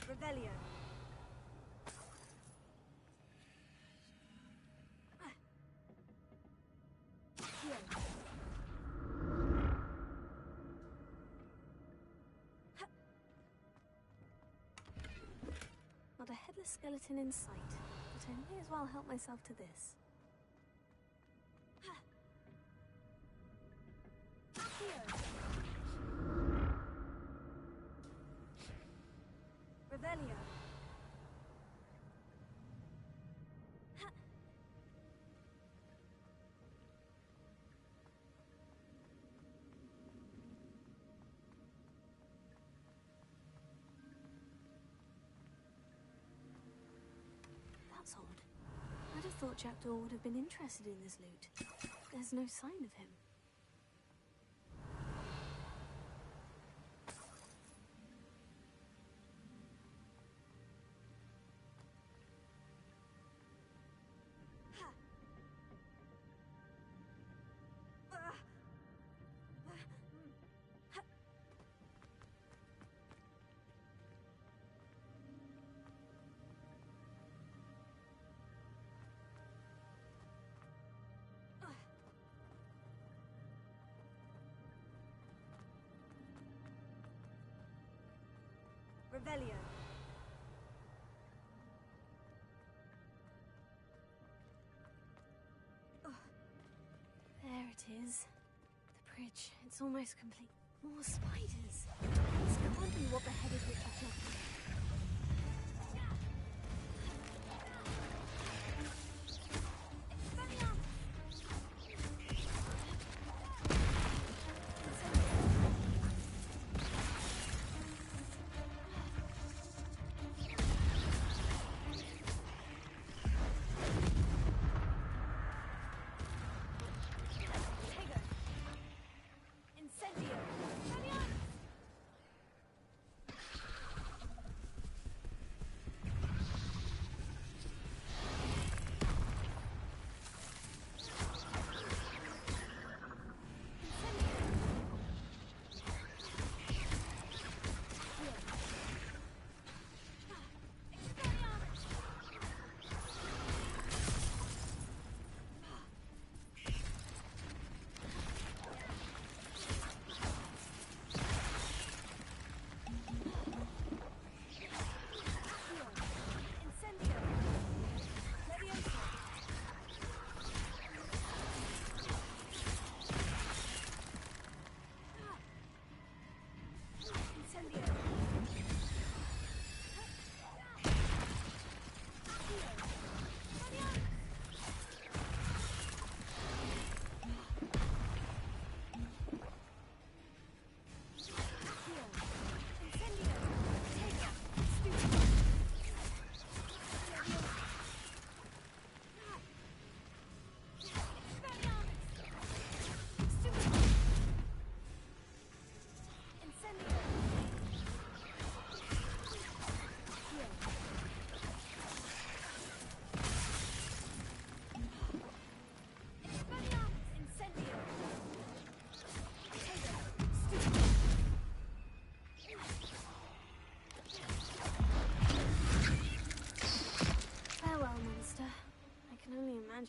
Revelio. Not a headless skeleton in sight, but I may as well help myself to this. Revelio. That's odd. I'd have thought Jackdaw would have been interested in this loot. There's no sign of him. Revelio. Oh, there it is. The bridge. It's almost complete. More spiders. This can't be what the headed witch is looking for.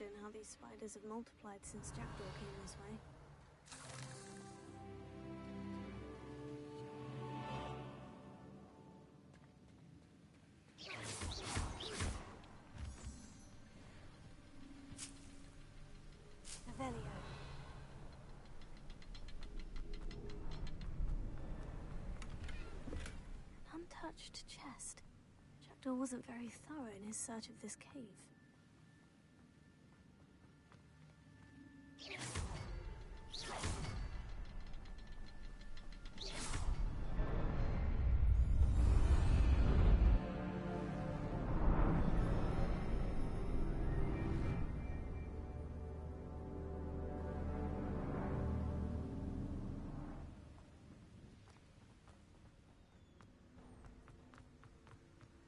imagine how these spiders have multiplied since Jackdaw came this way. Revelio. An untouched chest. Jackdaw wasn't very thorough in his search of this cave.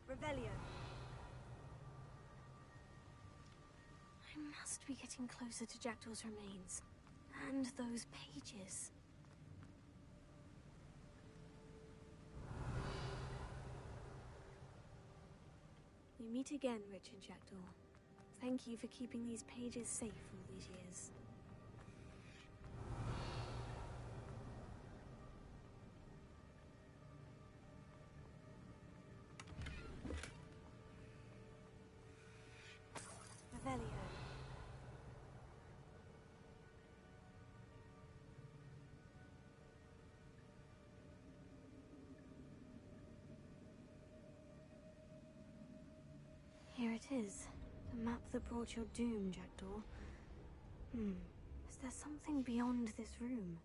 Revelio. I must be getting closer to Jackdaw's remains. And those pages. We meet again, Richard Jackdaw. Thank you for keeping these pages safe all these years. Revelio. Here it is. The map that brought your doom, Jackdaw. Is there something beyond this room?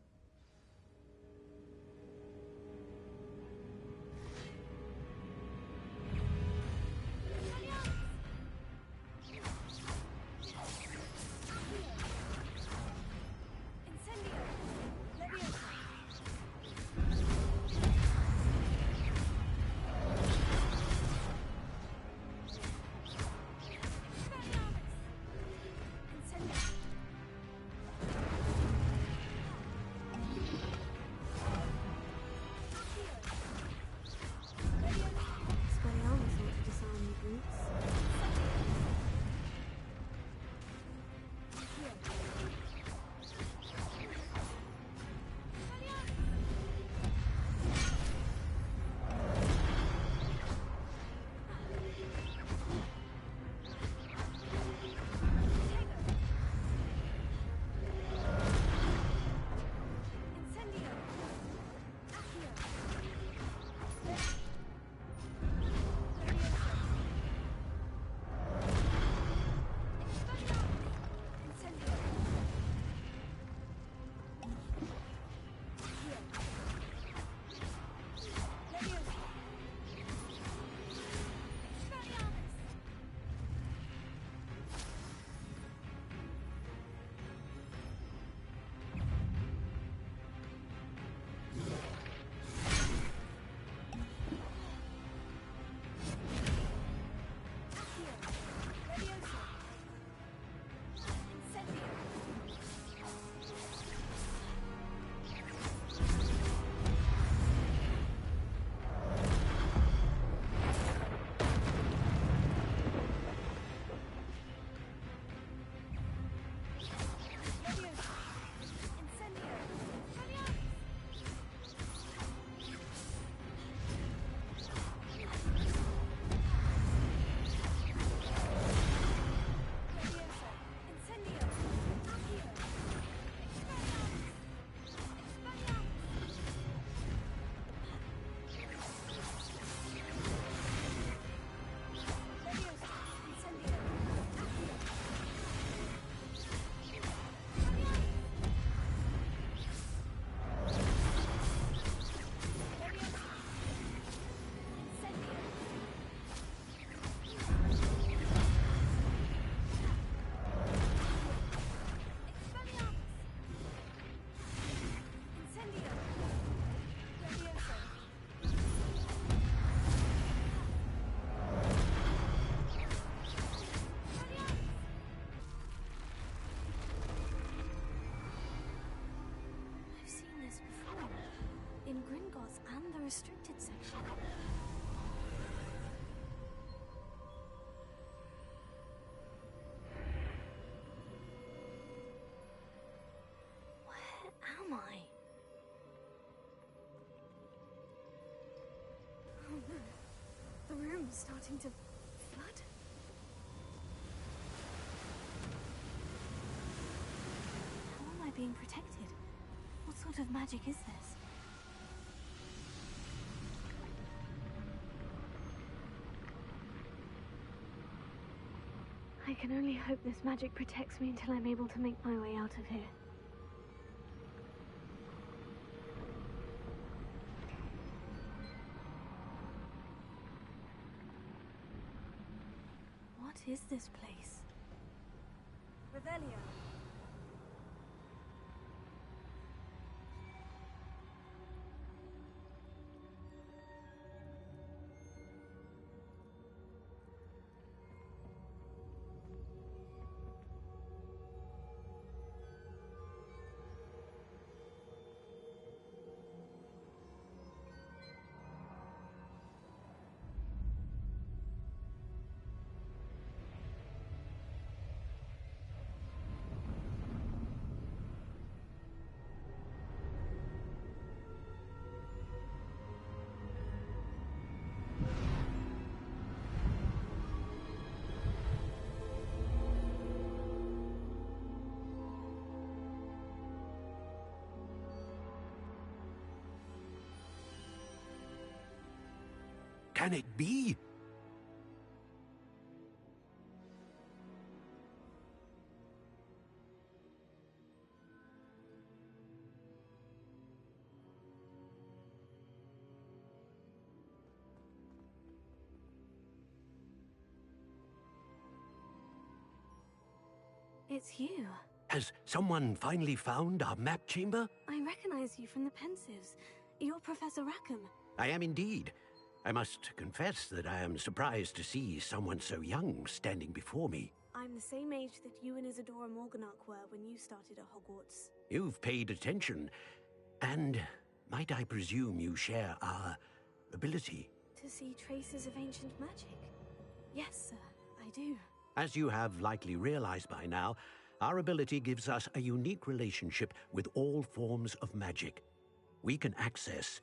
The room's starting to flood. How am I being protected? What sort of magic is this? I can only hope this magic protects me until I'm able to make my way out of here. What is this place? Revelio. Can it be? It's you. Has someone finally found our map chamber? I recognize you from the Pensives. You're Professor Rackham. I am indeed. I must confess that I am surprised to see someone so young standing before me. I'm the same age that you and Isadora Morganach were when you started at Hogwarts. You've paid attention, and might I presume you share our ability? To see traces of ancient magic? Yes, sir, I do. As you have likely realized by now, our ability gives us a unique relationship with all forms of magic. We can access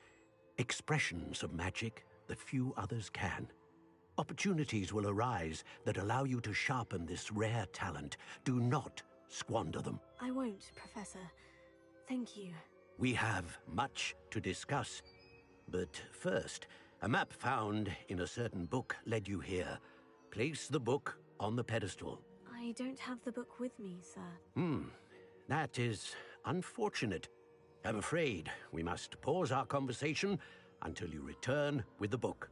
expressions of magic that few others can. Opportunities will arise that allow you to sharpen this rare talent. Do not squander them. I won't, Professor. Thank you. We have much to discuss. But first, a map found in a certain book led you here. Place the book on the pedestal. I don't have the book with me, sir. That is unfortunate. I'm afraid we must pause our conversation until you return with the book.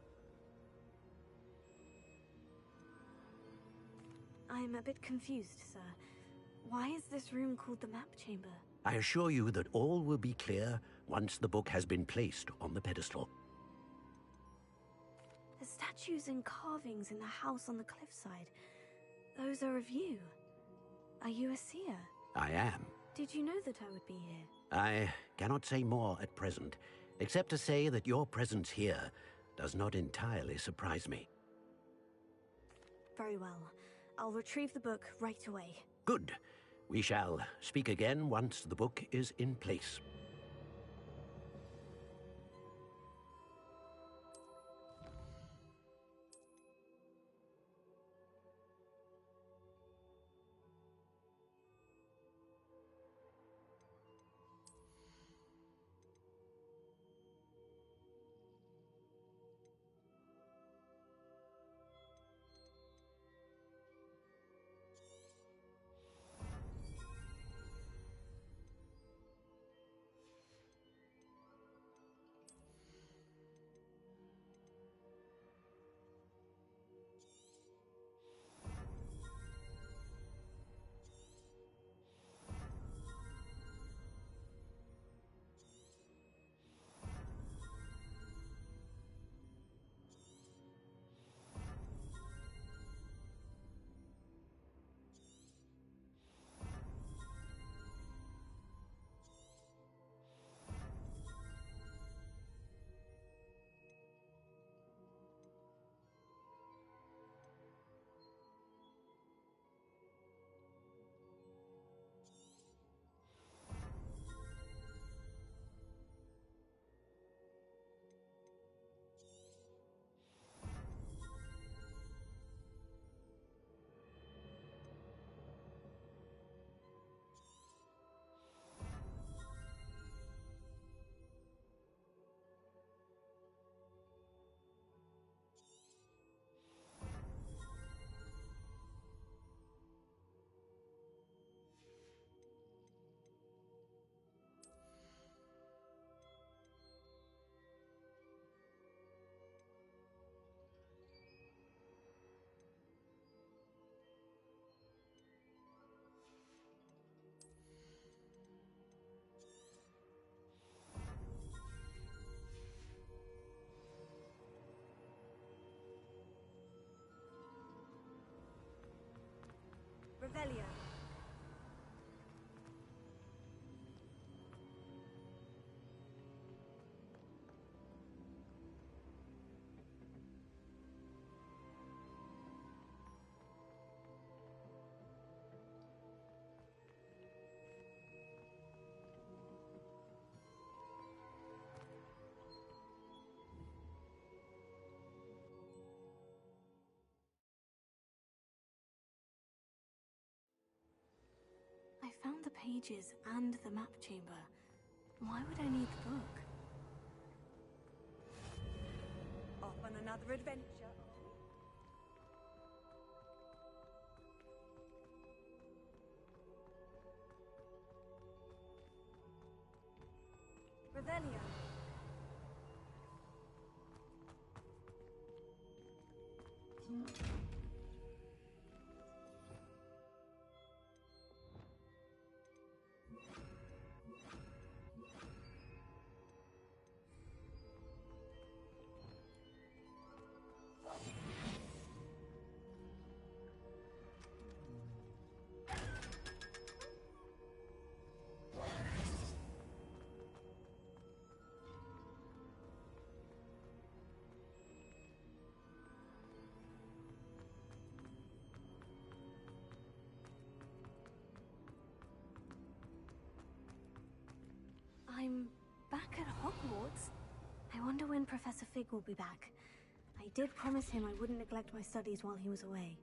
I'm a bit confused, sir. Why is this room called the map chamber? I assure you that all will be clear once the book has been placed on the pedestal. The statues and carvings in the house on the cliffside, those are of you. Are you a seer? I am. Did you know that I would be here? I cannot say more at present, except to say that your presence here does not entirely surprise me. Very well. I'll retrieve the book right away. Good. We shall speak again once the book is in place. Revelio. I found the pages and the map chamber. Why would I need the book? Off on another adventure. Revelio. I'm back at Hogwarts. I wonder when Professor Fig will be back. I did promise him I wouldn't neglect my studies while he was away.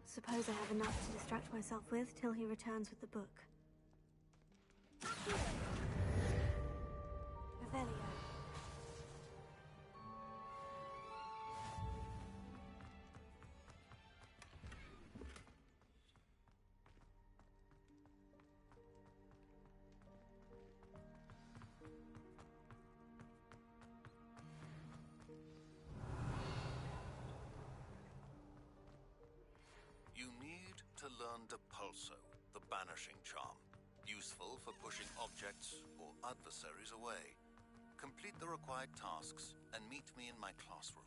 Suppose I have enough to distract myself with till he returns with the book. Revelio. You need to learn Depulso, the banishing charm. Useful for pushing objects or adversaries away. Complete the required tasks and meet me in my classroom.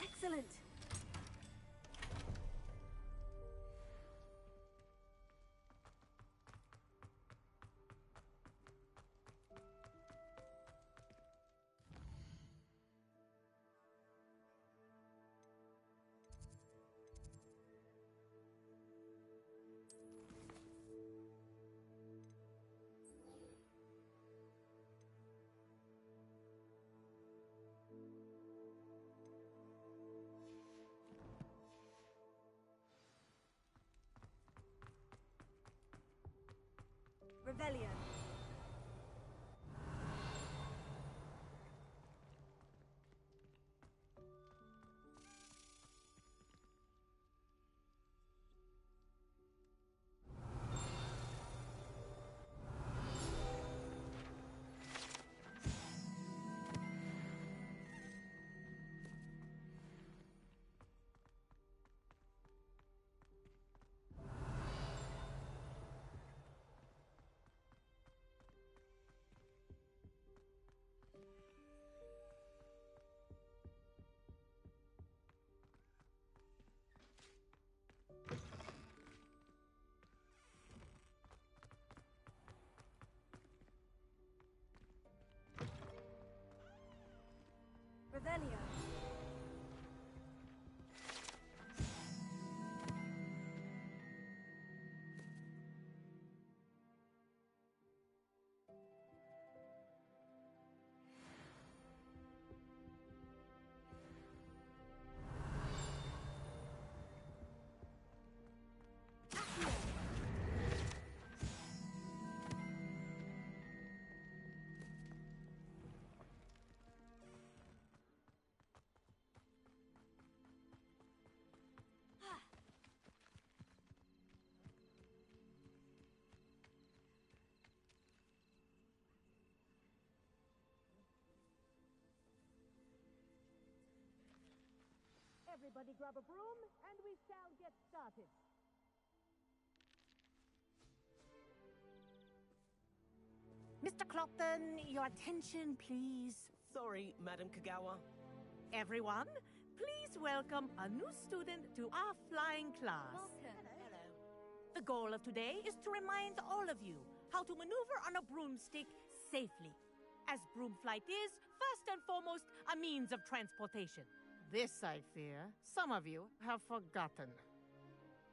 Excellent. Revelio. Revelio. Everybody grab a broom, and we shall get started. Mr. Clopton, your attention, please. Sorry, Madam Kagawa. Everyone, please welcome a new student to our flying class. Welcome. Hello. The goal of today is to remind all of you how to maneuver on a broomstick safely, as broom flight is, first and foremost, a means of transportation. This, I fear, some of you have forgotten.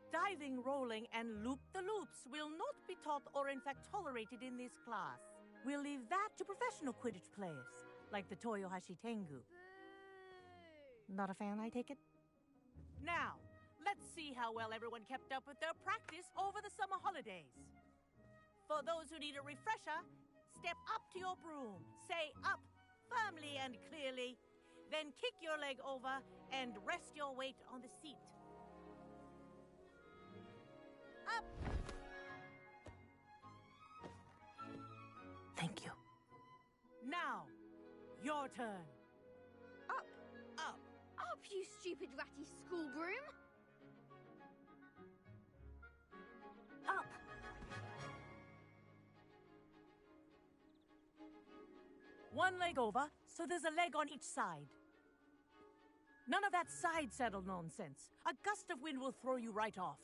Diving, rolling, and loop-the-loops will not be taught or in fact tolerated in this class. We'll leave that to professional Quidditch players, like the Toyohashi Tengu. Not a fan, I take it? Now, let's see how well everyone kept up with their practice over the summer holidays. For those who need a refresher, step up to your broom, say up firmly and clearly, then kick your leg over and rest your weight on the seat. Up! Thank you. Now, your turn. Up. Up. Up, you stupid ratty school broom. Up. One leg over, so there's a leg on each side. None of that side saddle nonsense. A gust of wind will throw you right off.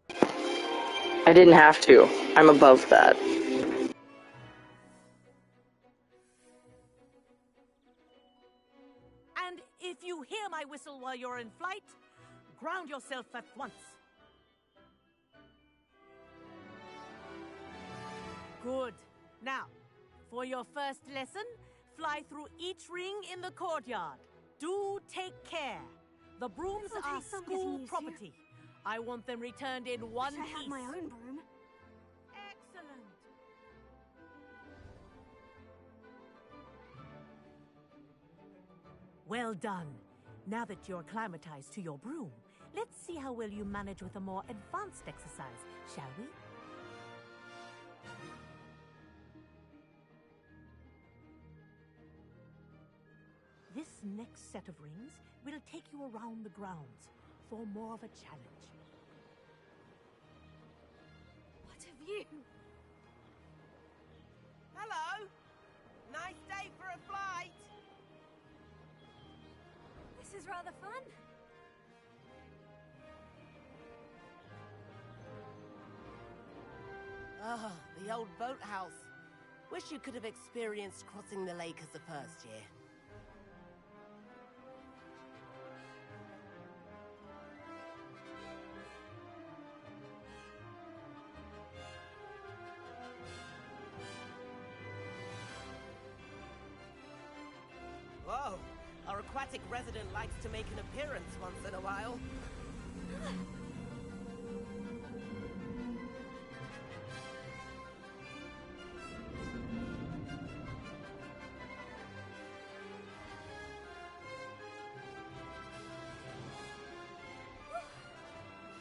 I didn't have to. I'm above that. And if you hear my whistle while you're in flight, ground yourself at once. Good. Now, for your first lesson, fly through each ring in the courtyard. Do take care. The brooms are school property. I want them returned in one piece. I had my own broom. Excellent. Well done. Now that you're acclimatized to your broom, let's see how well you manage with a more advanced exercise, shall we? This next set of rings will take you around the grounds for more of a challenge. What have you? Hello! Nice day for a flight! This is rather fun. Ah, the old boathouse. Wish you could have experienced crossing the lake as the first year. Whoa, our aquatic resident likes to make an appearance once in a while.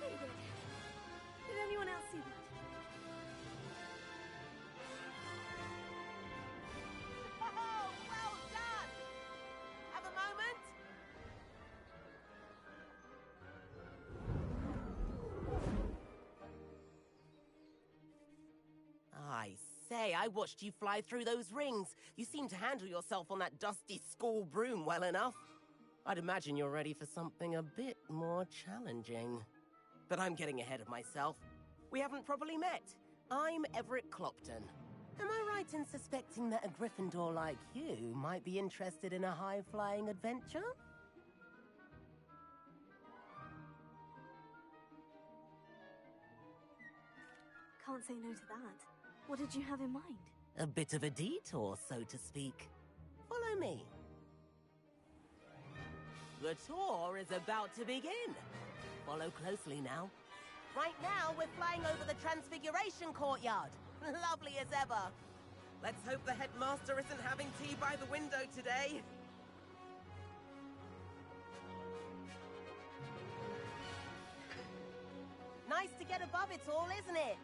Pretty good. Did anyone else see that? Oh, well done! Have a moment? I say, I watched you fly through those rings. You seem to handle yourself on that dusty school broom well enough. I'd imagine you're ready for something a bit more challenging. But I'm getting ahead of myself. We haven't properly met. I'm Everett Clopton. Am I right in suspecting that a Gryffindor like you might be interested in a high-flying adventure? Can't say no to that. What did you have in mind? A bit of a detour, so to speak. Follow me. The tour is about to begin. Follow closely now. Right now, we're flying over the Transfiguration Courtyard. Lovely as ever. Let's hope the headmaster isn't having tea by the window today. Nice to get above it all, isn't it?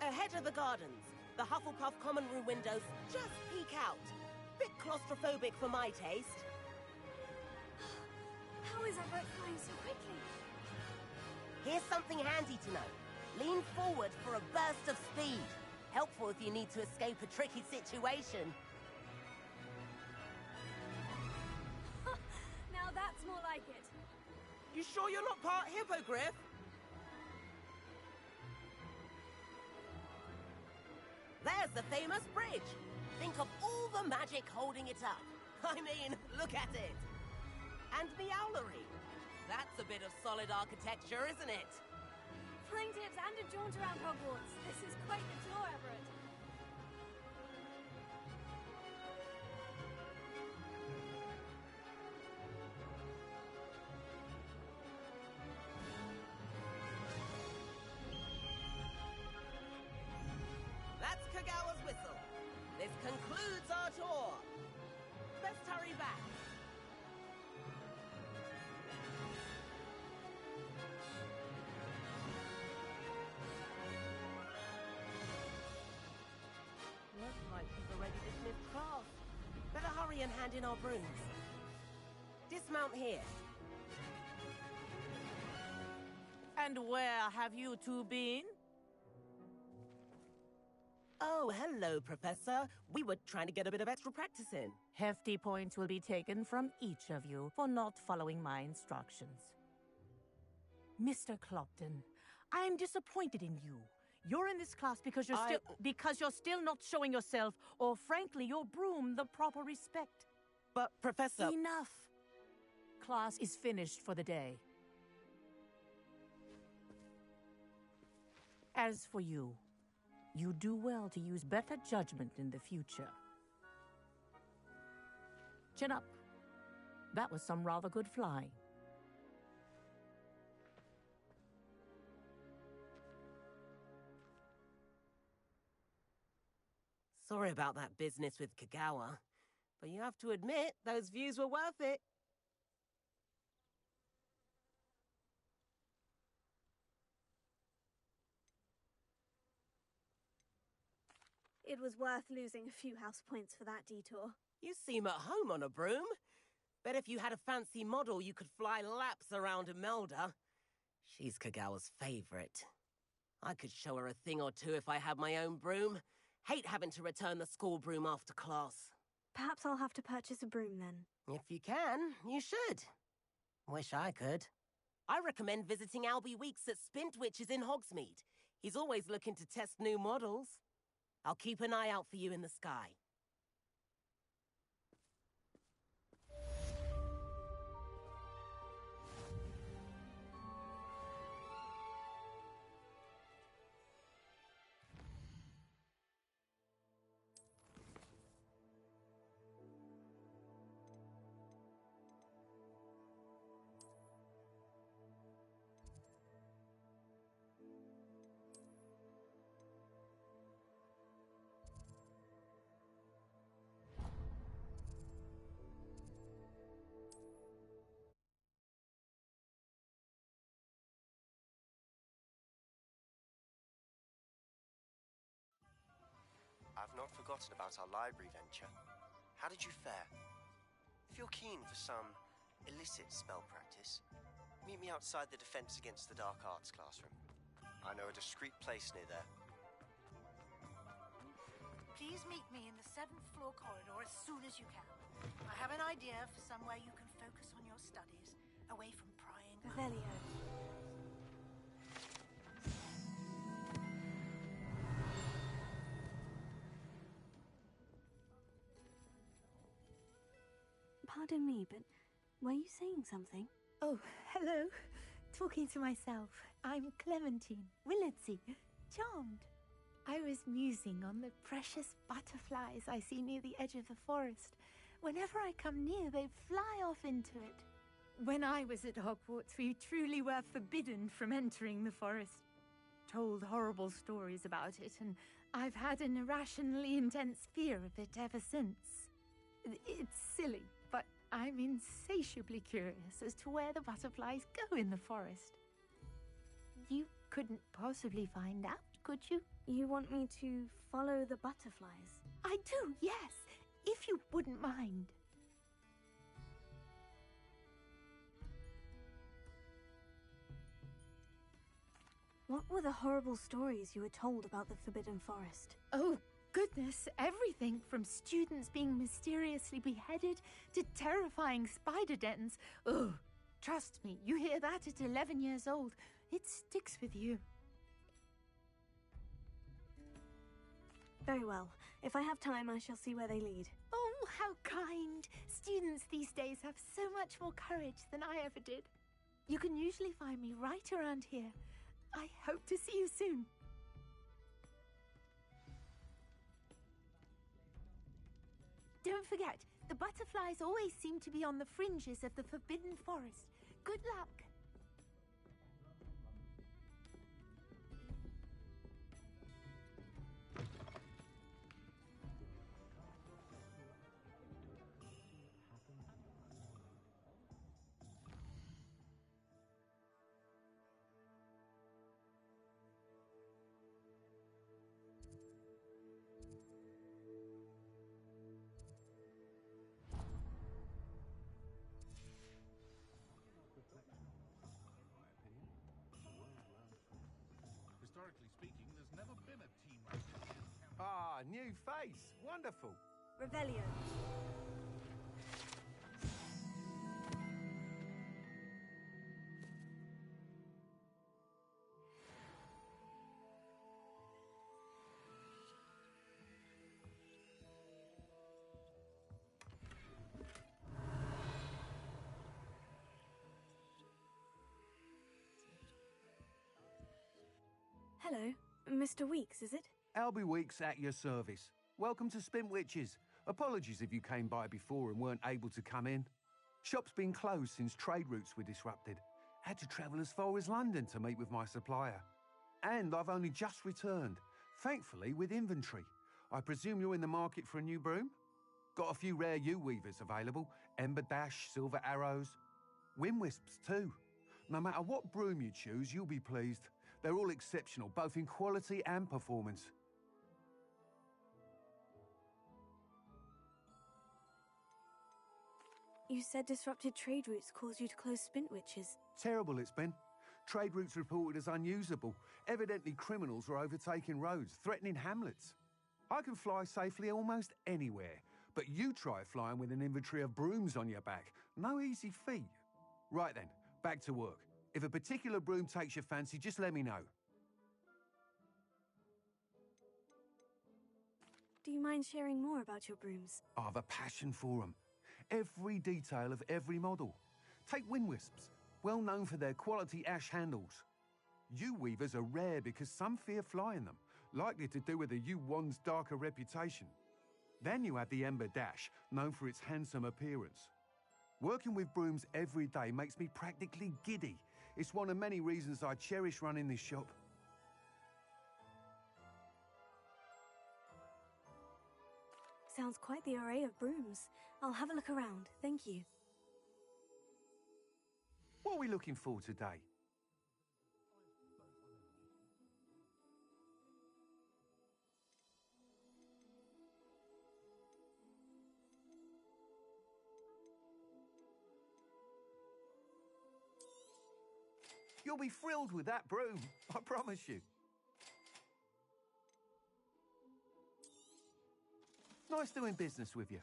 Ahead of the gardens, the Hufflepuff common room windows just peek claustrophobic for my taste. How is our boat flying so quickly? Here's something handy to know. Lean forward for a burst of speed. Helpful if you need to escape a tricky situation. Now that's more like it. You sure you're not part hippogriff? There's the famous bridge. Think of all the magic holding it up. I mean, look at it. And the owlery. That's a bit of solid architecture, isn't it? Flying tips and a jaunt around Hogwarts. This is quite the tour, Everett. That's Kagawa's whistle. This concludes our tour. Let's hurry back. Looks like we've already dismissed class. Better hurry and hand in our brooms. Dismount here. And where have you two been? Oh, hello, Professor. We were trying to get a bit of extra practice in. Hefty points will be taken from each of you for not following my instructions. Mr. Clopton, I am disappointed in you. You're in this class because you're still not showing yourself, or frankly, your broom, the proper respect. But, Professor... Enough! Class is finished for the day. As for you, you do well to use better judgment in the future. Chin up. That was some rather good flying. Sorry about that business with Kagawa, but you have to admit, those views were worth it. It was worth losing a few house points for that detour. You seem at home on a broom. Bet if you had a fancy model, you could fly laps around Imelda. She's Kagawa's favorite. I could show her a thing or two if I had my own broom. Hate having to return the school broom after class. Perhaps I'll have to purchase a broom then. If you can, you should. Wish I could. I recommend visiting Albie Weeks at Spintwitches in Hogsmeade. He's always looking to test new models. I'll keep an eye out for you in the sky. I've not forgotten about our library venture. How did you fare? If you're keen for some illicit spell practice, meet me outside the Defense Against the Dark Arts classroom. I know a discreet place near there. Please meet me in the 7th floor corridor as soon as you can. I have an idea for somewhere you can focus on your studies, away from prying. Revelio. Pardon me, but were you saying something? Oh, hello. Talking to myself. I'm Clementine Willardsey. Charmed. I was musing on the precious butterflies I see near the edge of the forest. Whenever I come near, they fly off into it. When I was at Hogwarts, we truly were forbidden from entering the forest. Told horrible stories about it, and I've had an irrationally intense fear of it ever since. It's silly, but I'm insatiably curious as to where the butterflies go in the forest. You couldn't possibly find out, could you? You want me to follow the butterflies? I do, yes. if you wouldn't mind. What were the horrible stories you were told about the Forbidden Forest? Oh, goodness, everything from students being mysteriously beheaded to terrifying spider dens. Oh, trust me, you hear that at 11 years old, it sticks with you. Very well. If I have time, I shall see where they lead. Oh, how kind. Students these days have so much more courage than I ever did. You can usually find me right around here. I hope to see you soon. Don't forget, the butterflies always seem to be on the fringes of the Forbidden Forest. Good luck. Historically speaking, there's never been a team like this. Ah, new face. Wonderful. Revelio. Hello, Mr. Weeks, is it? Albie Weeks at your service. Welcome to Spintwitches. Apologies if you came by before and weren't able to come in. Shop's been closed since trade routes were disrupted. Had to travel as far as London to meet with my supplier. And I've only just returned, thankfully with inventory. I presume you're in the market for a new broom? Got a few rare yew-weavers available. Ember Dash, Silver Arrows. Wind Wisps too. No matter what broom you choose, you'll be pleased. They're all exceptional, both in quality and performance. You said disrupted trade routes caused you to close Spintwitches. Terrible it's been. Trade routes reported as unusable. Evidently criminals were overtaking roads, threatening hamlets. I can fly safely almost anywhere, but you try flying with an inventory of brooms on your back. No easy feat. Right then, back to work. If a particular broom takes your fancy, just let me know. Do you mind sharing more about your brooms? I have a passion for them. Every detail of every model. Take Wind Wisps, well known for their quality ash handles. Yew weavers are rare because some fear flying them, likely to do with the yew wand's darker reputation. Then you have the Ember Dash, known for its handsome appearance. Working with brooms every day makes me practically giddy. It's one of many reasons I cherish running this shop. Sounds quite the array of brooms. I'll have a look around, thank you. What are we looking for today? You'll be thrilled with that broom, I promise you. Nice doing business with you.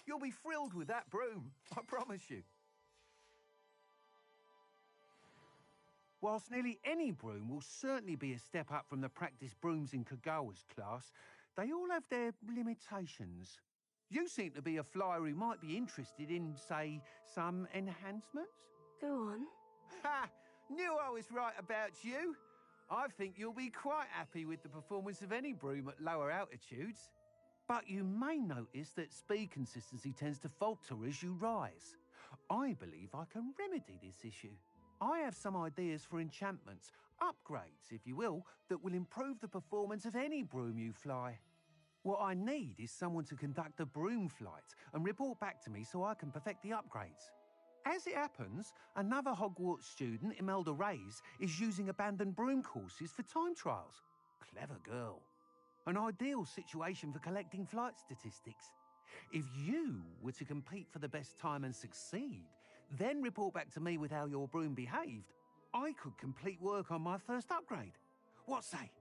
You'll be thrilled with that broom, I promise you. Whilst nearly any broom will certainly be a step up from the practice brooms in Kagawa's class, they all have their limitations. You seem to be a flyer who might be interested in, say, some enhancements. Go on. Ha! Knew I was right about you. I think you'll be quite happy with the performance of any broom at lower altitudes. But you may notice that speed consistency tends to falter as you rise. I believe I can remedy this issue. I have some ideas for enchantments, upgrades, if you will, that will improve the performance of any broom you fly. What I need is someone to conduct a broom flight and report back to me so I can perfect the upgrades. As it happens, another Hogwarts student, Imelda Reyes, is using abandoned broom courses for time trials. Clever girl. An ideal situation for collecting flight statistics. If you were to compete for the best time and succeed, then report back to me with how your broom behaved, I could complete work on my first upgrade. What say?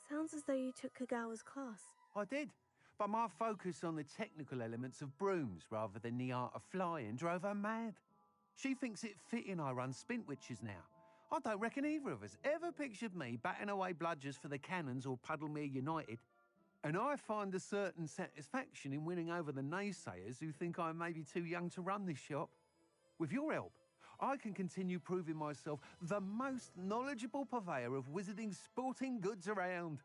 Sounds as though you took Kagawa's class. I did, but my focus on the technical elements of brooms rather than the art of flying drove her mad. She thinks it fitting I run Spintwitches now. I don't reckon either of us ever pictured me batting away bludgers for the Cannons or Puddlemere United. And I find a certain satisfaction in winning over the naysayers who think I'm maybe too young to run this shop. With your help, I can continue proving myself the most knowledgeable purveyor of wizarding sporting goods around.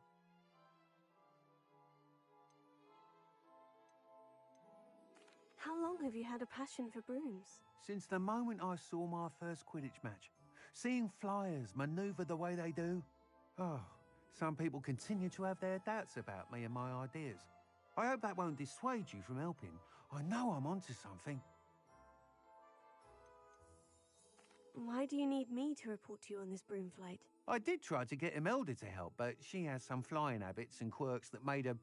How long have you had a passion for brooms? Since the moment I saw my first Quidditch match. Seeing flyers manoeuvre the way they do. Oh, some people continue to have their doubts about me and my ideas. I hope that won't dissuade you from helping. I know I'm onto something. Why do you need me to report to you on this broom flight? I did try to get Imelda to help, but she has some flying habits and quirks that made her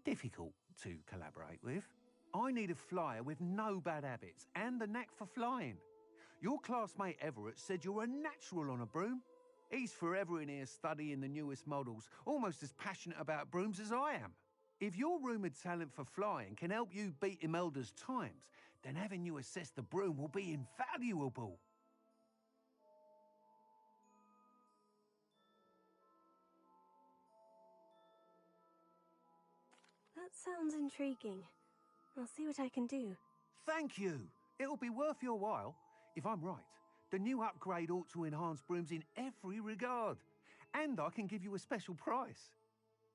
difficult to collaborate with. I need a flyer with no bad habits and the knack for flying. Your classmate Everett said you're a natural on a broom. He's forever in here studying the newest models, almost as passionate about brooms as I am. If your rumoured talent for flying can help you beat Imelda's times, then having you assess the broom will be invaluable. That sounds intriguing. I'll see what I can do. Thank you. It'll be worth your while. If I'm right, the new upgrade ought to enhance brooms in every regard. And I can give you a special price.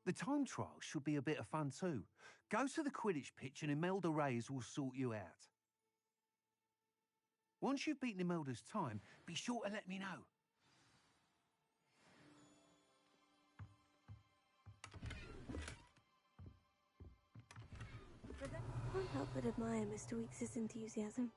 The time trial should be a bit of fun too. Go to the Quidditch pitch and Imelda Reyes will sort you out. Once you've beaten Imelda's time, be sure to let me know. Can't help but admire Mr. Weekes' enthusiasm.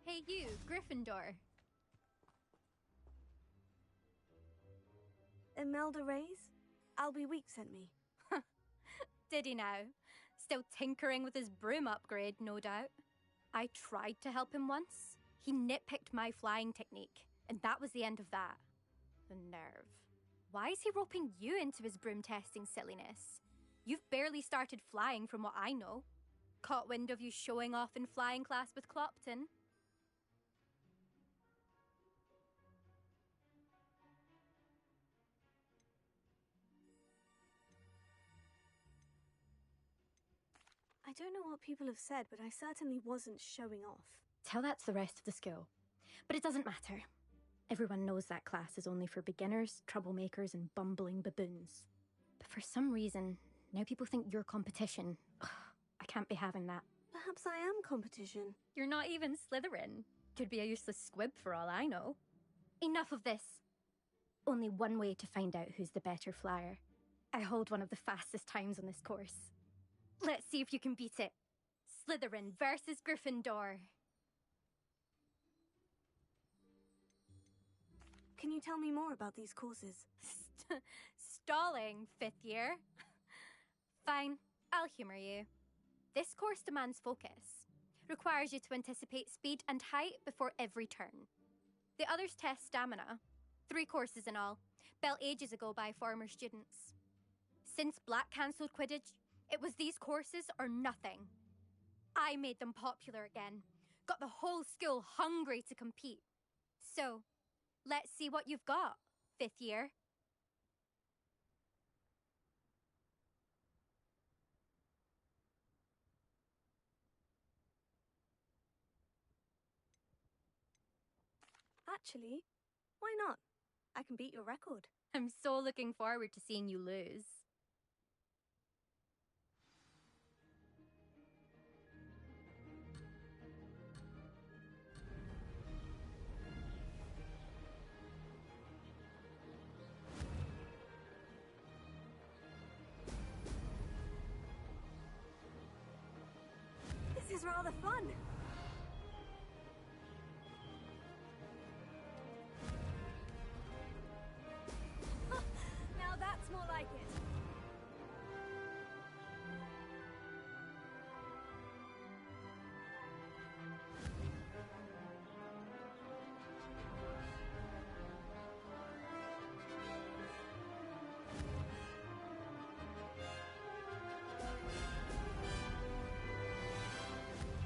Hey you, Gryffindor. Imelda Reyes? Albie Weeks sent me. Did he now? Still tinkering with his broom upgrade, no doubt. I tried to help him once. He nitpicked my flying technique, and that was the end of that. The nerve. Why is he roping you into his broom testing silliness? You've barely started flying from what I know. Caught wind of you showing off in flying class with Clopton. I don't know what people have said, but I certainly wasn't showing off. Tell that to the rest of the school. But it doesn't matter. Everyone knows that class is only for beginners, troublemakers, and bumbling baboons. But for some reason, now people think you're competition. Ugh, I can't be having that. Perhaps I am competition. You're not even Slytherin. Could be a useless squib for all I know. Enough of this. Only one way to find out who's the better flyer. I hold one of the fastest times on this course. Let's see if you can beat it. Slytherin versus Gryffindor. Can you tell me more about these courses? Stalling, 5th year. Fine, I'll humour you. This course demands focus. Requires you to anticipate speed and height before every turn. The others test stamina. 3 courses in all, built ages ago by former students. Since Black cancelled Quidditch, it was these courses or nothing. I made them popular again. Got the whole school hungry to compete. So, let's see what you've got, 5th year. Actually, why not? I can beat your record. I'm so looking forward to seeing you lose. This is rather fun. Now that's more like it.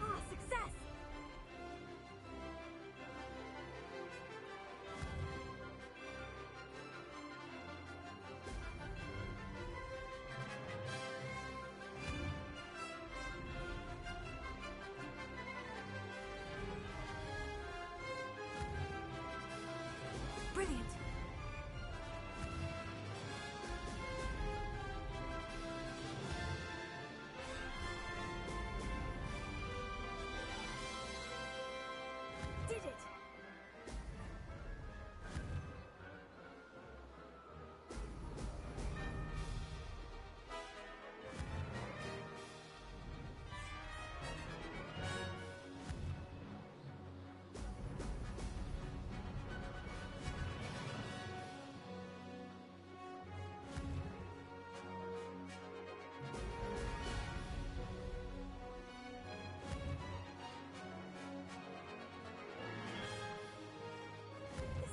Ah, success! Brilliant. Did it.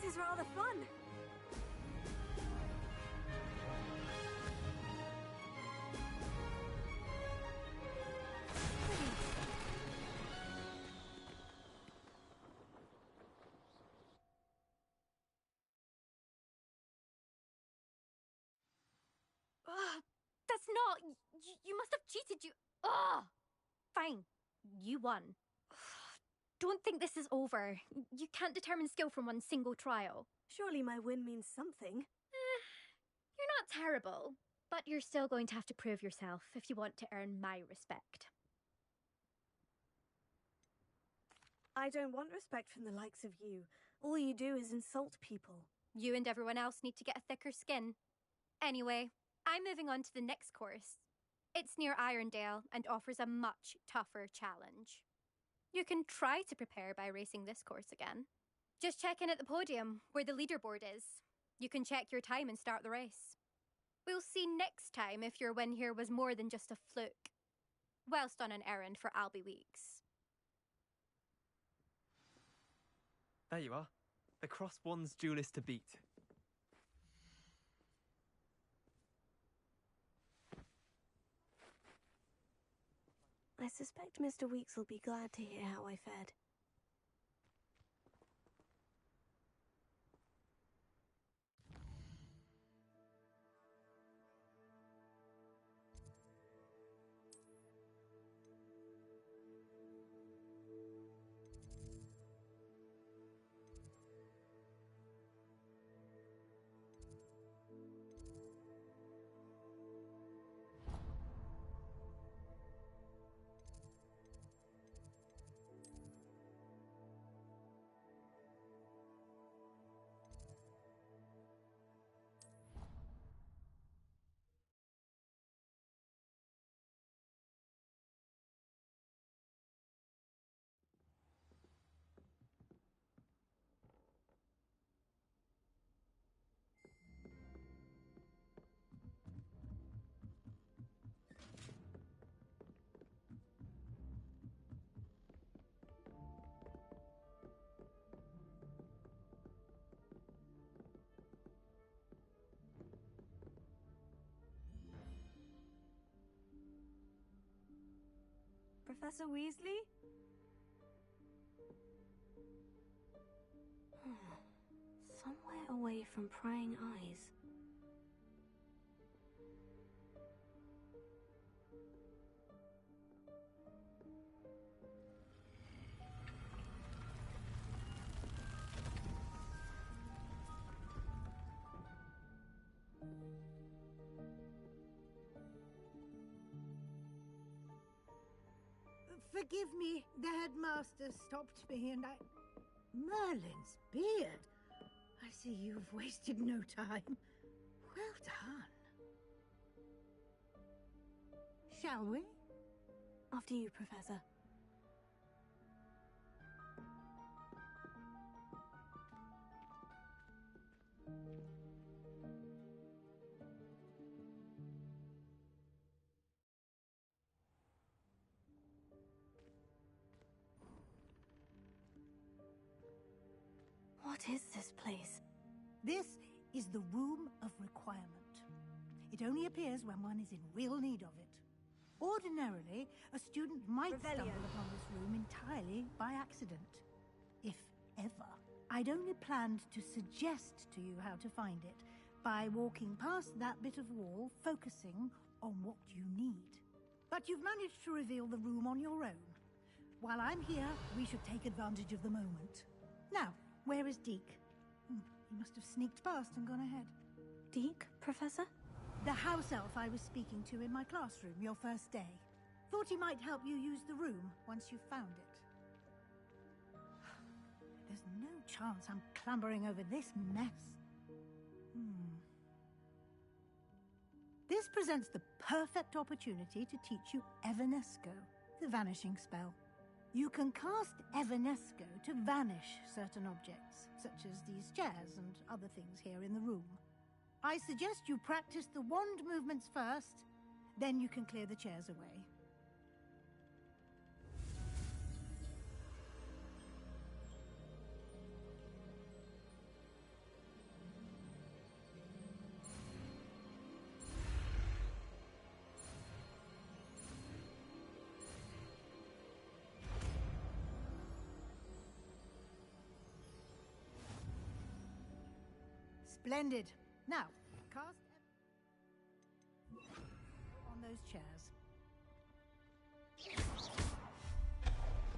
This is rather fun. Ugh, that's not... You must have cheated, you... Ugh! Fine, you won. Don't think this is over. You can't determine skill from one single trial. Surely my win means something. You're not terrible, but you're still going to have to prove yourself if you want to earn my respect. I don't want respect from the likes of you. All you do is insult people. You and everyone else need to get a thicker skin. Anyway, I'm moving on to the next course. It's near Irondale and offers a much tougher challenge. You can try to prepare by racing this course again. Just check in at the podium, where the leaderboard is. You can check your time and start the race. We'll see next time if your win here was more than just a fluke. Whilst on an errand for Albie Weeks. There you are. The Cross Wands duelist to beat. I suspect Mr. Weeks will be glad to hear how I fared. Professor Weasley? Somewhere away from prying eyes. Forgive me, the headmaster stopped me and I... Merlin's beard! I see you've wasted no time. Well done. Shall we? After you, Professor. What is this place? This is the Room of Requirement. It only appears when one is in real need of it. Ordinarily, a student might stumble upon this room entirely by accident. If ever. I'd only planned to suggest to you how to find it by walking past that bit of wall, focusing on what you need. But you've managed to reveal the room on your own. While I'm here, we should take advantage of the moment. Now, where is Deke? He must have sneaked past and gone ahead. Deke, Professor? The house elf I was speaking to in my classroom your first day. Thought he might help you use the room once you found it. There's no chance I'm clambering over this mess. This presents the perfect opportunity to teach you Evanesco, the vanishing spell. You can cast Evanesco to vanish certain objects, such as these chairs and other things here in the room. I suggest you practice the wand movements first, then you can clear the chairs away. Splendid. Now, cast on those chairs.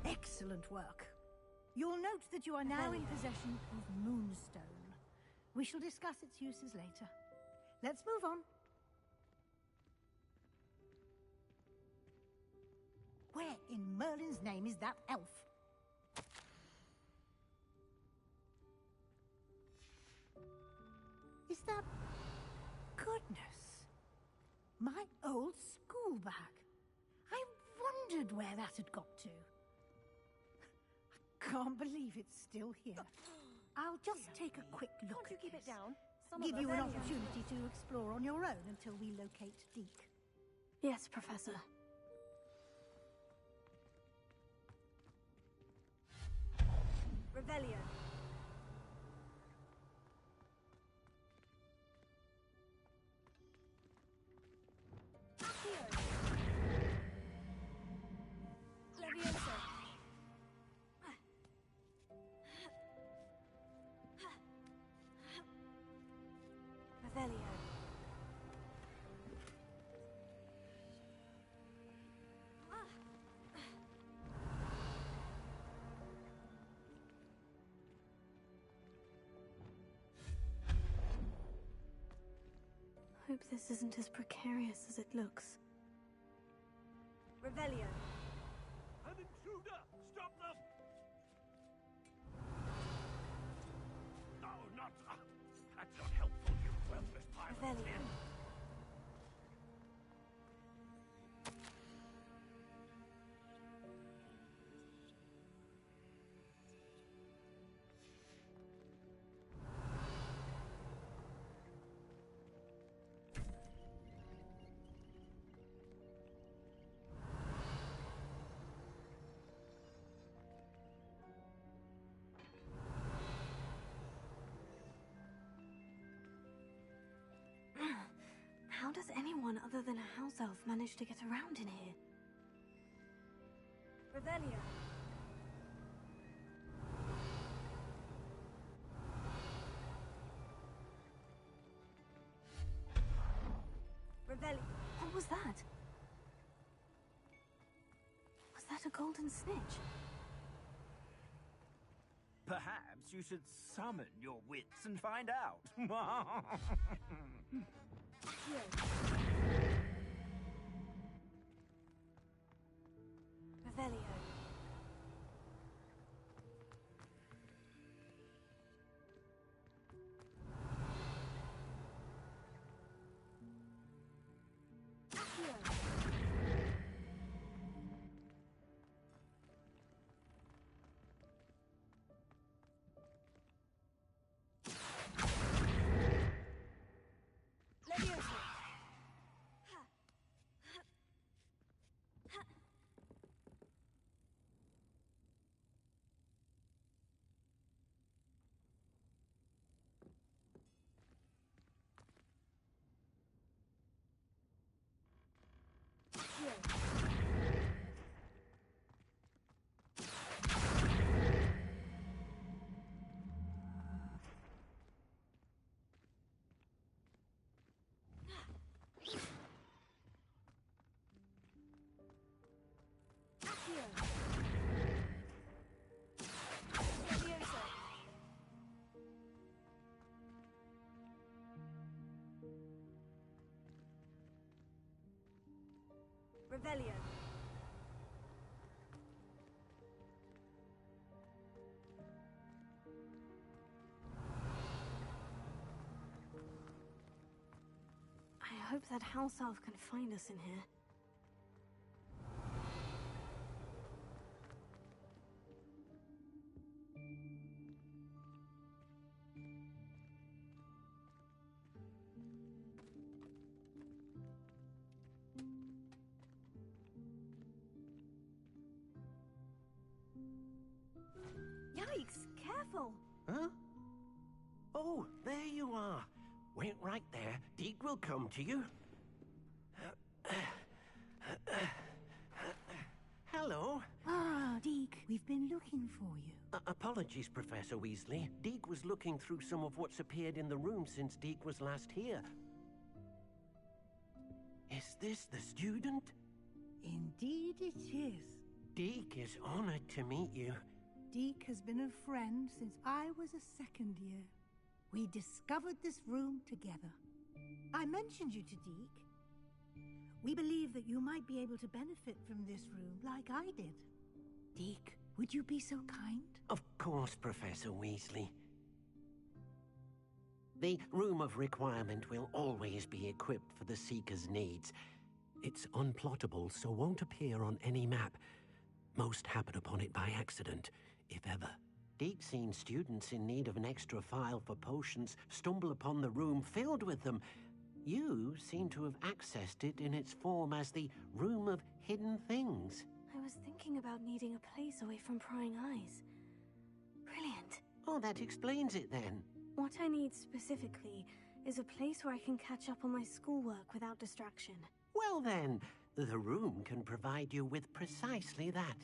Excellent work. You'll note that you are now in possession of Moonstone. We shall discuss its uses later. Let's move on. Where in Merlin's name is that elf? Is that... Goodness. My old school bag. I wondered where that had got to. I can't believe it's still here. I'll just take a quick look at keep it down? Give you an opportunity to explore on your own until we locate Deke. Yes, Professor. Revelio. Levioso. Revelio. Hope this isn't as precarious as it looks. Revelio. An intruder! Stop them! No, not... that's not helpful, you worthless pirate. Revelio. How does anyone other than a house elf manage to get around in here? Revelio. Revelio. What was that? Was that a golden snitch? Perhaps you should summon your wits and find out. Revelio. Revelio. I hope that house elf can find us in here. Yikes! Careful! Huh? Oh, there you are. Wait right there. Deke will come to you. Hello. Ah, Deke, we've been looking for you. Apologies, Professor Weasley. Deke was looking through some of what's appeared in the room since Deke was last here. Is this the student? Indeed it is. Deke is honored to meet you. Deke has been a friend since I was a second year. We discovered this room together. I mentioned you to Deke. We believe that you might be able to benefit from this room like I did. Deke, would you be so kind? Of course, Professor Weasley. The Room of Requirement will always be equipped for the Seeker's needs. It's unplottable, so won't appear on any map. Most happen upon it by accident, if ever. Deke's seen students in need of an extra file for potions stumble upon the room filled with them. You seem to have accessed it in its form as the Room of Hidden Things. I was thinking about needing a place away from prying eyes. Brilliant. Oh, that explains it then. What I need specifically is a place where I can catch up on my schoolwork without distraction. Well then, the room can provide you with precisely that.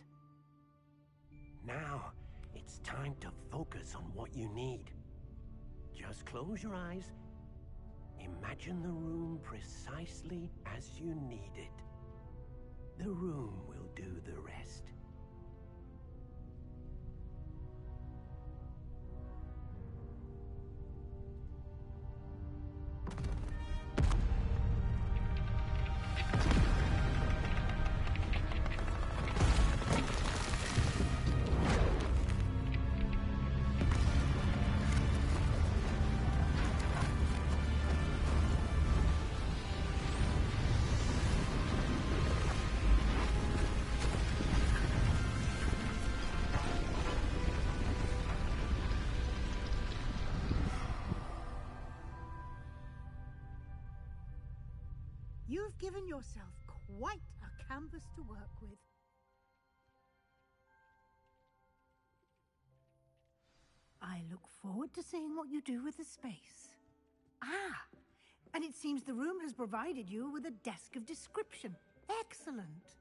Now, it's time to focus on what you need. Just close your eyes. Imagine the room precisely as you need it. The room will do the rest. You've given yourself quite a canvas to work with. I look forward to seeing what you do with the space. Ah, and it seems the room has provided you with a desk of description. Excellent.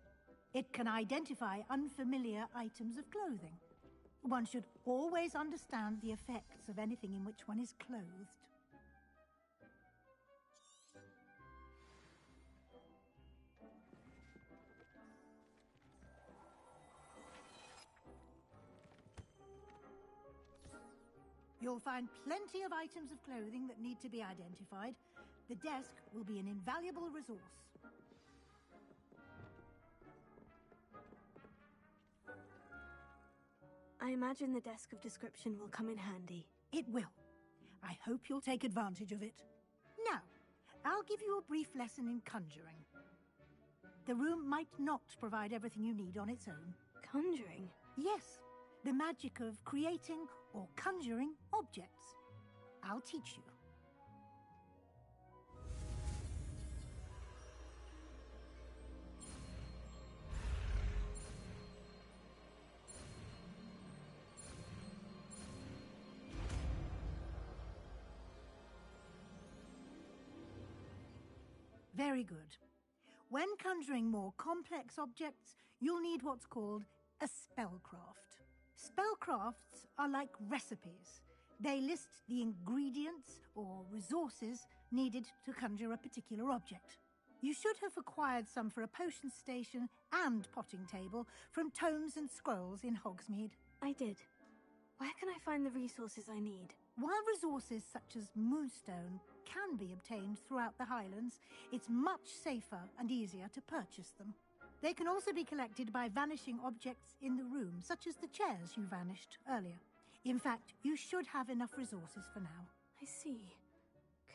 It can identify unfamiliar items of clothing. One should always understand the effects of anything in which one is clothed. You'll find plenty of items of clothing that need to be identified. The desk will be an invaluable resource. I imagine the desk of description will come in handy. It will. I hope you'll take advantage of it. Now, I'll give you a brief lesson in conjuring. The room might not provide everything you need on its own. Conjuring? Yes, the magic of creating or conjuring objects. I'll teach you. Very good. When conjuring more complex objects, you'll need what's called a spellcraft. Spellcrafts are like recipes. They list the ingredients or resources needed to conjure a particular object. You should have acquired some for a potion station and potting table from tomes and scrolls in Hogsmeade. I did. Where can I find the resources I need? While resources such as moonstone can be obtained throughout the Highlands, it's much safer and easier to purchase them. They can also be collected by vanishing objects in the room, such as the chairs you vanished earlier. In fact, you should have enough resources for now. I see.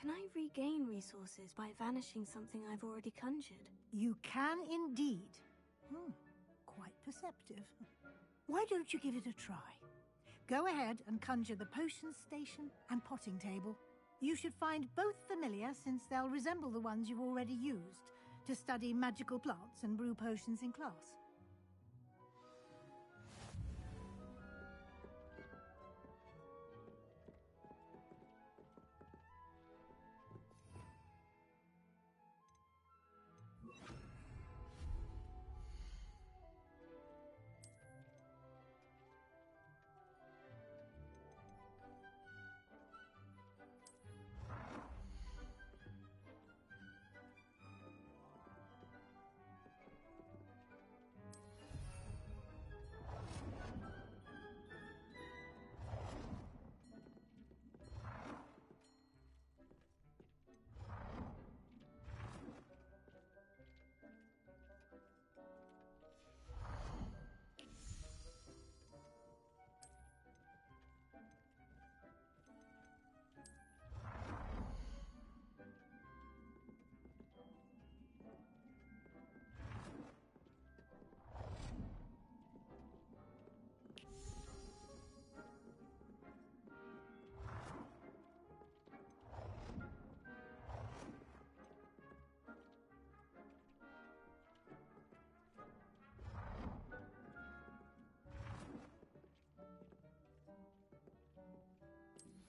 Can I regain resources by vanishing something I've already conjured? You can indeed. Quite perceptive. Why don't you give it a try? Go ahead and conjure the potion station and potting table. You should find both familiar, since they'll resemble the ones you've already used to study magical plants and brew potions in class.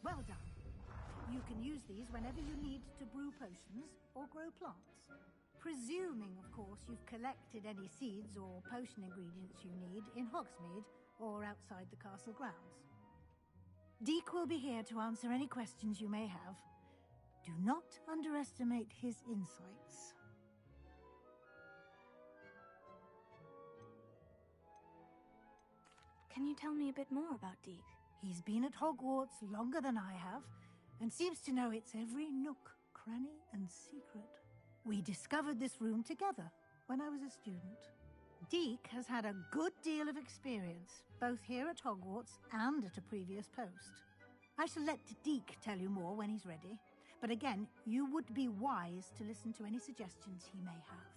Well done. You can use these whenever you need to brew potions or grow plants. Presuming, of course, you've collected any seeds or potion ingredients you need in Hogsmeade or outside the castle grounds. Deek will be here to answer any questions you may have. Do not underestimate his insights. Can you tell me a bit more about Deek? He's been at Hogwarts longer than I have, and seems to know its every nook, cranny, and secret. We discovered this room together when I was a student. Deek has had a good deal of experience, both here at Hogwarts and at a previous post. I shall let Deek tell you more when he's ready, but again, you would be wise to listen to any suggestions he may have.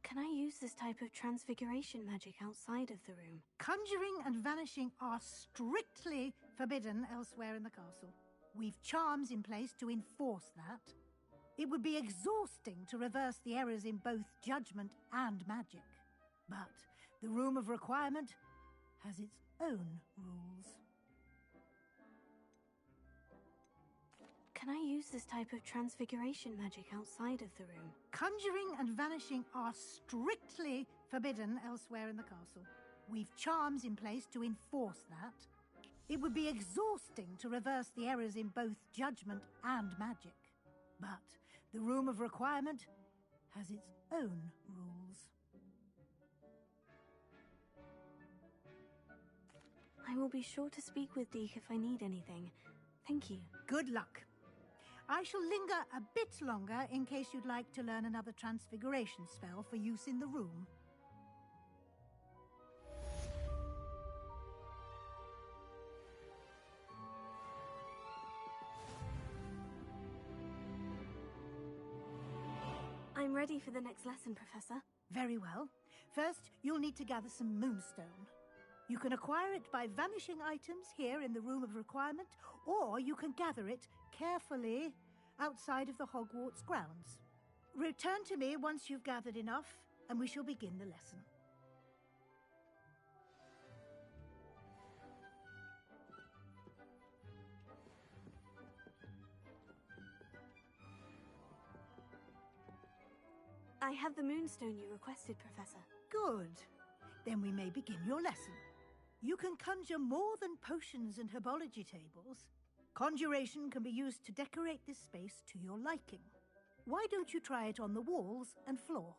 Can I use this type of transfiguration magic outside of the room? Conjuring and vanishing are strictly forbidden elsewhere in the castle. We've charms in place to enforce that. It would be exhausting to reverse the errors in both judgment and magic. But the Room of Requirement has its own rules. Can I use this type of transfiguration magic outside of the room? Conjuring and vanishing are strictly forbidden elsewhere in the castle. We've charms in place to enforce that. It would be exhausting to reverse the errors in both judgment and magic. But the Room of Requirement has its own rules. I will be sure to speak with Deke if I need anything. Thank you. Good luck. I shall linger a bit longer in case you'd like to learn another transfiguration spell for use in the room. I'm ready for the next lesson, Professor. Very well. First, you'll need to gather some moonstone. You can acquire it by vanishing items here in the Room of Requirement, or you can gather it carefully outside of the Hogwarts grounds. Return to me once you've gathered enough, and we shall begin the lesson. I have the moonstone you requested, Professor. Good. Then we may begin your lesson. You can conjure more than potions and herbology tables. Conjuration can be used to decorate this space to your liking. Why don't you try it on the walls and floor?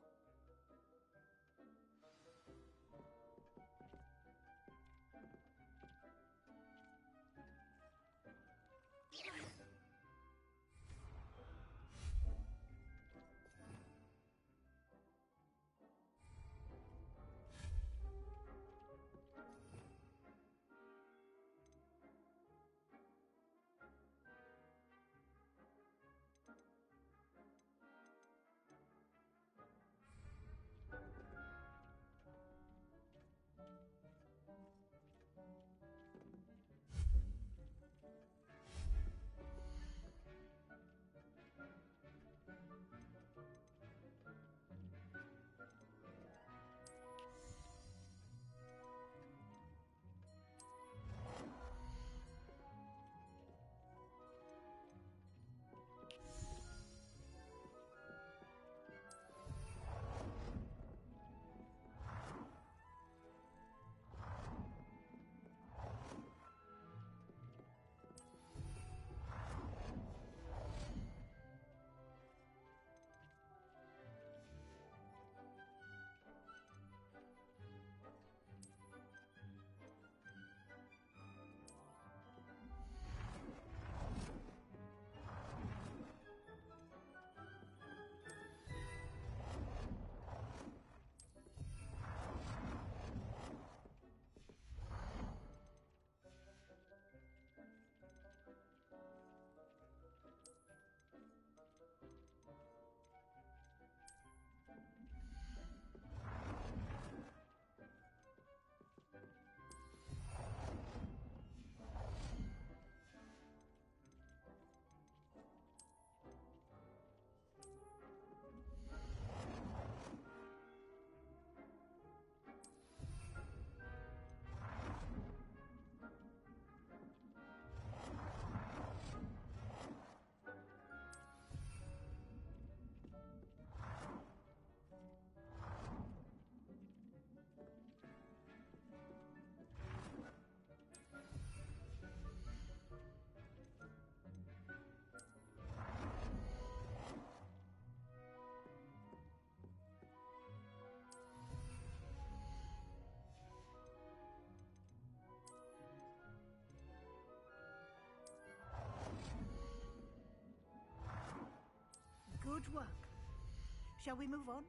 Good work. Shall we move on?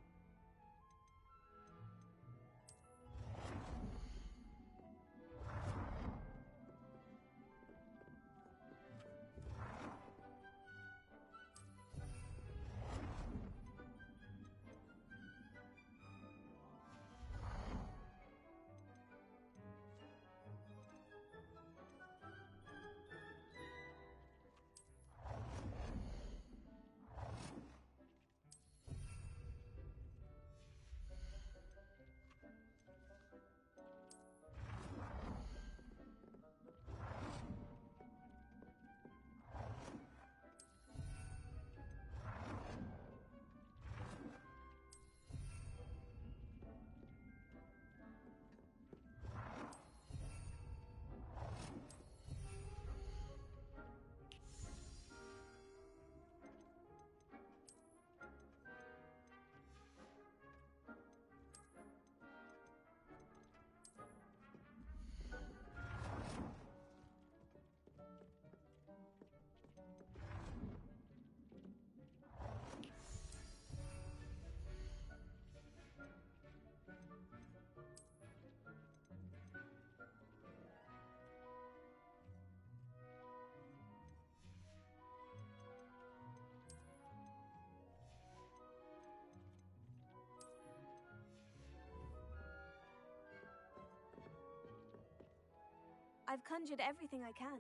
I've conjured everything I can.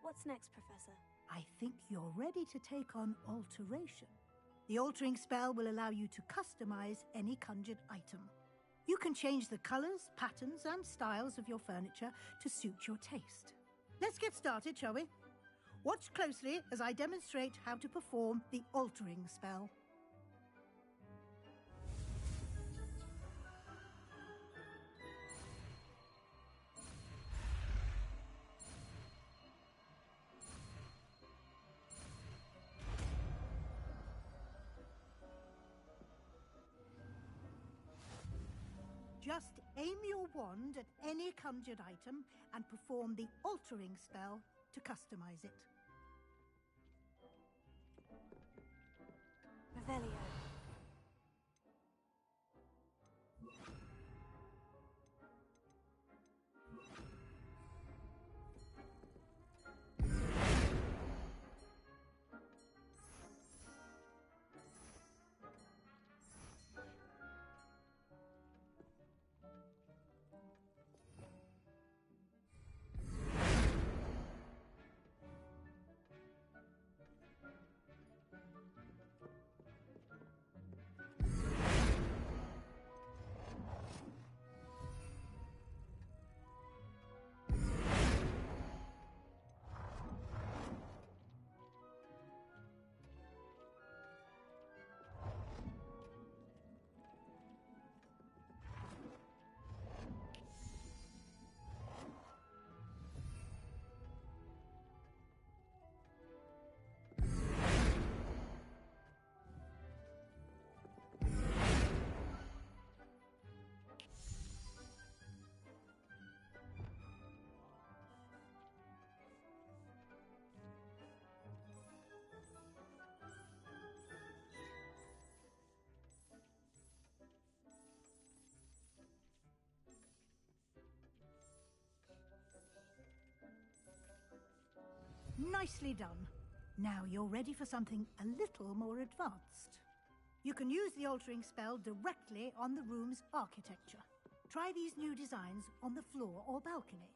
What's next, Professor? I think you're ready to take on alteration. The altering spell will allow you to customize any conjured item. You can change the colors, patterns, and styles of your furniture to suit your taste. Let's get started, shall we? Watch closely as I demonstrate how to perform the altering spell. Just aim your wand at any conjured item and perform the altering spell to customize it. Revelio. Nicely done. Now you're ready for something a little more advanced. You can use the altering spell directly on the room's architecture. Try these new designs on the floor or balcony.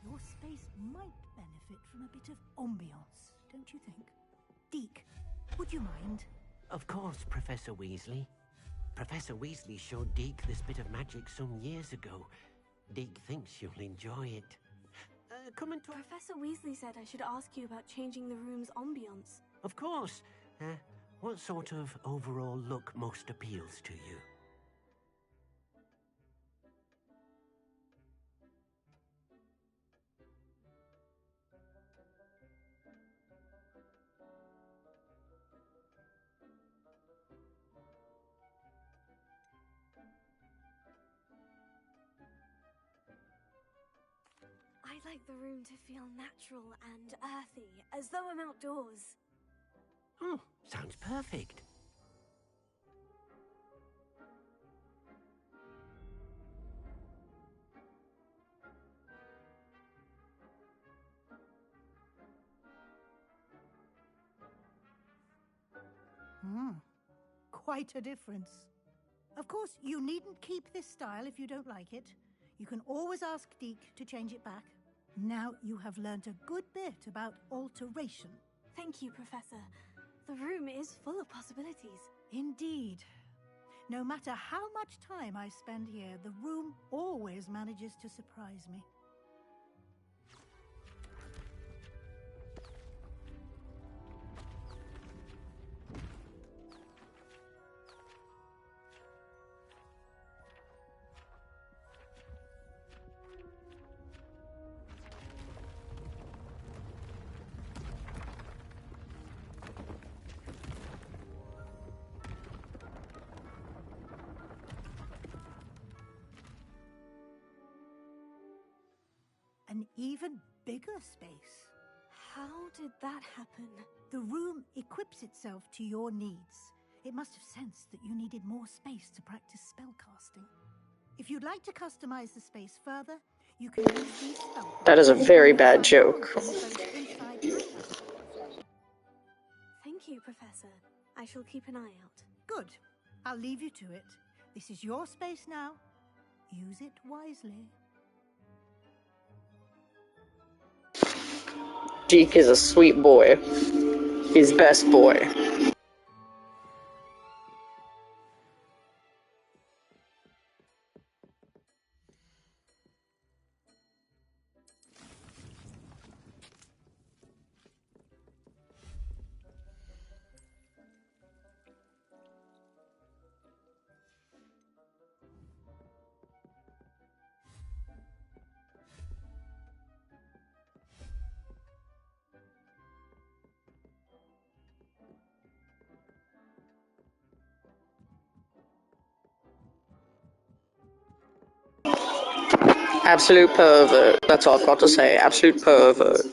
Your space might benefit from a bit of ambiance, don't you think? Deke, would you mind? Of course, Professor Weasley. Professor Weasley showed Deke this bit of magic some years ago. Deke thinks you'll enjoy it. Come and talk. Professor Weasley said I should ask you about changing the room's ambience. Of course. What sort of overall look most appeals to you? I like the room to feel natural and earthy, as though I'm outdoors. Oh, sounds perfect. Quite a difference. Of course, you needn't keep this style if you don't like it. You can always ask Deke to change it back. Now you have learnt a good bit about alteration. Thank you, Professor. The room is full of possibilities. Indeed. No matter how much time I spend here, the room always manages to surprise me. an even bigger space. How did that happen? The room equips itself to your needs. It must have sensed that you needed more space to practice spellcasting. If you'd like to customize the space further, you can use these spell. That is a very bad joke. Thank you, Professor. I shall keep an eye out. Good. I'll leave you to it. This is your space now. Use it wisely. Deke is a sweet boy. He's best boy. Absolute pervert. That's all I've got to say. Absolute pervert.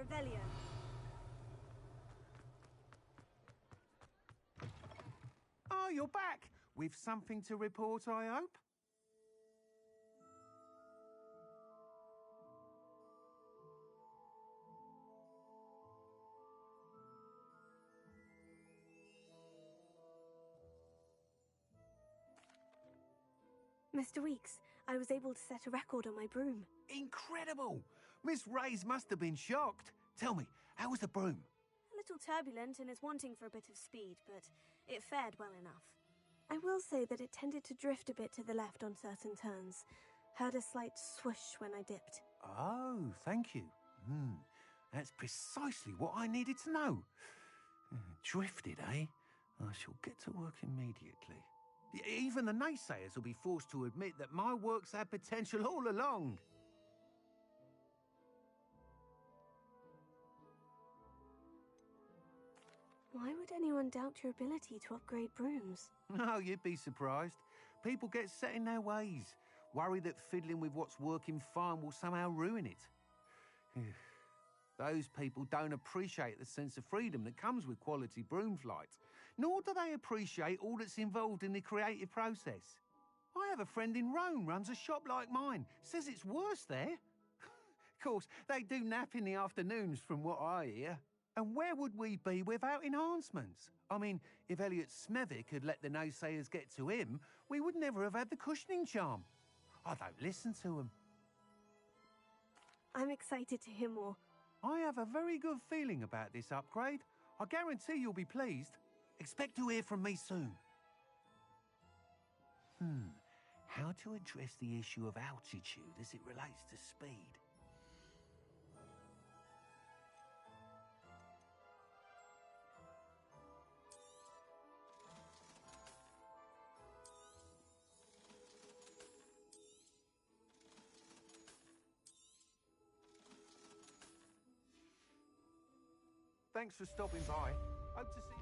Revelio. Oh, you're back! With something to report, I hope? Mr. Weeks, I was able to set a record on my broom. Incredible! Miss Reyes must have been shocked. Tell me, how was the broom? A little turbulent and is wanting for a bit of speed, but it fared well enough. I will say that it tended to drift a bit to the left on certain turns. Heard a slight swoosh when I dipped. Oh, thank you. That's precisely what I needed to know. Drifted, eh? I shall get to work immediately. Even the naysayers will be forced to admit that my work's had potential all along. Why would anyone doubt your ability to upgrade brooms? No, you'd be surprised. People get set in their ways, worry that fiddling with what's working fine will somehow ruin it. Those people don't appreciate the sense of freedom that comes with quality broom flight, nor do they appreciate all that's involved in the creative process. I have a friend in Rome runs a shop like mine, says it's worse there. Of course, they do nap in the afternoons from what I hear. And where would we be without enhancements? I mean, if Elliot Smethwick had let the naysayers get to him, we would never have had the cushioning charm. I don't listen to them. I'm excited to hear more. I have a very good feeling about this upgrade. I guarantee you'll be pleased. Expect to hear from me soon. How to address the issue of altitude as it relates to speed? Thanks for stopping by. Hope to see you.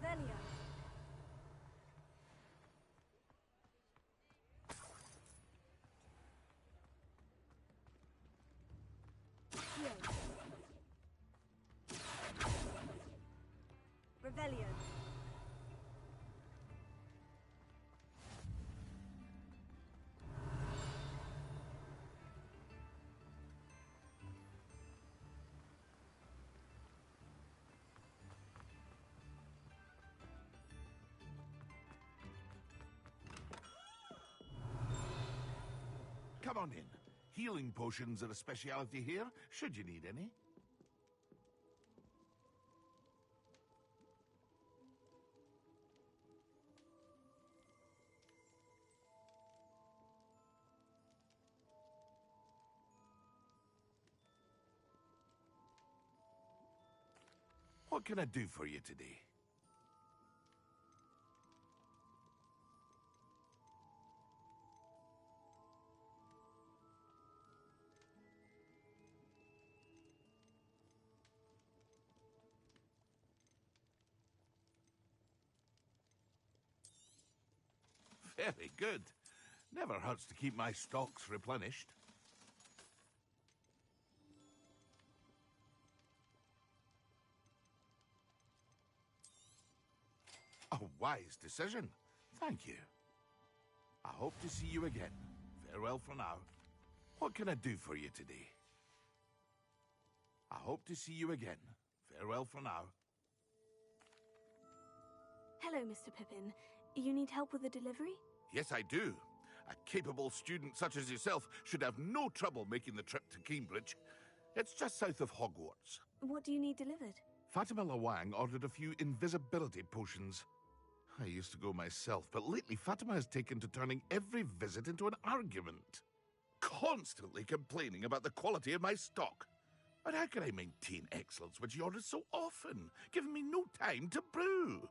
Revelio. Revelio. Come on in. Healing potions are a speciality here, should you need any. What can I do for you today? Very good. Never hurts to keep my stocks replenished. A wise decision. Thank you. I hope to see you again. Farewell for now. What can I do for you today? I hope to see you again. Farewell for now. Hello, Mr. Pippin. You need help with the delivery? Yes, I do. A capable student such as yourself should have no trouble making the trip to Cambridge. It's just south of Hogwarts. What do you need delivered? Fatima Lawang ordered a few invisibility potions. I used to go myself, but lately Fatima has taken to turning every visit into an argument. Constantly complaining about the quality of my stock. But how can I maintain excellence when she orders so often, giving me no time to brew?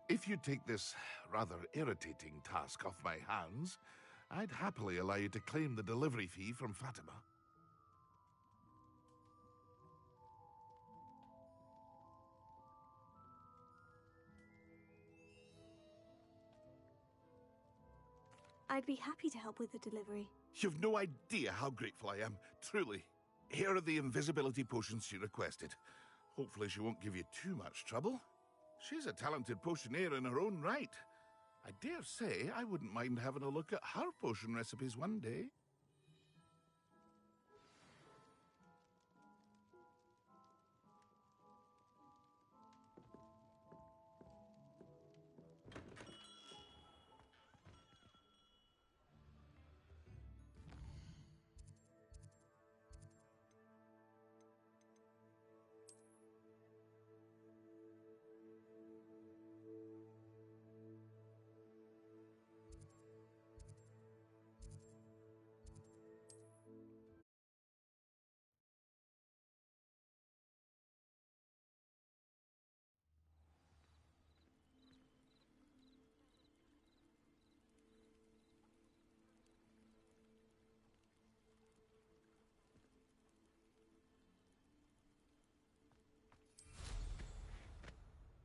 If you take this rather irritating task off my hands, I'd happily allow you to claim the delivery fee from Fatima. I'd be happy to help with the delivery. You've no idea how grateful I am, truly. Here are the invisibility potions she requested. Hopefully she won't give you too much trouble. She's a talented potioneer in her own right. I dare say I wouldn't mind having a look at her potion recipes one day.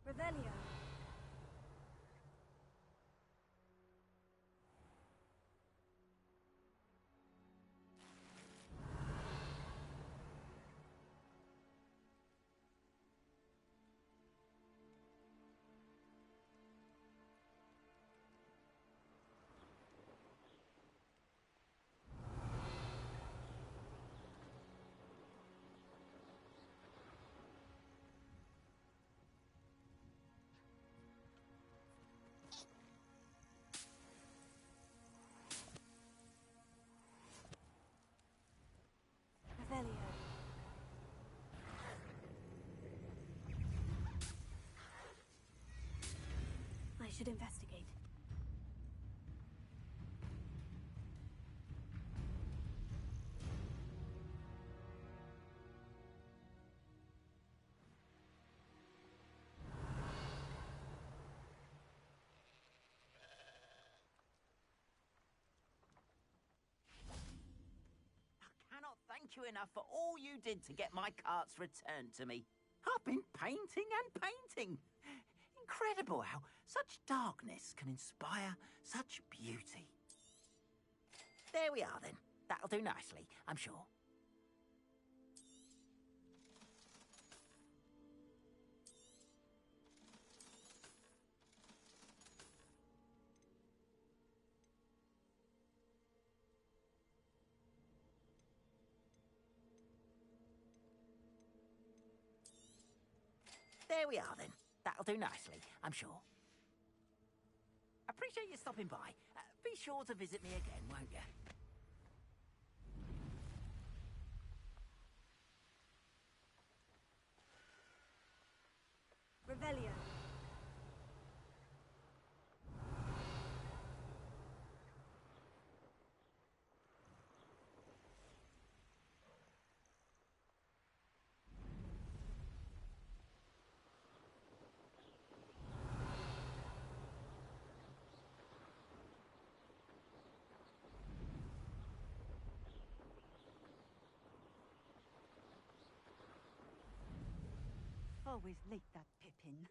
Revelio. Revelio. I should investigate. Thank you enough for all you did to get my carts returned to me. I've been painting and painting. incredible how such darkness can inspire such beauty. There we are, then. That'll do nicely, I'm sure. There we are, then. That'll do nicely, I'm sure. Appreciate you stopping by. Be sure to visit me again, won't you? Revelio. Always late, that Pippin.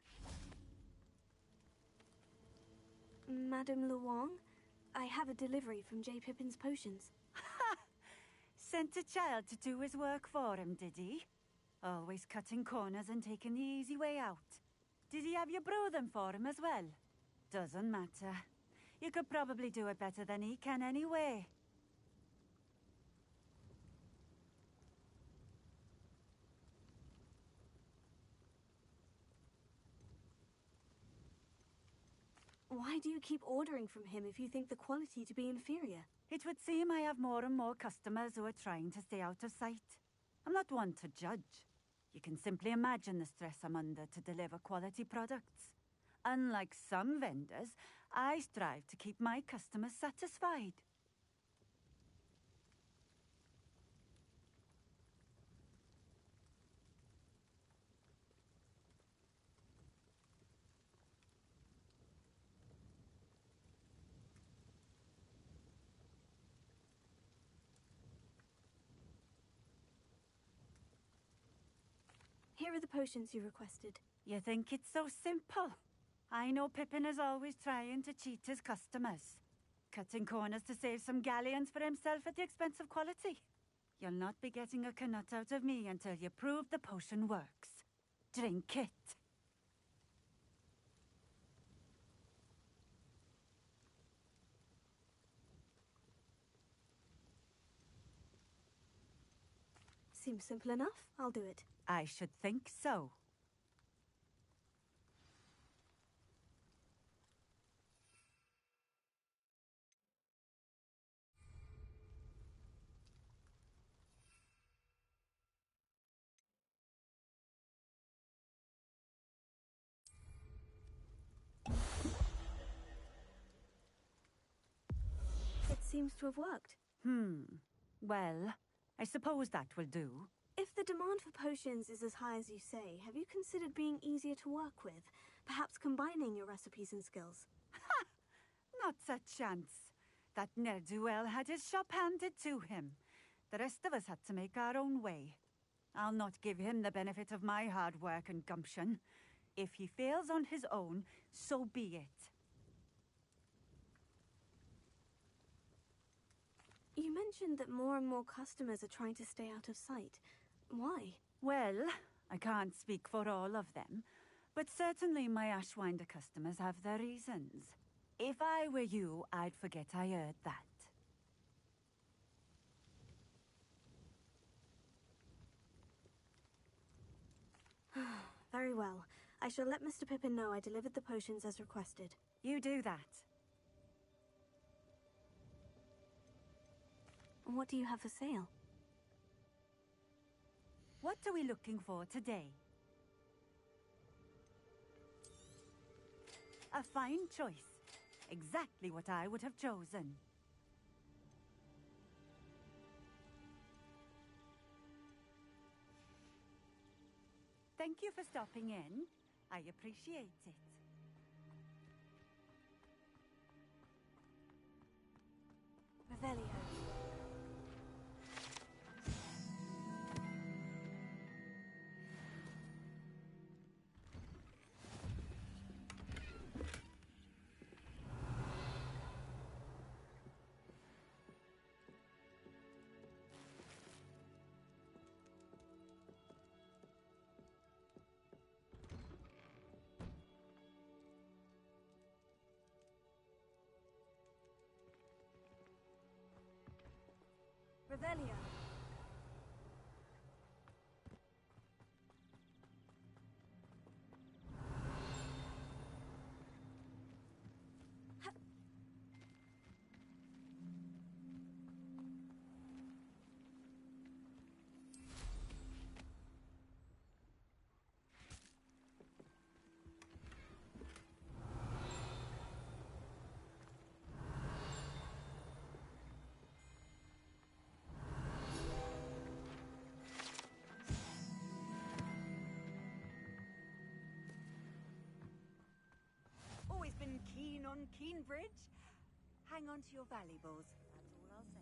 Madame Luong, I have a delivery from J. Pippin's potions. Ha! Sent a child to do his work for him, did he? Always cutting corners and taking the easy way out. Did he have you brew them for him as well? Doesn't matter. You could probably do it better than he can anyway. Why do you keep ordering from him if you think the quality to be inferior? It would seem I have more and more customers who are trying to stay out of sight. I'm not one to judge. You can simply imagine the stress I'm under to deliver quality products. Unlike some vendors, I strive to keep my customers satisfied. Here are the potions you requested. You think it's so simple? I know Pippin is always trying to cheat his customers. Cutting corners to save some galleons for himself at the expense of quality. You'll not be getting a canut out of me until you prove the potion works. Drink it. Seems simple enough. I'll do it. I should think so. It seems to have worked. Well, I suppose that will do. If the demand for potions is as high as you say, have you considered being easier to work with? Perhaps combining your recipes and skills? Ha! Not a chance. That ne'er-do-well had his shop handed to him. The rest of us had to make our own way. I'll not give him the benefit of my hard work and gumption. If he fails on his own, so be it. You mentioned that more and more customers are trying to stay out of sight. Why? Well, I can't speak for all of them, but certainly my Ashwinder customers have their reasons. If I were you, I'd forget I heard that. Very well. I shall let Mr. Pippin know I delivered the potions as requested. You do that. What do you have for sale? What are we looking for today? A fine choice. Exactly what I would have chosen. Thank you for stopping in. I appreciate it. Revelio. Revelio. Always been keen on Keenbridge. Hang on to your valuables, that's all I'll say.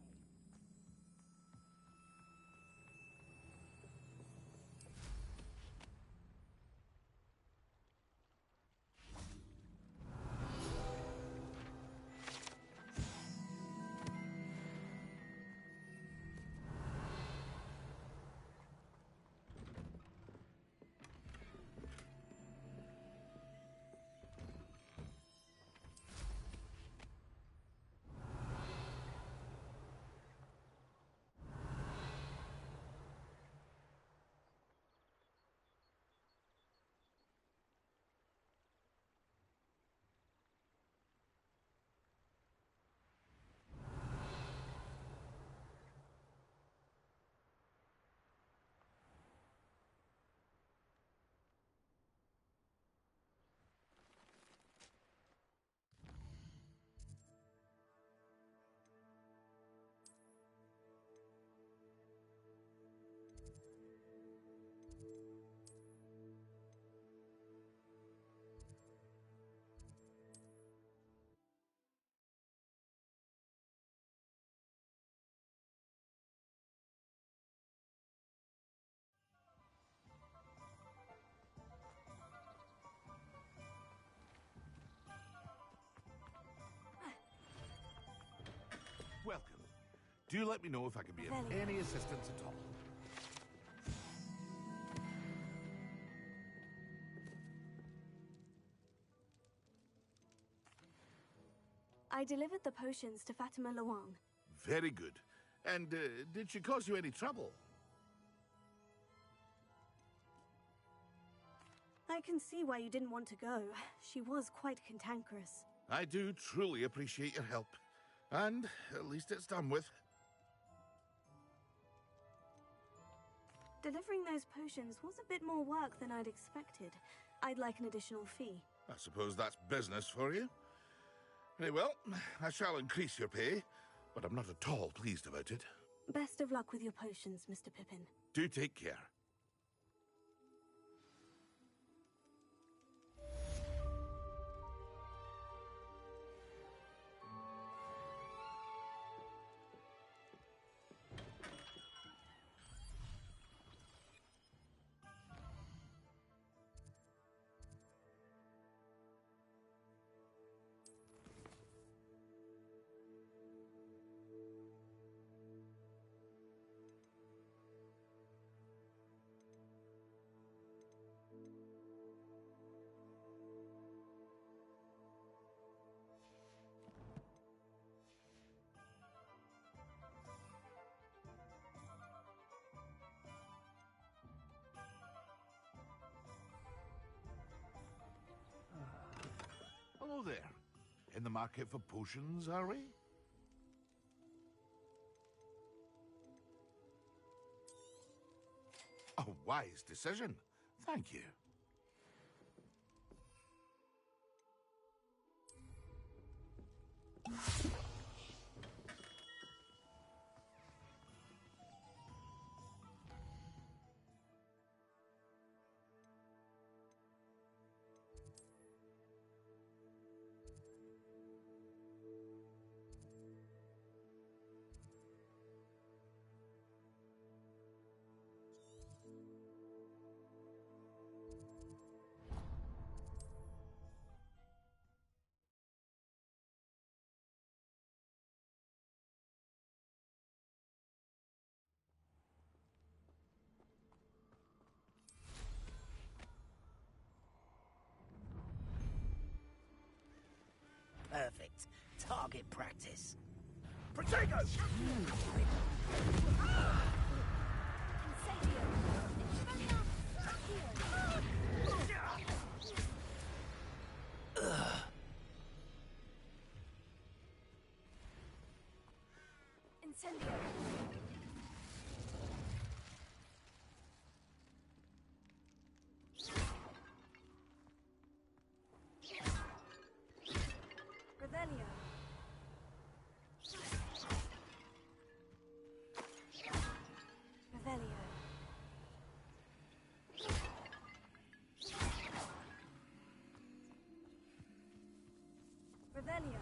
Welcome. Do let me know if I can be of any assistance at all. I delivered the potions to Fatima Lawang. Very good. And did she cause you any trouble? I can see why you didn't want to go. She was quite cantankerous. I do truly appreciate your help. And at least it's done with. Delivering those potions was a bit more work than I'd expected. I'd like an additional fee. I suppose that's business for you. Very well, I shall increase your pay, but I'm not at all pleased about it. Best of luck with your potions, Mr. Pippin. Do take care. Hello there. In the market for potions, are we? A wise decision. Thank you. Perfect. Target practice. Protego! Incendio. Revelio. Revelio. Revelio.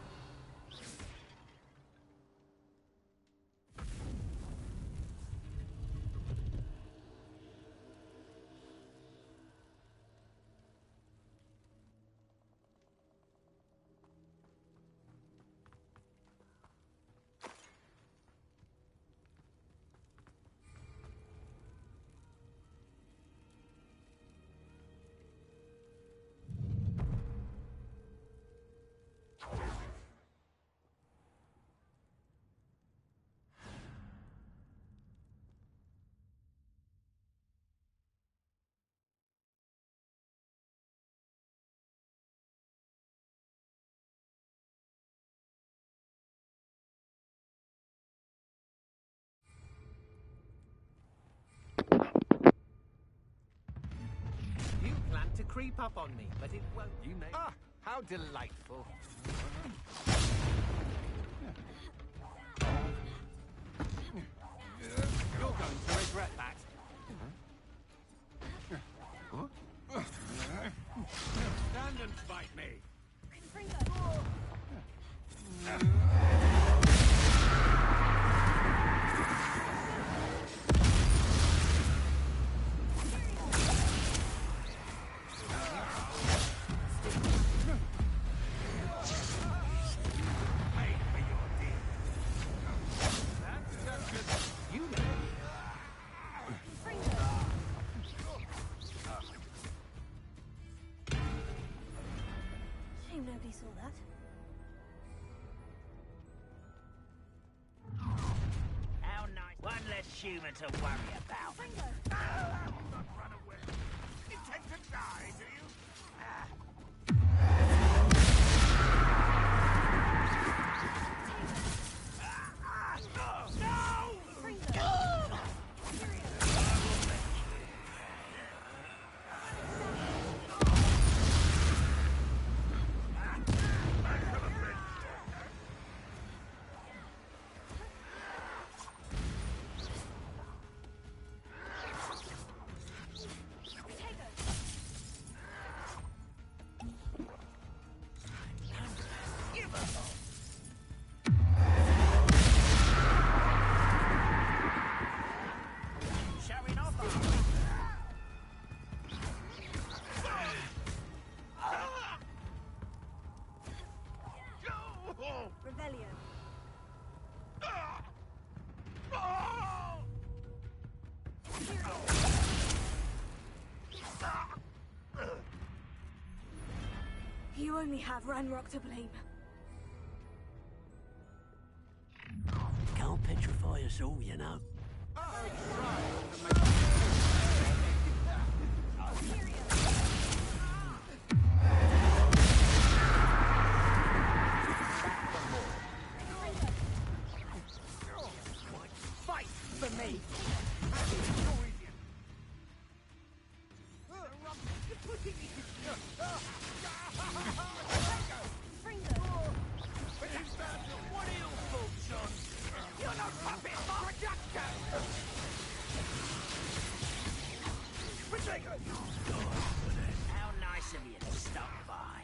You planned to creep up on me, but it won't. You may. Ah, how delightful. You're going to regret that. Stand and fight me. Shame nobody saw that. How nice. One less human to worry about. Not run away. Intend to die, do you? Revelio. You only have Ranrock to blame. Can't petrify us all, you know. Fight for me! What are you folks on? You're not puppet, how nice of you to stop by.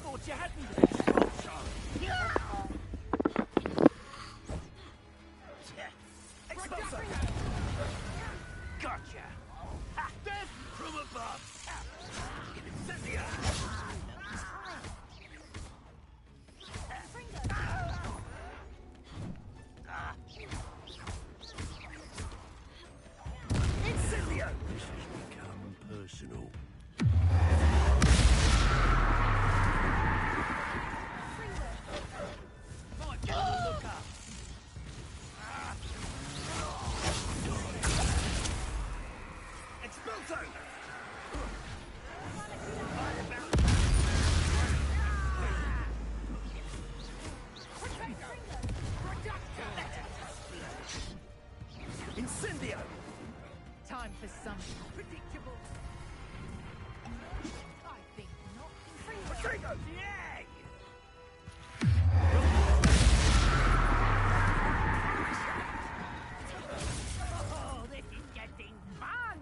Thought you hadn't been. Expulsor! Gotcha! Ha! Death from above! Incendia! Incendio! This has become personal. Incendio! Time for some predictable. I think not. Rodrigo! Yeah! Oh, this is getting fun!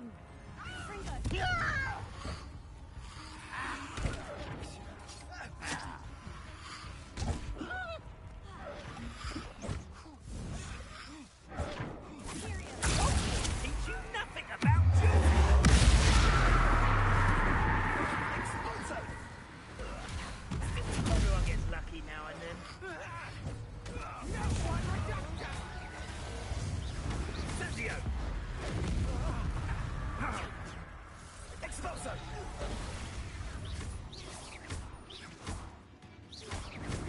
Teach you nothing about children! Expulso! Everyone gets lucky now and then. Incendio! Expulso!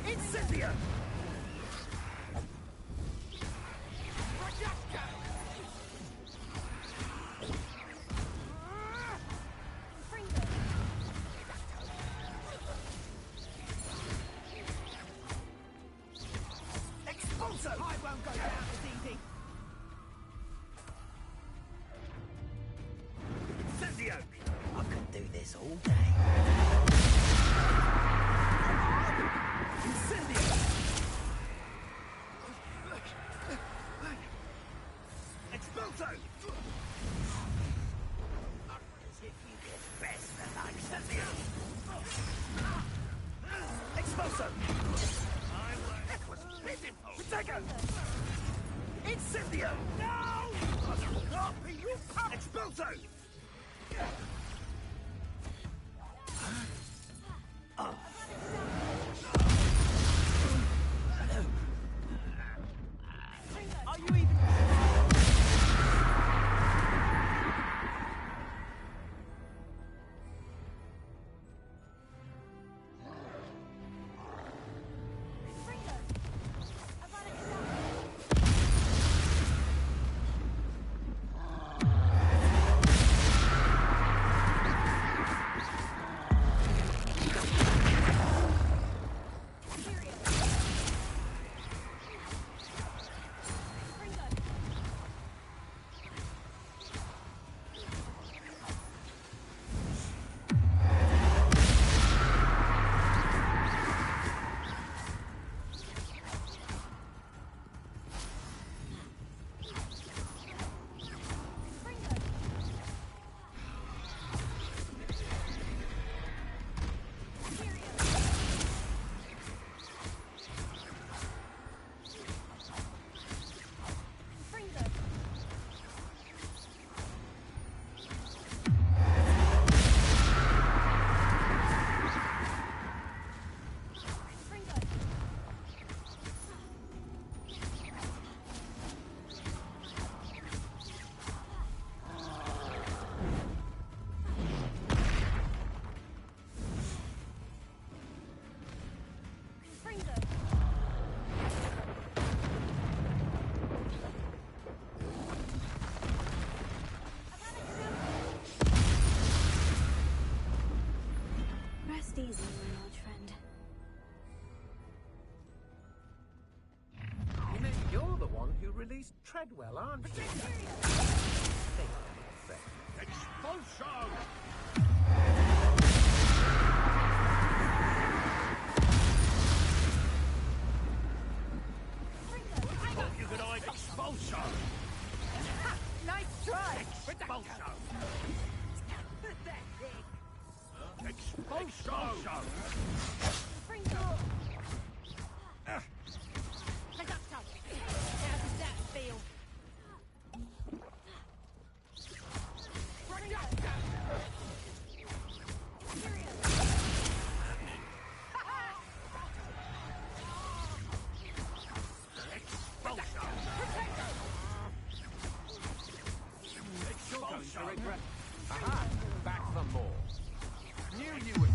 Incendio! Expulso! I won't go down as easy. Incendio! I could do this all day. Incendio! Expulso! As if you get best at Incendio! Expulso! That was pitiful! Protego! Incendio! No! Copy you pop! Expulso! Are you even... Rest easy, my old friend. You know, you're the one who released Treadwell, aren't you? Expulso! Thought you could hide Expulso! Nice try! Expulso! Expulso! How does that feel? Aha! Back for more. Knew you would.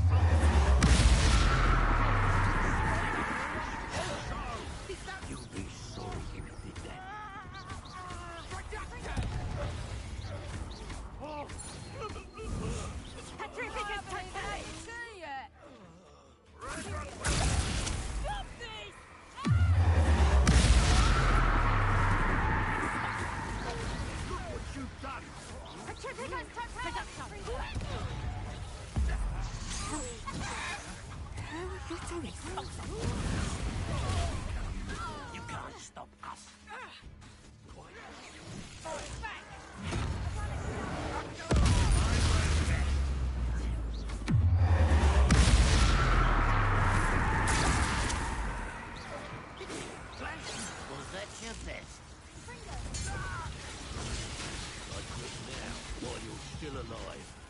your best. Ringo! I quit now, while you're still alive.